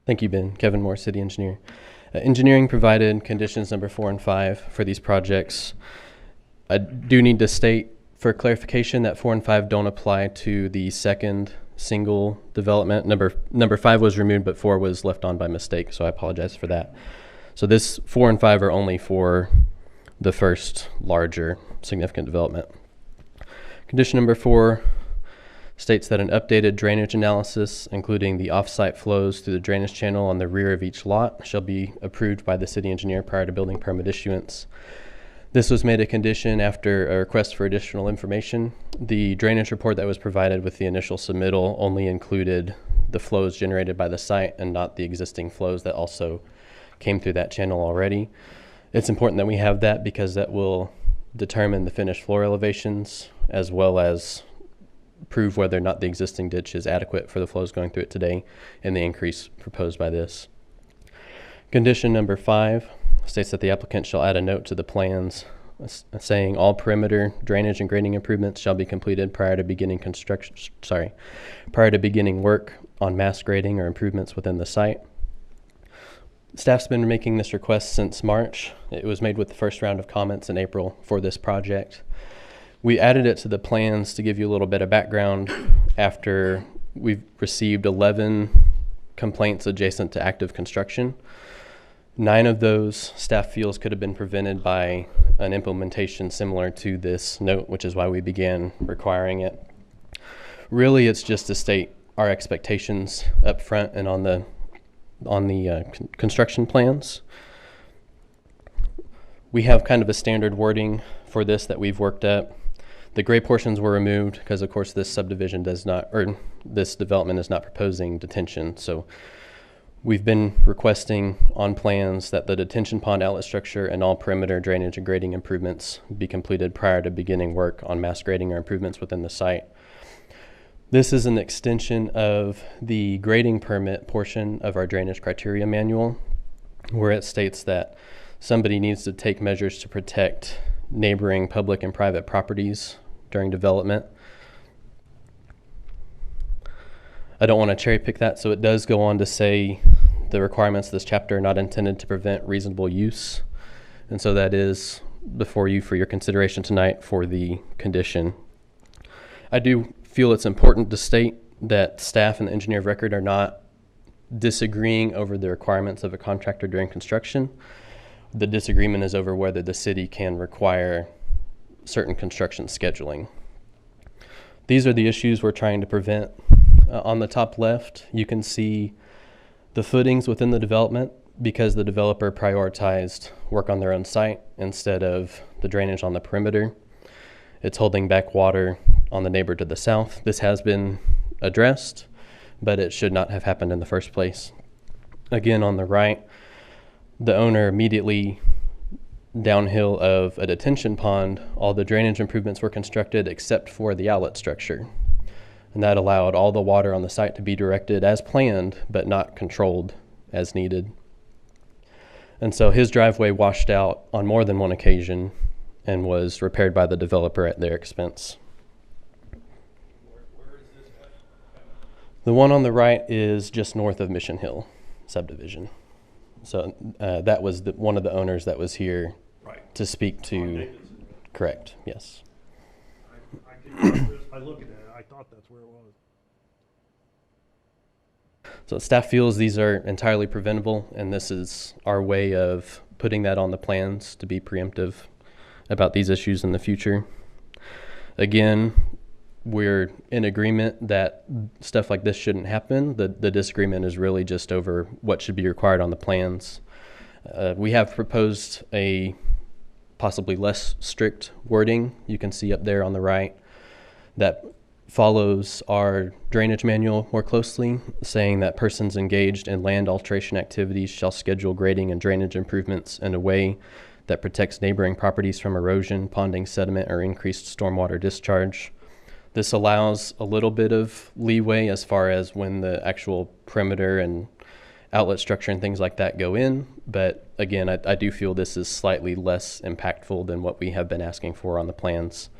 Thank you, Ben. Kevin Moore, City Engineer. Engineering provided conditions number 4 and 5 for these projects. I do need to state for clarification that 4 and 5 don't apply to the second single development. Number 5 was removed, but 4 was left on by mistake, so I apologize for that. So this 4 and 5 are only for the first larger significant development. Condition number 4 states that an updated drainage analysis, including the off-site flows through the drainage channel on the rear of each lot, shall be approved by the city engineer prior to building permit issuance. This was made a condition after a request for additional information. The drainage report that was provided with the initial submittal only included the flows generated by the site and not the existing flows that also came through that channel already. It's important that we have that because that will determine the finished floor elevations as well as prove whether or not the existing ditch is adequate for the flows going through it today and the increase proposed by this. Condition number 5 states that the applicant shall add a note to the plans saying all perimeter drainage and grading improvements shall be completed prior to beginning work on mass grading or improvements within the site. Staff's been making this request since March. It was made with the first round of comments in April for this project. We added it to the plans to give you a little bit of background after we've received 11 complaints adjacent to active construction. 9 of those staff feels could have been prevented by an implementation similar to this note, which is why we began requiring it. Really, it's just to state our expectations up front and on the construction plans. We have kind of a standard wording for this that we've worked up. The gray portions were removed because, of course, this subdivision does not, or this development is not proposing detention. So we've been requesting on plans that the detention pond outlet structure and all perimeter drainage and grading improvements be completed prior to beginning work on mass grading or improvements within the site. This is an extension of the grading permit portion of our drainage criteria manual, where it states that somebody needs to take measures to protect neighboring public and private properties during development. I don't want to cherry pick that, so it does go on to say the requirements of this chapter are not intended to prevent reasonable use. And so that is before you for your consideration tonight for the condition. I do feel it's important to state that staff and the engineer of record are not disagreeing over the requirements of a contractor during construction. The disagreement is over whether the city can require certain construction scheduling. These are the issues we're trying to prevent. On the top left, you can see the footings within the development because the developer prioritized work on their own site instead of the drainage on the perimeter. It's holding back water on the neighbor to the south. This has been addressed, but it should not have happened in the first place. Again, on the right, the owner immediately downhill of a detention pond, all the drainage improvements were constructed except for the outlet structure. And that allowed all the water on the site to be directed as planned, but not controlled as needed. And so his driveway washed out on more than one occasion and was repaired by the developer at their expense. Where is this at? The one on the right is just north of Mission Hill subdivision. So that was one of the owners that was here to speak to. Correct, yes. I look at it, I thought that's where it was. So staff feels these are entirely preventable, and this is our way of putting that on the plans to be preemptive about these issues in the future. Again, we're in agreement that stuff like this shouldn't happen. The disagreement is really just over what should be required on the plans. We have proposed a possibly less strict wording. You can see up there on the right that follows our drainage manual more closely, saying that persons engaged in land alteration activities shall schedule grading and drainage improvements in a way that protects neighboring properties from erosion, ponding, sediment, or increased stormwater discharge. This allows a little bit of leeway as far as when the actual perimeter and outlet structure and things like that go in. But again, I do feel this is slightly less impactful than what we have been asking for on the plans.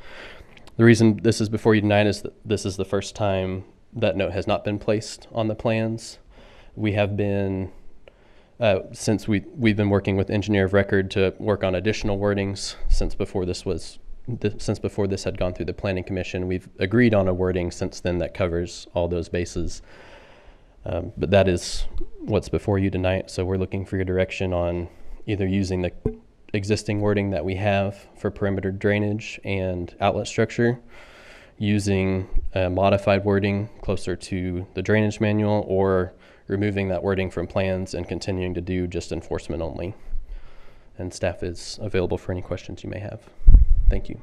The reason this is before you tonight is that this is the first time that note has not been placed on the plans. We have been, since we've been working with engineer of record to work on additional wordings since before this had gone through the planning commission. We've agreed on a wording since then that covers all those bases. But that is what's before you tonight. So we're looking for your direction on either using the existing wording that we have for perimeter drainage and outlet structure, using modified wording closer to the drainage manual, or removing that wording from plans and continuing to do just enforcement only. And staff is available for any questions you may have. Thank you.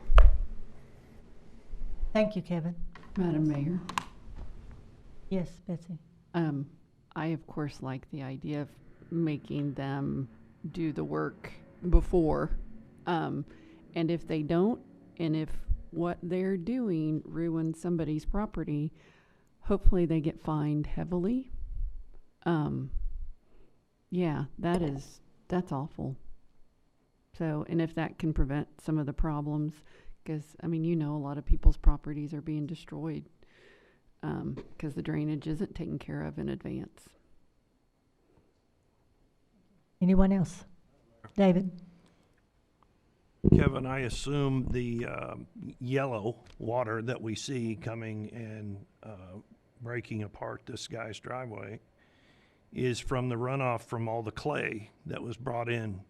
Thank you, Kevin. Madam Mayor, Yes, Betsy. I of course like the idea of making them do the work before. And if they don't, and if what they're doing ruins somebody's property, hopefully they get fined heavily. Yeah, that's awful. So, and if that can prevent some of the problems, because, I mean, a lot of people's properties are being destroyed because the drainage isn't taken care of in advance. Anyone else? David? Kevin, I assume the yellow water that we see coming and breaking apart this guy's driveway is from the runoff from all the clay that was brought in.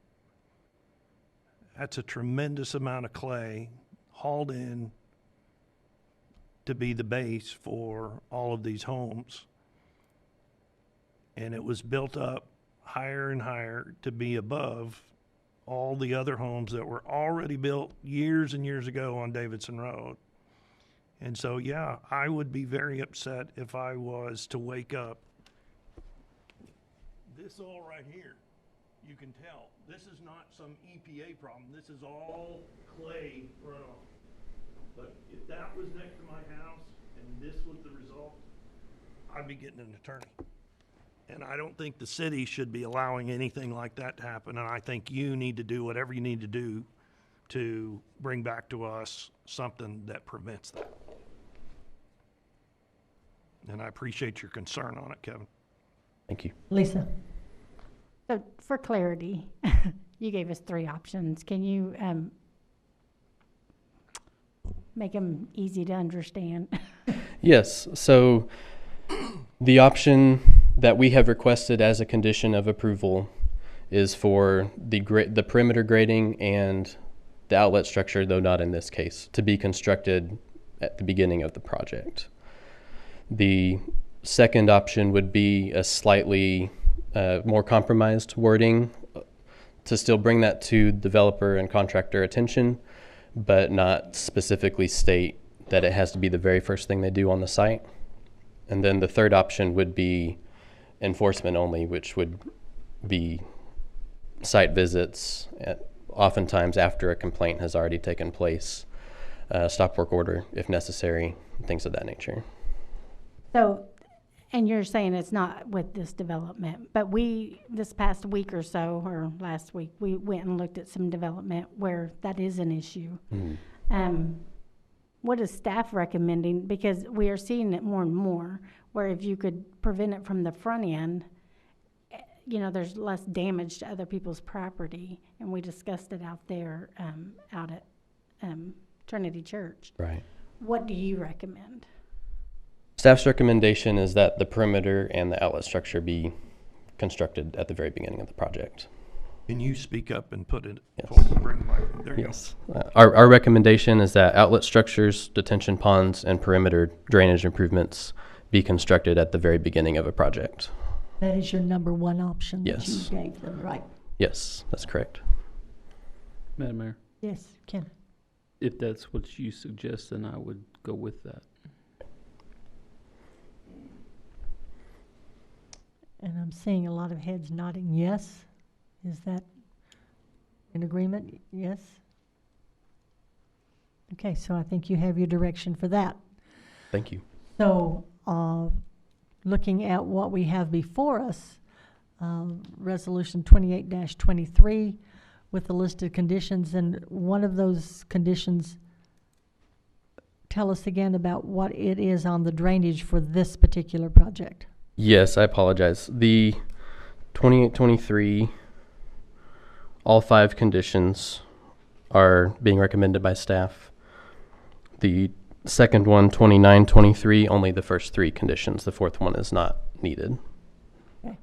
That's a tremendous amount of clay hauled in to be the base for all of these homes. And it was built up higher and higher to be above all the other homes that were already built years and years ago on Davidson Road. And so, yeah, I would be very upset if I was to wake up. This all right here, you can tell, this is not some EPA problem. This is all clay runoff. But if that was next to my house and this was the result, I'd be getting an attorney. And I don't think the city should be allowing anything like that to happen. And I think you need to do whatever you need to do to bring back to us something that prevents that. And I appreciate your concern on it, Kevin. Thank you. Lisa? So for clarity, you gave us 3 options. Can you make them easy to understand? Yes. So the option that we have requested as a condition of approval is for the perimeter grading and the outlet structure, though not in this case, to be constructed at the beginning of the project. The second option would be a slightly more compromised wording to still bring that to developer and contractor attention, but not specifically state that it has to be the very first thing they do on the site. And then the third option would be enforcement only, which would be site visits, oftentimes after a complaint has already taken place, stop work order if necessary, things of that nature. So, and you're saying it's not with this development, but this past week or so, or last week, we went and looked at some development where that is an issue. What is staff recommending? Because we are seeing it more and more, where if you could prevent it from the front end, there's less damage to other people's property. And we discussed it out there, out at Trinity Church. Right. What do you recommend? Staff's recommendation is that the perimeter and the outlet structure be constructed at the very beginning of the project. Can you speak up and put it? Yes. Bring the mic. There you Yes. Our recommendation is that outlet structures, detention ponds, and perimeter drainage improvements be constructed at the very beginning of a project. That is your number one option that Yes. you gave them, right? Yes, that's correct. Madam Mayor, Yes, Ken? if that's what you suggest, then I would go with that. And I'm seeing a lot of heads nodding yes. Is that in agreement? Yes? Okay, so I think you have your direction for that. Thank you. So, looking at what we have before us, Resolution 28-23 with the listed conditions, and one of those conditions, tell us again about what it is on the drainage for this particular project. Yes, I apologize. The 2823, all 5 conditions are being recommended by staff. The second one, 2923, only the first 3 conditions. The fourth one is not needed. Okay,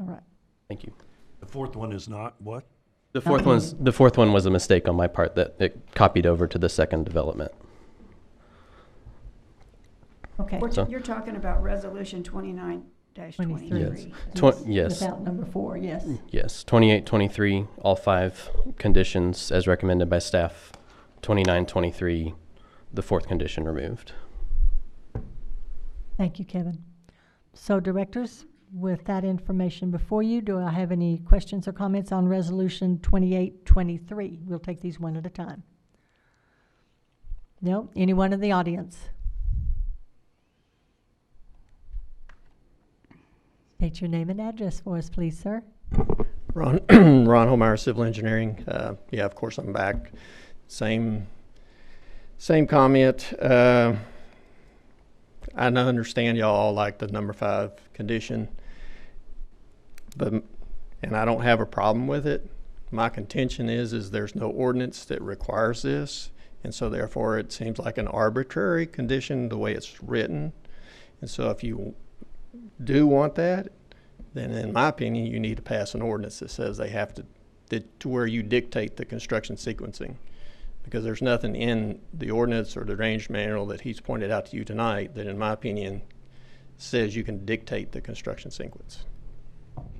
all right. Thank you. The fourth one is not what? The fourth one was a mistake on my part that it copied over to the second development. Okay. You're talking about Resolution 29-23. Yes. Yes. Without number 4, yes. Yes. 2823, all 5 conditions as recommended by staff. 2923, the 4th condition removed. Thank you, Kevin. So, directors, with that information before you, do I have any questions or comments on Resolution 2823? We'll take these one at a time. No? Anyone in the audience? State your name and address for us, please, sir. Ron Holmeyer, Civil Engineering. Yeah, of course I'm back. Same comment. I understand y'all like the number 5 condition, and I don't have a problem with it. My contention is there's no ordinance that requires this, and so therefore it seems like an arbitrary condition the way it's written. And so if you do want that, then in my opinion, you need to pass an ordinance that says they have to where you dictate the construction sequencing. Because there's nothing in the ordinance or the drainage manual that he's pointed out to you tonight that, in my opinion, says you can dictate the construction sequence.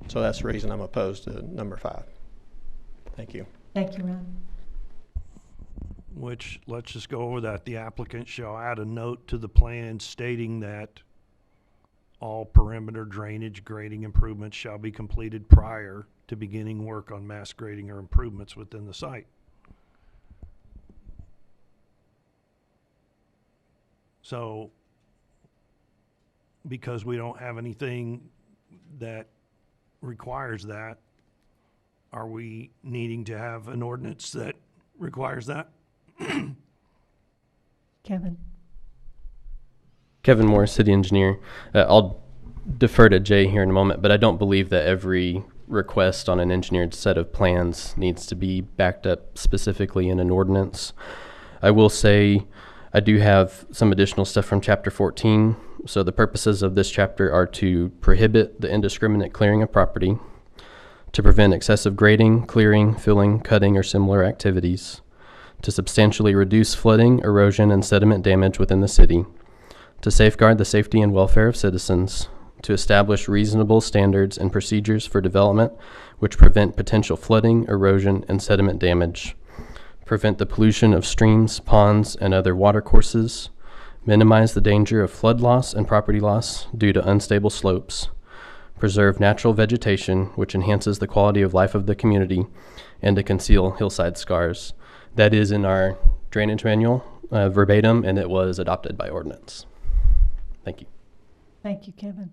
So that's the reason I'm opposed to number 5. Thank you. Thank you, Ron. Which, let's just go over that. The applicant shall add a note to the plan stating that all perimeter drainage grading improvements shall be completed prior to beginning work on mass grading or improvements within the site. So, because we don't have anything that requires that, are we needing to have an ordinance that requires that? Kevin. Kevin Moore, city engineer. I'll defer to Jay here in a moment, but I don't believe that every request on an engineered set of plans needs to be backed up specifically in an ordinance. I will say I do have some additional stuff from chapter 14. So the purposes of this chapter are to prohibit the indiscriminate clearing of property, to prevent excessive grading, clearing, filling, cutting, or similar activities, to substantially reduce flooding, erosion, and sediment damage within the city, to safeguard the safety and welfare of citizens, to establish reasonable standards and procedures for development which prevent potential flooding, erosion, and sediment damage, prevent the pollution of streams, ponds, and other water courses, minimize the danger of flood loss and property loss due to unstable slopes, preserve natural vegetation which enhances the quality of life of the community, and to conceal hillside scars. That is in our drainage manual verbatim, and it was adopted by ordinance. Thank you. Thank you, Kevin.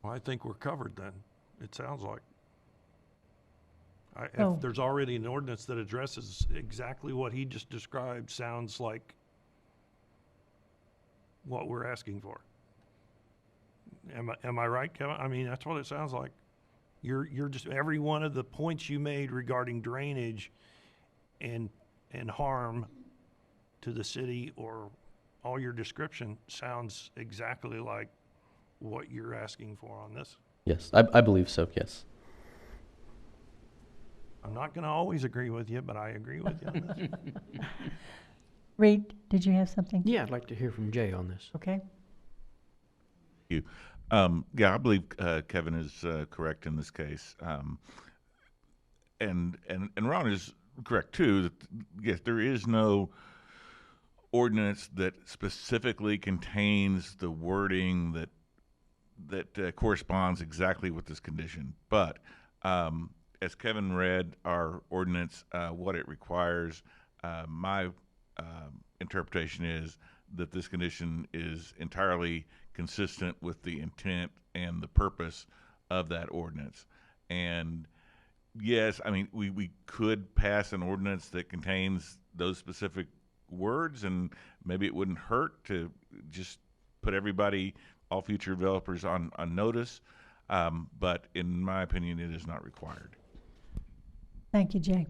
Well, I think we're covered then, it sounds like. Oh. If there's already an ordinance that addresses exactly what he just described, sounds like what we're asking for. Am I right, Kevin? I mean, that's what it sounds like. You're just, every one of the points you made regarding drainage and harm to the city, or all your description sounds exactly like what you're asking for on this. Yes, I believe so, yes. I'm not going to always agree with you, but I agree with you on this. Reed, did you have something? Yeah, I'd like to hear from Jay on this. Okay. You. Yeah, I believe Kevin is correct in this case. And Ron is correct too, that yes, there is no ordinance that specifically contains the wording that corresponds exactly with this condition. But as Kevin read our ordinance, what it requires, my interpretation is that this condition is entirely consistent with the intent and the purpose of that ordinance. And yes, I mean, we could pass an ordinance that contains those specific words, and maybe it wouldn't hurt to just put everybody, all future developers on notice. But in my opinion, it is not required. Thank you, Jay.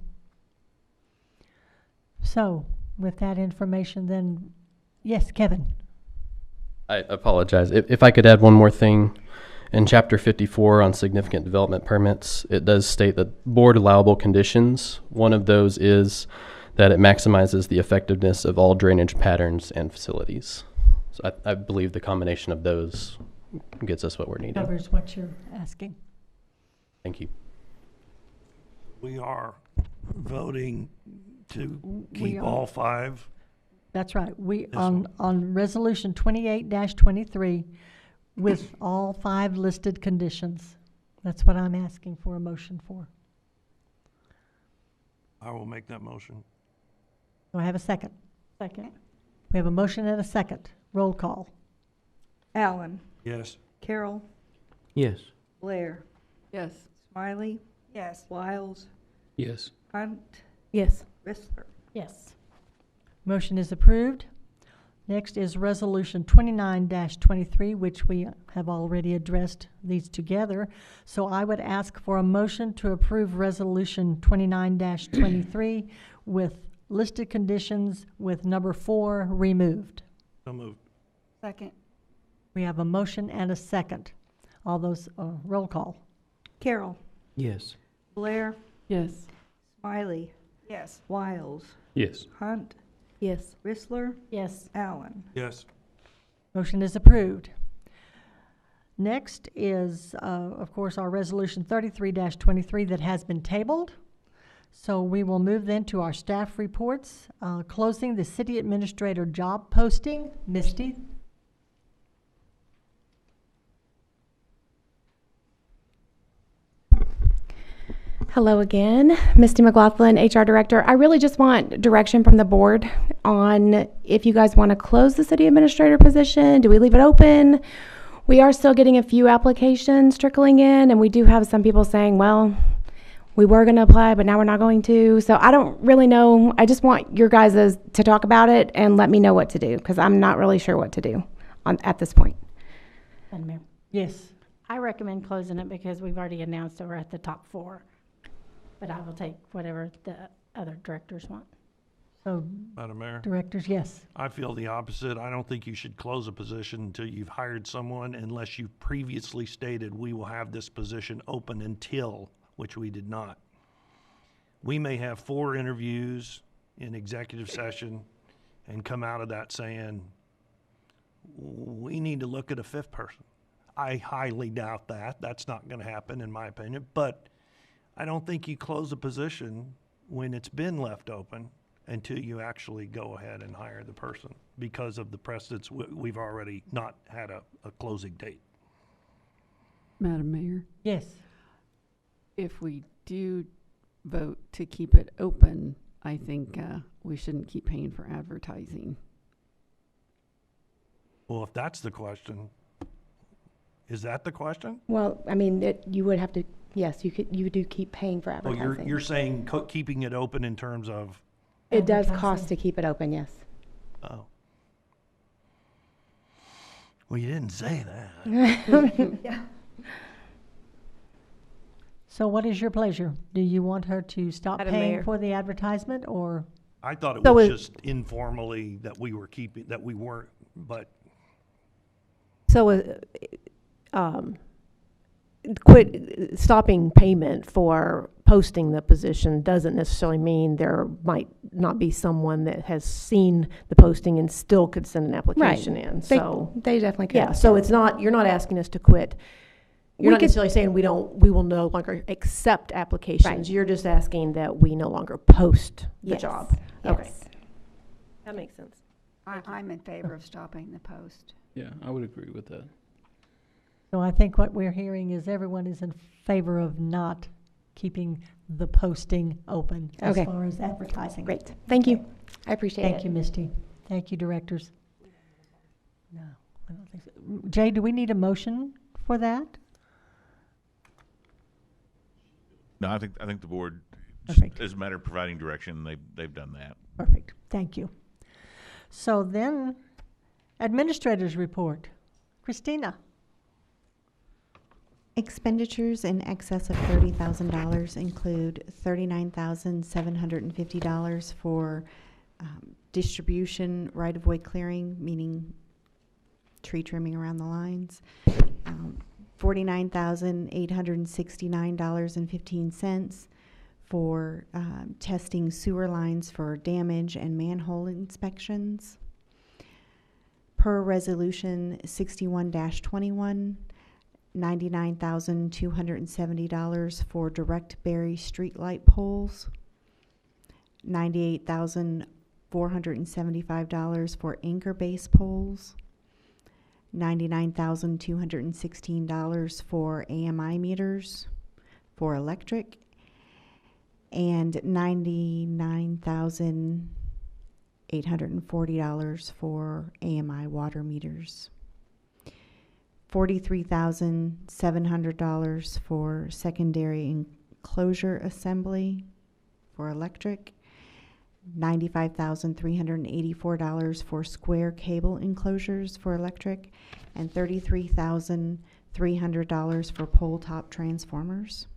So, with that information, then, yes, Kevin. I apologize. If I could add one more thing. In Chapter 54 on significant development permits, it does state that board allowable conditions, one of those is that it maximizes the effectiveness of all drainage patterns and facilities. So I believe the combination of those gets us what we're needing. Covers what you're asking. Thank you. We are voting to keep all 5. That's right. We, on resolution 28-23, with all 5 listed conditions. That's what I'm asking for a motion for. I will make that motion. Do I have a second? Second. We have a motion and a second. Roll call. Alan, Yes. Carol, Yes. Blair, Yes. Smiley, Yes. Wiles, Yes. Hunt, Yes. Whistler. Yes. Motion is approved. Next is Resolution 29-23, which we have already addressed these together. So I would ask for a motion to approve Resolution 29-23 with listed conditions with number 4 removed. So moved. Second. We have a motion and a second. All those, roll call. Carroll, Yes. Blair, Yes. Smiley, Yes. Wiles, Yes. Hunt, Yes. Whistler, Yes. Allen. Yes. Motion is approved. Next is, of course, our Resolution 33-23 that has been tabled. So we will move then to our staff reports. Closing the city administrator job posting. Misty? Hello again, Misty McLaughlin, HR Director. I really just want direction from the board on if you guys want to close the city administrator position. Do we leave it open? We are still getting a few applications trickling in, and we do have some people saying, well, we were going to apply, but now we're not going to. So I don't really know. I just want your guys to talk about it and let me know what to do, because I'm not really sure what to do at this point. Madam Mayor, Yes. I recommend closing it because we've already announced that we're at the top 4. But I will take whatever the other directors want. So, Madam Mayor, directors, yes. I feel the opposite. I don't think you should close a position until you've hired someone unless you've previously stated we will have this position open until, which we did not. We may have 4 interviews in executive session and come out of that saying, we need to look at a 5th person. I highly doubt that. That's not going to happen in my opinion, but I don't think you close a position when it's been left open until you actually go ahead and hire the person because of the precedents we've already not had a closing date. Madam Mayor, Yes. if we do vote to keep it open, I think we shouldn't keep paying for advertising. Well, if that's the question, is that the question? Well, I mean, you would have to, yes, you do keep paying for Well, advertising. you're saying keeping it open in terms of, It does Advertising. cost to keep it open, yes. oh. Well, you didn't say that. Yeah. So what is your pleasure? Do you want her to stop Madam paying Mayor. for the advertisement, or? I thought it So was it- just informally that we were keeping, that we weren't, but So, stopping payment for posting the position doesn't necessarily mean there might not be someone that has seen the posting and still could send an application in. So, They definitely could. yeah, so it's not, you're not asking us to quit. You're We not could- necessarily saying we will no longer accept applications. Right. You're just asking that we no longer post the Yes, job. Okay. yes. That makes sense. I'm in favor of stopping the post. Yeah, I would agree with that. So I think what we're hearing is everyone is in favor of not keeping the posting open as Okay. far as advertising. Great, thank you. I appreciate it. Thank you, Misty. Thank you, directors. No, I don't think so. Jay, do we need a motion for that? No, I think the board, Perfect. as a matter of providing direction, they've done that. Perfect. Thank you. So then, administrators report. Christina? Expenditures in excess of $30,000 include $39,750 for distribution right-of-way clearing, meaning tree trimming around the lines, $49,869.15 for testing sewer lines for damage and manhole inspections. Per resolution 61-21, $99,270 for direct bury streetlight poles, $98,475 for anchor base poles, $99,216 for AMI meters for electric, and $99,840 for AMI water meters. $43,700 for secondary enclosure assembly for electric, $95,384 for square cable enclosures for electric, and $33,300 for pole top transformers.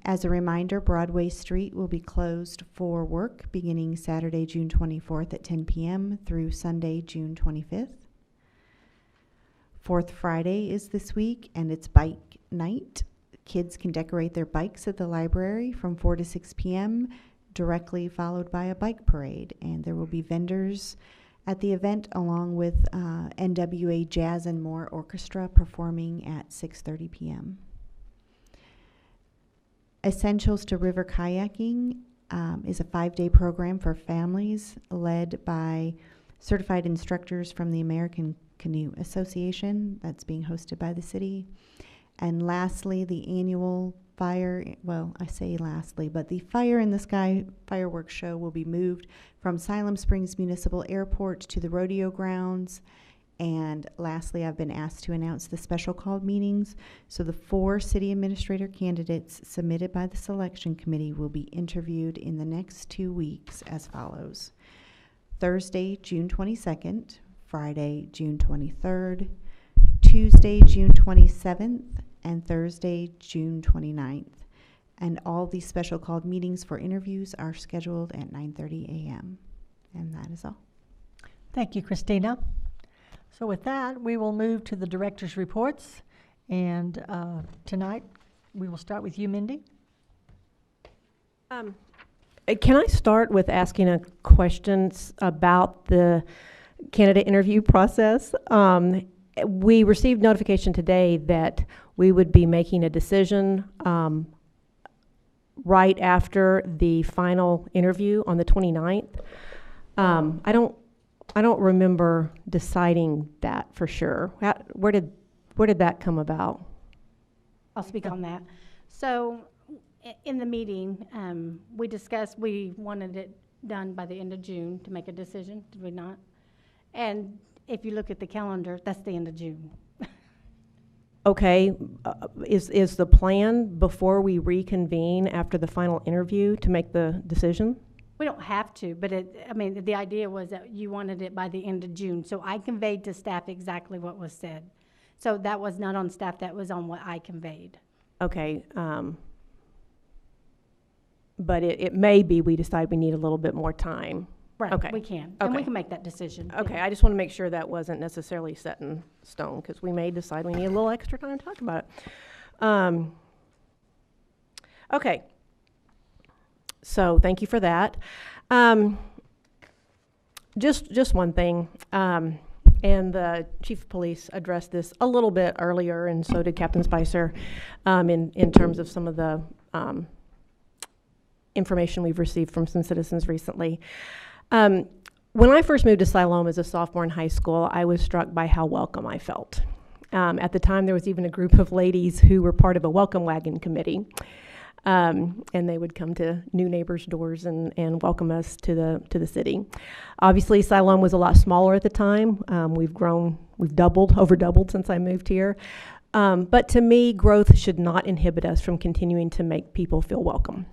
As a reminder, Broadway Street will be closed for work beginning Saturday, June 24th at 10 p.m. through Sunday, June 25th. Fourth Friday is this week, and it's bike night. Kids can decorate their bikes at the library from 4 to 6 p.m., directly followed by a bike parade. And there will be vendors at the event, along with NWA Jazz and More Orchestra performing at 6:30 p.m. Essentials to River Kayaking is a 5-day program for families led by certified instructors from the American Canoe Association that's being hosted by the city. And lastly, the annual the Fire in the Sky fireworks show will be moved from Siloam Springs Municipal Airport to the rodeo grounds. And lastly, I've been asked to announce the special called meetings. So the 4 city administrator candidates submitted by the selection committee will be interviewed in the next 2 weeks as follows: Thursday, June 22nd, Friday, June 23rd, Tuesday, June 27th, and Thursday, June 29th. And all these special called meetings for interviews are scheduled at 9:30 a.m. And that is all. Thank you, Christina. So with that, we will move to the director's reports. And tonight, we will start with you, Mindy. Can I start with asking a question about the candidate interview process? We received notification today that we would be making a decision right after the final interview on the 29th. I don't remember deciding that for sure. Where did that come about? I'll speak on that. So in the meeting, we discussed we wanted it done by the end of June to make a decision, did we not? And if you look at the calendar, that's the end of June. Okay, is the plan before we reconvene after the final interview to make the decision? We don't have to, but the idea was that you wanted it by the end of June. So I conveyed to staff exactly what was said. So that was not on staff, that was on what I conveyed. Okay, but it may be we decide we need a little bit more time. Right, okay. We can, okay. And we can make that decision. Okay, yeah. I just want to make sure that wasn't necessarily set in stone, because we may decide we need a little extra time to talk about it. Okay, so thank you for that. Just one thing, and the chief of police addressed this a little bit earlier, and so did Captain Spicer, in terms of some of the information we've received from some citizens recently. When I first moved to Siloam as a sophomore in high school, I was struck by how welcome I felt. At the time, there was even a group of ladies who were part of a welcome wagon committee, and they would come to new neighbors' doors and welcome us to the city. Obviously, Siloam was a lot smaller at the time. We've over doubled since I moved here. But to me, growth should not inhibit us from continuing to make people feel welcome.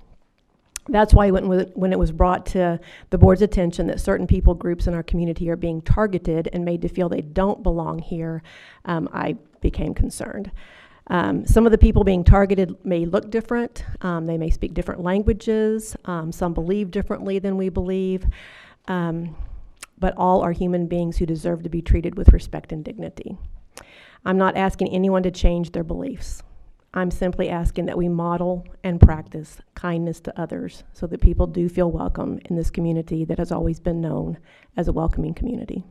That's why when it was brought to the board's attention that certain people groups in our community are being targeted and made to feel they don't belong here, I became concerned. Some of the people being targeted may look different. They may speak different languages. Some believe differently than we believe. But all are human beings who deserve to be treated with respect and dignity. I'm not asking anyone to change their beliefs. I'm simply asking that we model and practice kindness to others so that people do feel welcome in this community that has always been known as a welcoming community.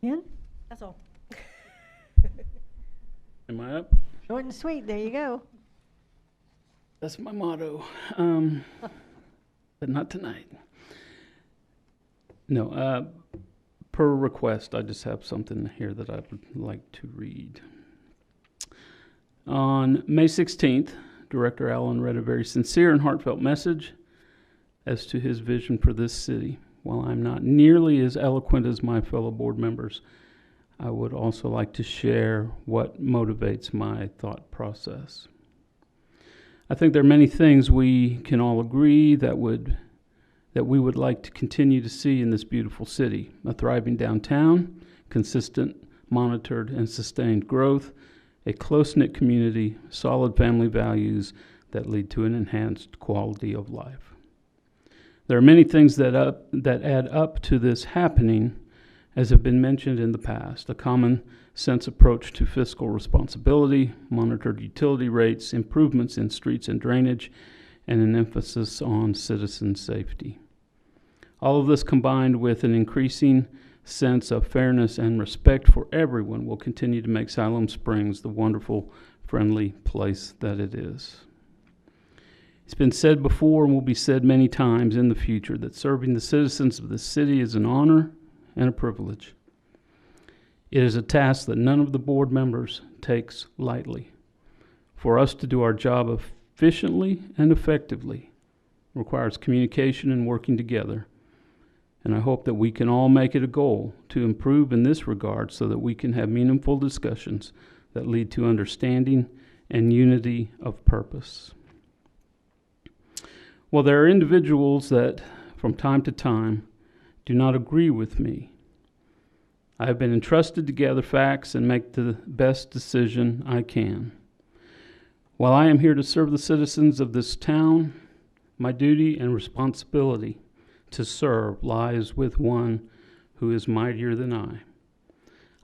Yeah, that's all. Am I up? Short and sweet, there you go. That's my motto, but not tonight. No, per request, I just have something here that I would like to read. On May 16th, Director Allen read a very sincere and heartfelt message as to his vision for this city. while I'm not nearly as eloquent as my fellow board members, I would also like to share what motivates my thought process. I think there are many things we can all agree that we would like to continue to see in this beautiful city. A thriving downtown, consistent, monitored, and sustained growth, a close-knit community, solid family values that lead to an enhanced quality of life. There are many things that add up to this happening, as have been mentioned in the past. A common sense approach to fiscal responsibility, monitored utility rates, improvements in streets and drainage, and an emphasis on citizen safety. All of this combined with an increasing sense of fairness and respect for everyone will continue to make Siloam Springs the wonderful, friendly place that it is. It's been said before and will be said many times in the future that serving the citizens of this city is an honor and a privilege. It is a task that none of the board members takes lightly. For us to do our job efficiently and effectively requires communication and working together. And I hope that we can all make it a goal to improve in this regard so that we can have meaningful discussions that lead to understanding and unity of purpose. Well, there are individuals that, from time to time, do not agree with me. I have been entrusted to gather facts and make the best decision I can. While I am here to serve the citizens of this town, my duty and responsibility to serve lies with one who is mightier than I.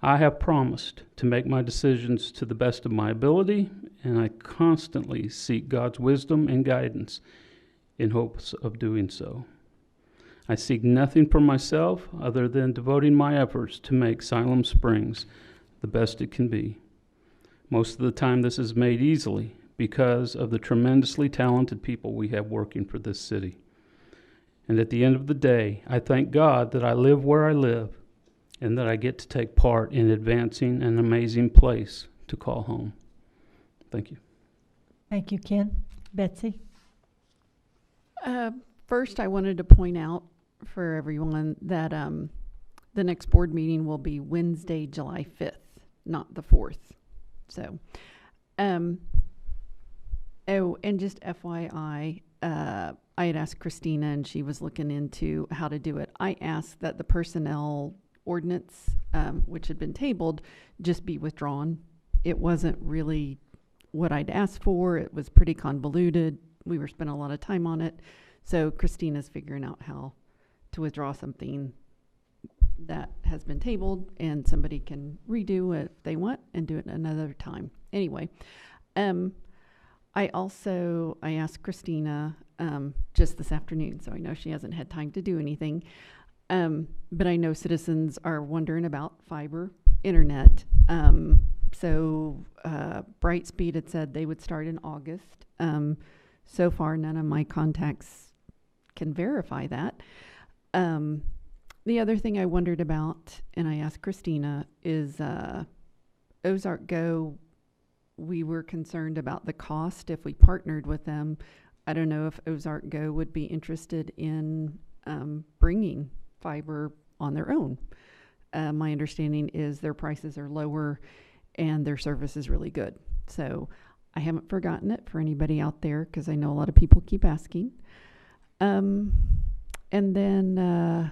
I have promised to make my decisions to the best of my ability, and I constantly seek God's wisdom and guidance in hopes of doing so. I seek nothing for myself other than devoting my efforts to make Siloam Springs the best it can be. Most of the time this is made easily because of the tremendously talented people we have working for this city. And at the end of the day, I thank God that I live where I live and that I get to take part in advancing an amazing place to call home. Thank you. Thank you, Ken. Betsy? First, I wanted to point out for everyone that the next board meeting will be Wednesday, July 5th, not the 4th. So, oh, and just FYI, I had asked Christina, and she was looking into how to do it. I asked that the personnel ordinance, which had been tabled, just be withdrawn. It wasn't really what I'd asked for. It was pretty convoluted. We were spending a lot of time on it. So Christina's figuring out how to withdraw something that has been tabled, and somebody can redo it if they want and do it another time. Anyway, I asked Christina just this afternoon, so I know she hasn't had time to do anything. But I know citizens are wondering about fiber internet. So Brightspeed had said they would start in August. So far, none of my contacts can verify that. The other thing I wondered about, and I asked Christina, is Ozark Go. We were concerned about the cost if we partnered with them. I don't know if Ozark Go would be interested in bringing fiber on their own. My understanding is their prices are lower and their service is really good. So I haven't forgotten it for anybody out there, because I know a lot of people keep asking. And then,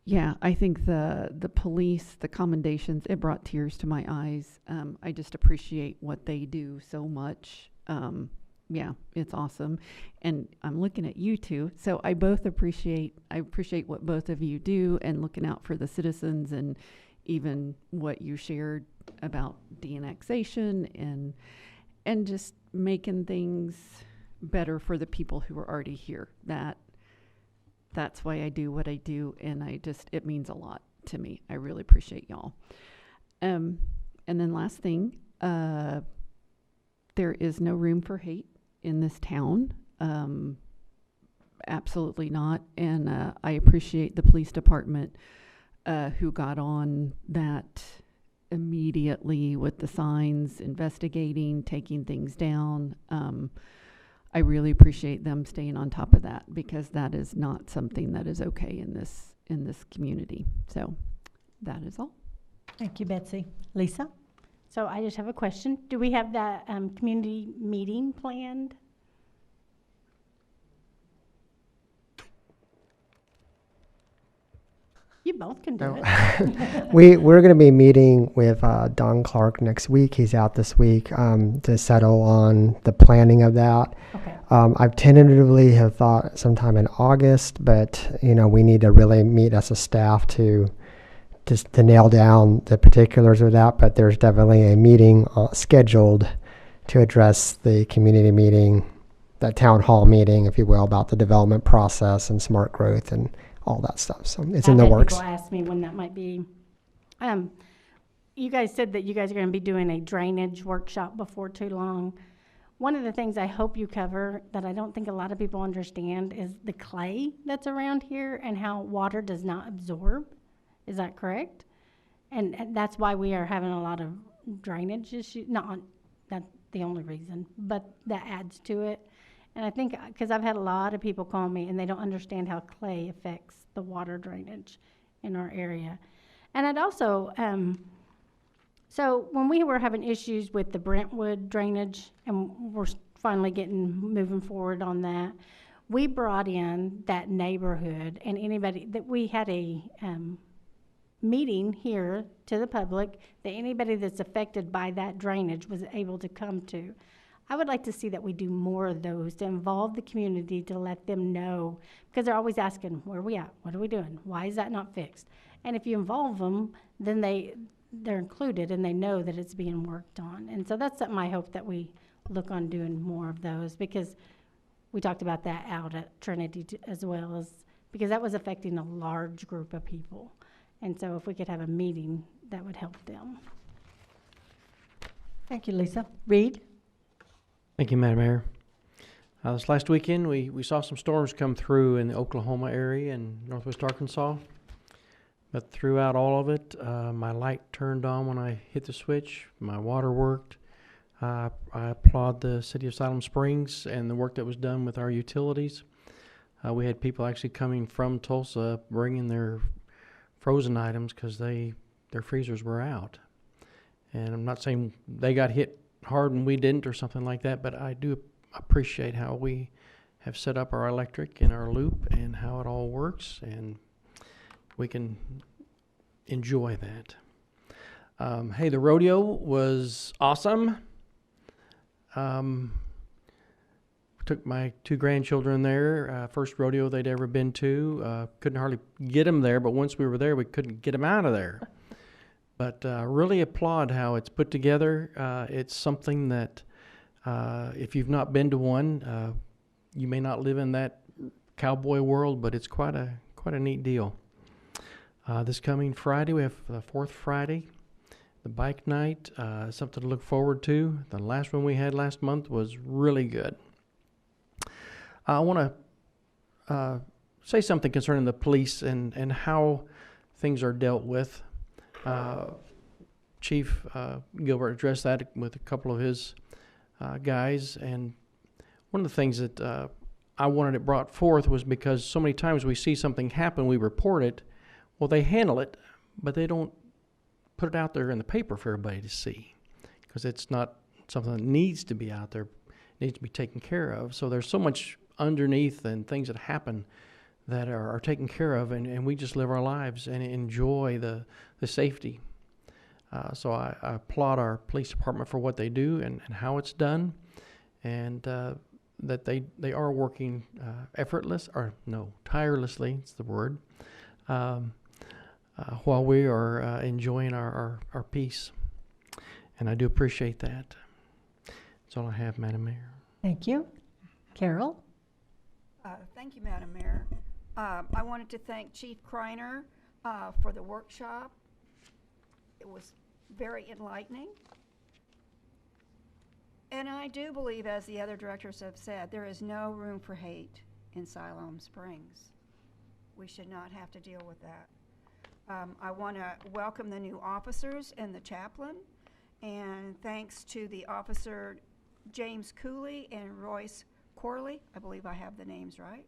yeah, I think the police, the commendations, it brought tears to my eyes. I just appreciate what they do so much. Yeah, it's awesome. And I'm looking at you two. So I appreciate what both of you do, and looking out for the citizens, and even what you shared about de-annexation and just making things better for the people who are already here. That's why I do what I do, and it means a lot to me. I really appreciate y'all. And then last thing, there is no room for hate in this town. Absolutely not. And I appreciate the police department who got on that immediately with the signs, investigating, taking things down. I really appreciate them staying on top of that, because that is not something that is okay in this community. So that is all. Thank you, Betsy. Lisa? So I just have a question. Do we have that community meeting planned? You both can do it. We're going to be meeting with Don Clark next week. He's out this week to settle on the planning of that. Okay. I've tentatively have thought sometime in August, but we need to really meet as a staff to nail down the particulars of that. But there's definitely a meeting scheduled to address the community meeting, that town hall meeting, if you will, about the development process and smart growth and all that stuff. So it's in the works. People ask me when that might be. You guys said that you guys are going to be doing a drainage workshop before too long. One of the things I hope you cover that I don't think a lot of people understand is the clay that's around here and how water does not absorb. Is that correct? And that's why we are having a lot of drainage issues. Not the only reason, but that adds to it. And I think, because I've had a lot of people call me and they don't understand how clay affects the water drainage in our area. And I'd also, so when we were having issues with the Brentwood drainage, and we're finally moving forward on that, we brought in that neighborhood and anybody that we had a meeting here to the public that anybody that's affected by that drainage was able to come to. I would like to see that we do more of those to involve the community, to let them know, because they're always asking, where are we at? What are we doing? Why is that not fixed? And if you involve them, then they're included and they know that it's being worked on. And so that's something I hope that we look on doing more of those, because we talked about that out at Trinity as well, as because that was affecting a large group of people. And so if we could have a meeting, that would help them. Thank you, Lisa. Reed? Thank you, Madam Mayor. This last weekend, we saw some storms come through in the Oklahoma area and northwest Arkansas. But throughout all of it, my light turned on when I hit the switch. My water worked. I applaud the city of Siloam Springs and the work that was done with our utilities. We had people actually coming from Tulsa bringing their frozen items because their freezers were out. And I'm not saying they got hit hard and we didn't or something like that, but I do appreciate how we have set up our electric and our loop and how it all works, and we can enjoy that. Hey, the rodeo was awesome. Took my 2 grandchildren there, first rodeo they'd ever been to. Couldn't hardly get them there, but once we were there, we couldn't get them out of there. But really applaud how it's put together. It's something that if you've not been to one, you may not live in that cowboy world, but it's quite a neat deal. This coming Friday, we have the 4th Friday, the bike night, something to look forward to. The last one we had last month was really good. I want to say something concerning the police and how things are dealt with. Chief Gilbert addressed that with a couple of his guys, and one of the things that I wanted it brought forth was because so many times we see something happen, we report it. Well, they handle it, but they don't put it out there in the paper for everybody to see, because it's not something that needs to be out there, it needs to be taken care of. So there's so much underneath and things that happen that are taken care of, and we just live our lives and enjoy the safety. So I applaud our police department for what they do and how it's done, and that they are working tirelessly, it's the word, while we are enjoying our peace. And I do appreciate that. That's all I have, Madam Mayor. Thank you. Carol? Thank you, Madam Mayor. I wanted to thank Chief Kreiner for the workshop. It was very enlightening. And I do believe, as the other directors have said, there is no room for hate in Siloam Springs. We should not have to deal with that. I want to welcome the new officers and the chaplain, and thanks to the officer James Cooley and Royce Corley. I believe I have the names right.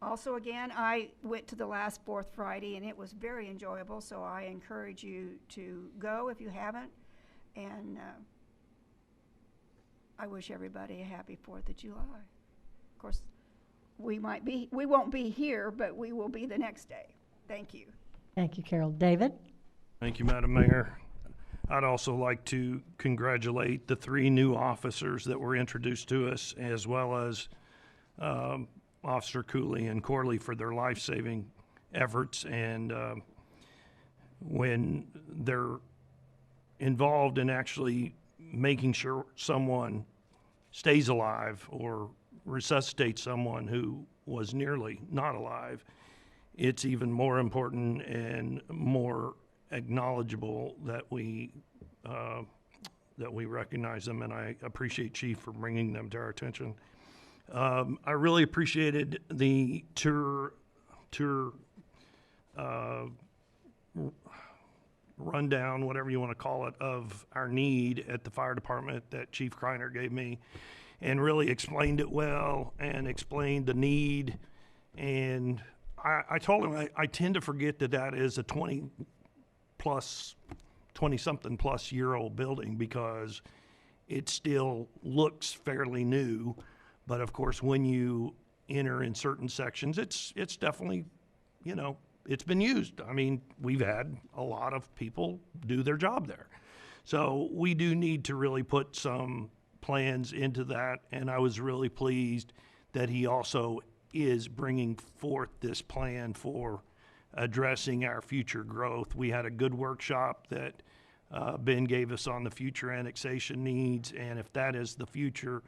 Also, again, I went to the last Fourth Friday, and it was very enjoyable, so I encourage you to go if you haven't. And I wish everybody a happy 4th of July. Of course, we won't be here, but we will be the next day. Thank you. Thank you, Carol. David? Thank you, Madam Mayor. I'd also like to congratulate the 3 new officers that were introduced to us, as well as Officer Cooley and Corley for their life-saving efforts. And when they're involved in actually making sure someone stays alive or resuscitates someone who was nearly not alive, it's even more important and more acknowledgeable that we recognize them, and I appreciate Chief for bringing them to our attention. I really appreciated the tour rundown, whatever you want to call it, of our need at the fire department that Chief Kreiner gave me, and really explained it well and explained the need. And I told him I tend to forget that is a 20-something plus year old building, because it still looks fairly new. But of course, when you enter in certain sections, it's definitely, it's been used. I mean, we've had a lot of people do their job there. So we do need to really put some plans into that. And I was really pleased that he also is bringing forth this plan for addressing our future growth. We had a good workshop that Ben gave us on the future annexation needs. And if that is the future,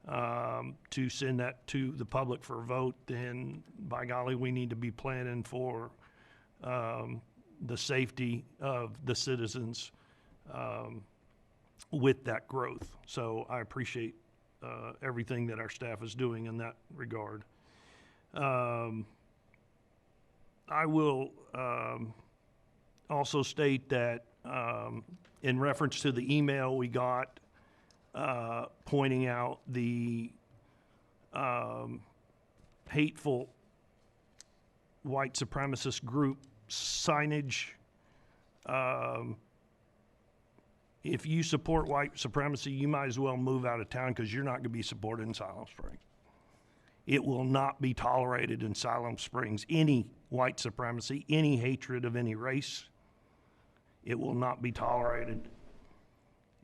to send that to the public for a vote, then by golly, we need to be planning for the safety of the citizens with that growth. So I appreciate everything that our staff is doing in that regard. I will also state that in reference to the email we got pointing out the hateful white supremacist group signage. If you support white supremacy, you might as well move out of town, because you're not going to be supported in Siloam Springs. It will not be tolerated in Siloam Springs. Any white supremacy, any hatred of any race, it will not be tolerated,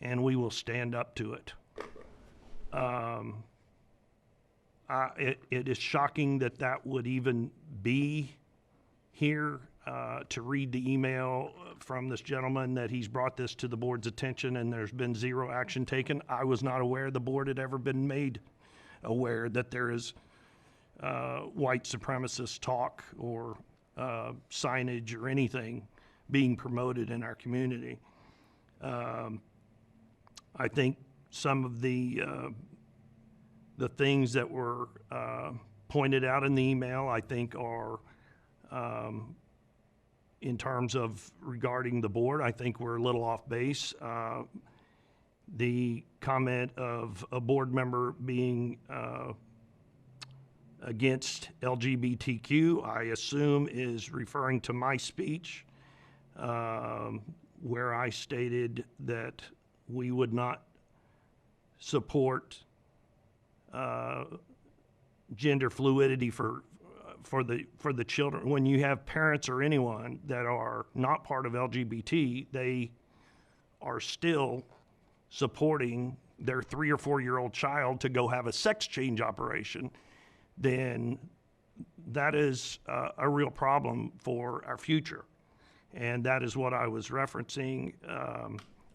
and we will stand up to it. It is shocking that would even be here, to read the email from this gentleman that he's brought this to the board's attention and there's been zero action taken. I was not aware the board had ever been made aware that there is white supremacist talk or signage or anything being promoted in our community. I think some of the things that were pointed out in the email, I think, are in terms of regarding the board, I think we're a little off base. The comment of a board member being against LGBTQ, I assume is referring to my speech, where I stated that we would not support gender fluidity for the children. When you have parents or anyone that are not part of LGBT, they are still supporting their 3 or 4 year old child to go have a sex change operation, then that is a real problem for our future. And that is what I was referencing.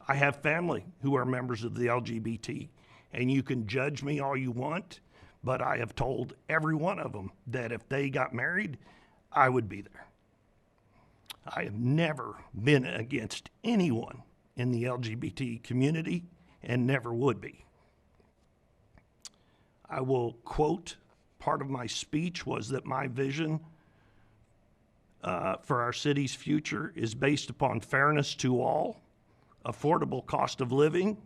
I have family who are members of the LGBT, and you can judge me all you want, but I have told every one of them that if they got married, I would be there. I have never been against anyone in the LGBT community and never would be. I will quote, part of my speech was that my vision for our city's future is based upon fairness to all, affordable cost of living,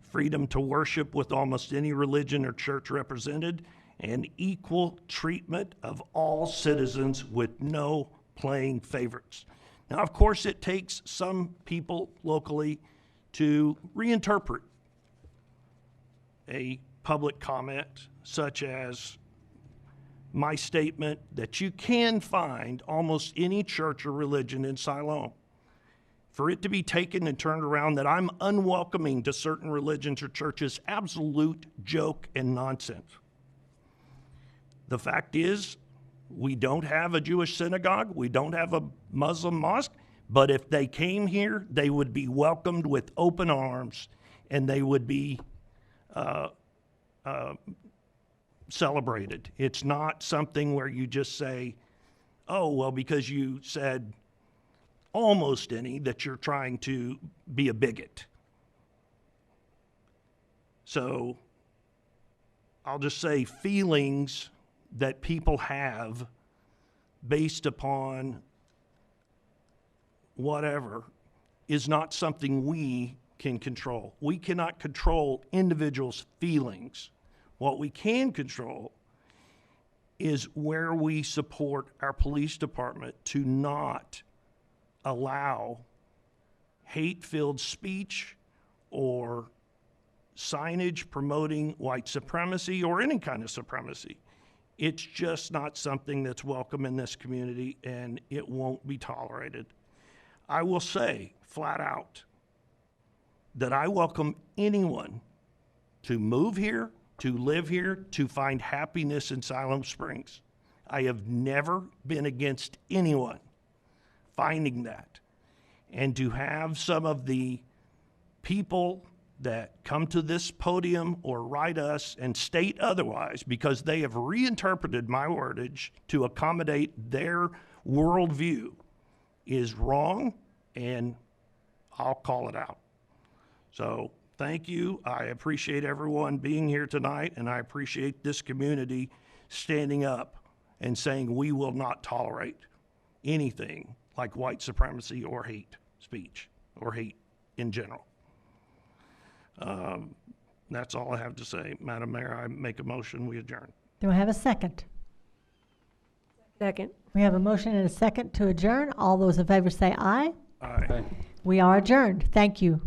freedom to worship with almost any religion or church represented, and equal treatment of all citizens with no playing favorites. Now, of course, it takes some people locally to reinterpret a public comment, such as my statement that you can find almost any church or religion in Siloam. For it to be taken and turned around that I'm unwelcoming to certain religions or churches, absolute joke and nonsense. The fact is, we don't have a Jewish synagogue, we don't have a Muslim mosque, but if they came here, they would be welcomed with open arms, and they would be celebrated. It's not something where you just say, oh, well, because you said almost any, that you're trying to be a bigot. So I'll just say feelings that people have based upon whatever is not something we can control. We cannot control individuals' feelings. What we can control is where we support our police department to not allow hate-filled speech or signage promoting white supremacy or any kind of supremacy. It's just not something that's welcome in this community, and it won't be tolerated. I will say flat out that I welcome anyone to move here, to live here, to find happiness in Siloam Springs. I have never been against anyone finding that. And to have some of the people that come to this podium or write us and state otherwise because they have reinterpreted my wordage to accommodate their worldview is wrong, and I'll call it out. So thank you. I appreciate everyone being here tonight, and I appreciate this community standing up and saying we will not tolerate anything like white supremacy or hate speech or hate in general. That's all I have to say. Madam Mayor, I make a motion, we adjourn. Do I have a second? Second. We have a motion and a second to adjourn. All those in favor say aye. Aye. We are adjourned. Thank you.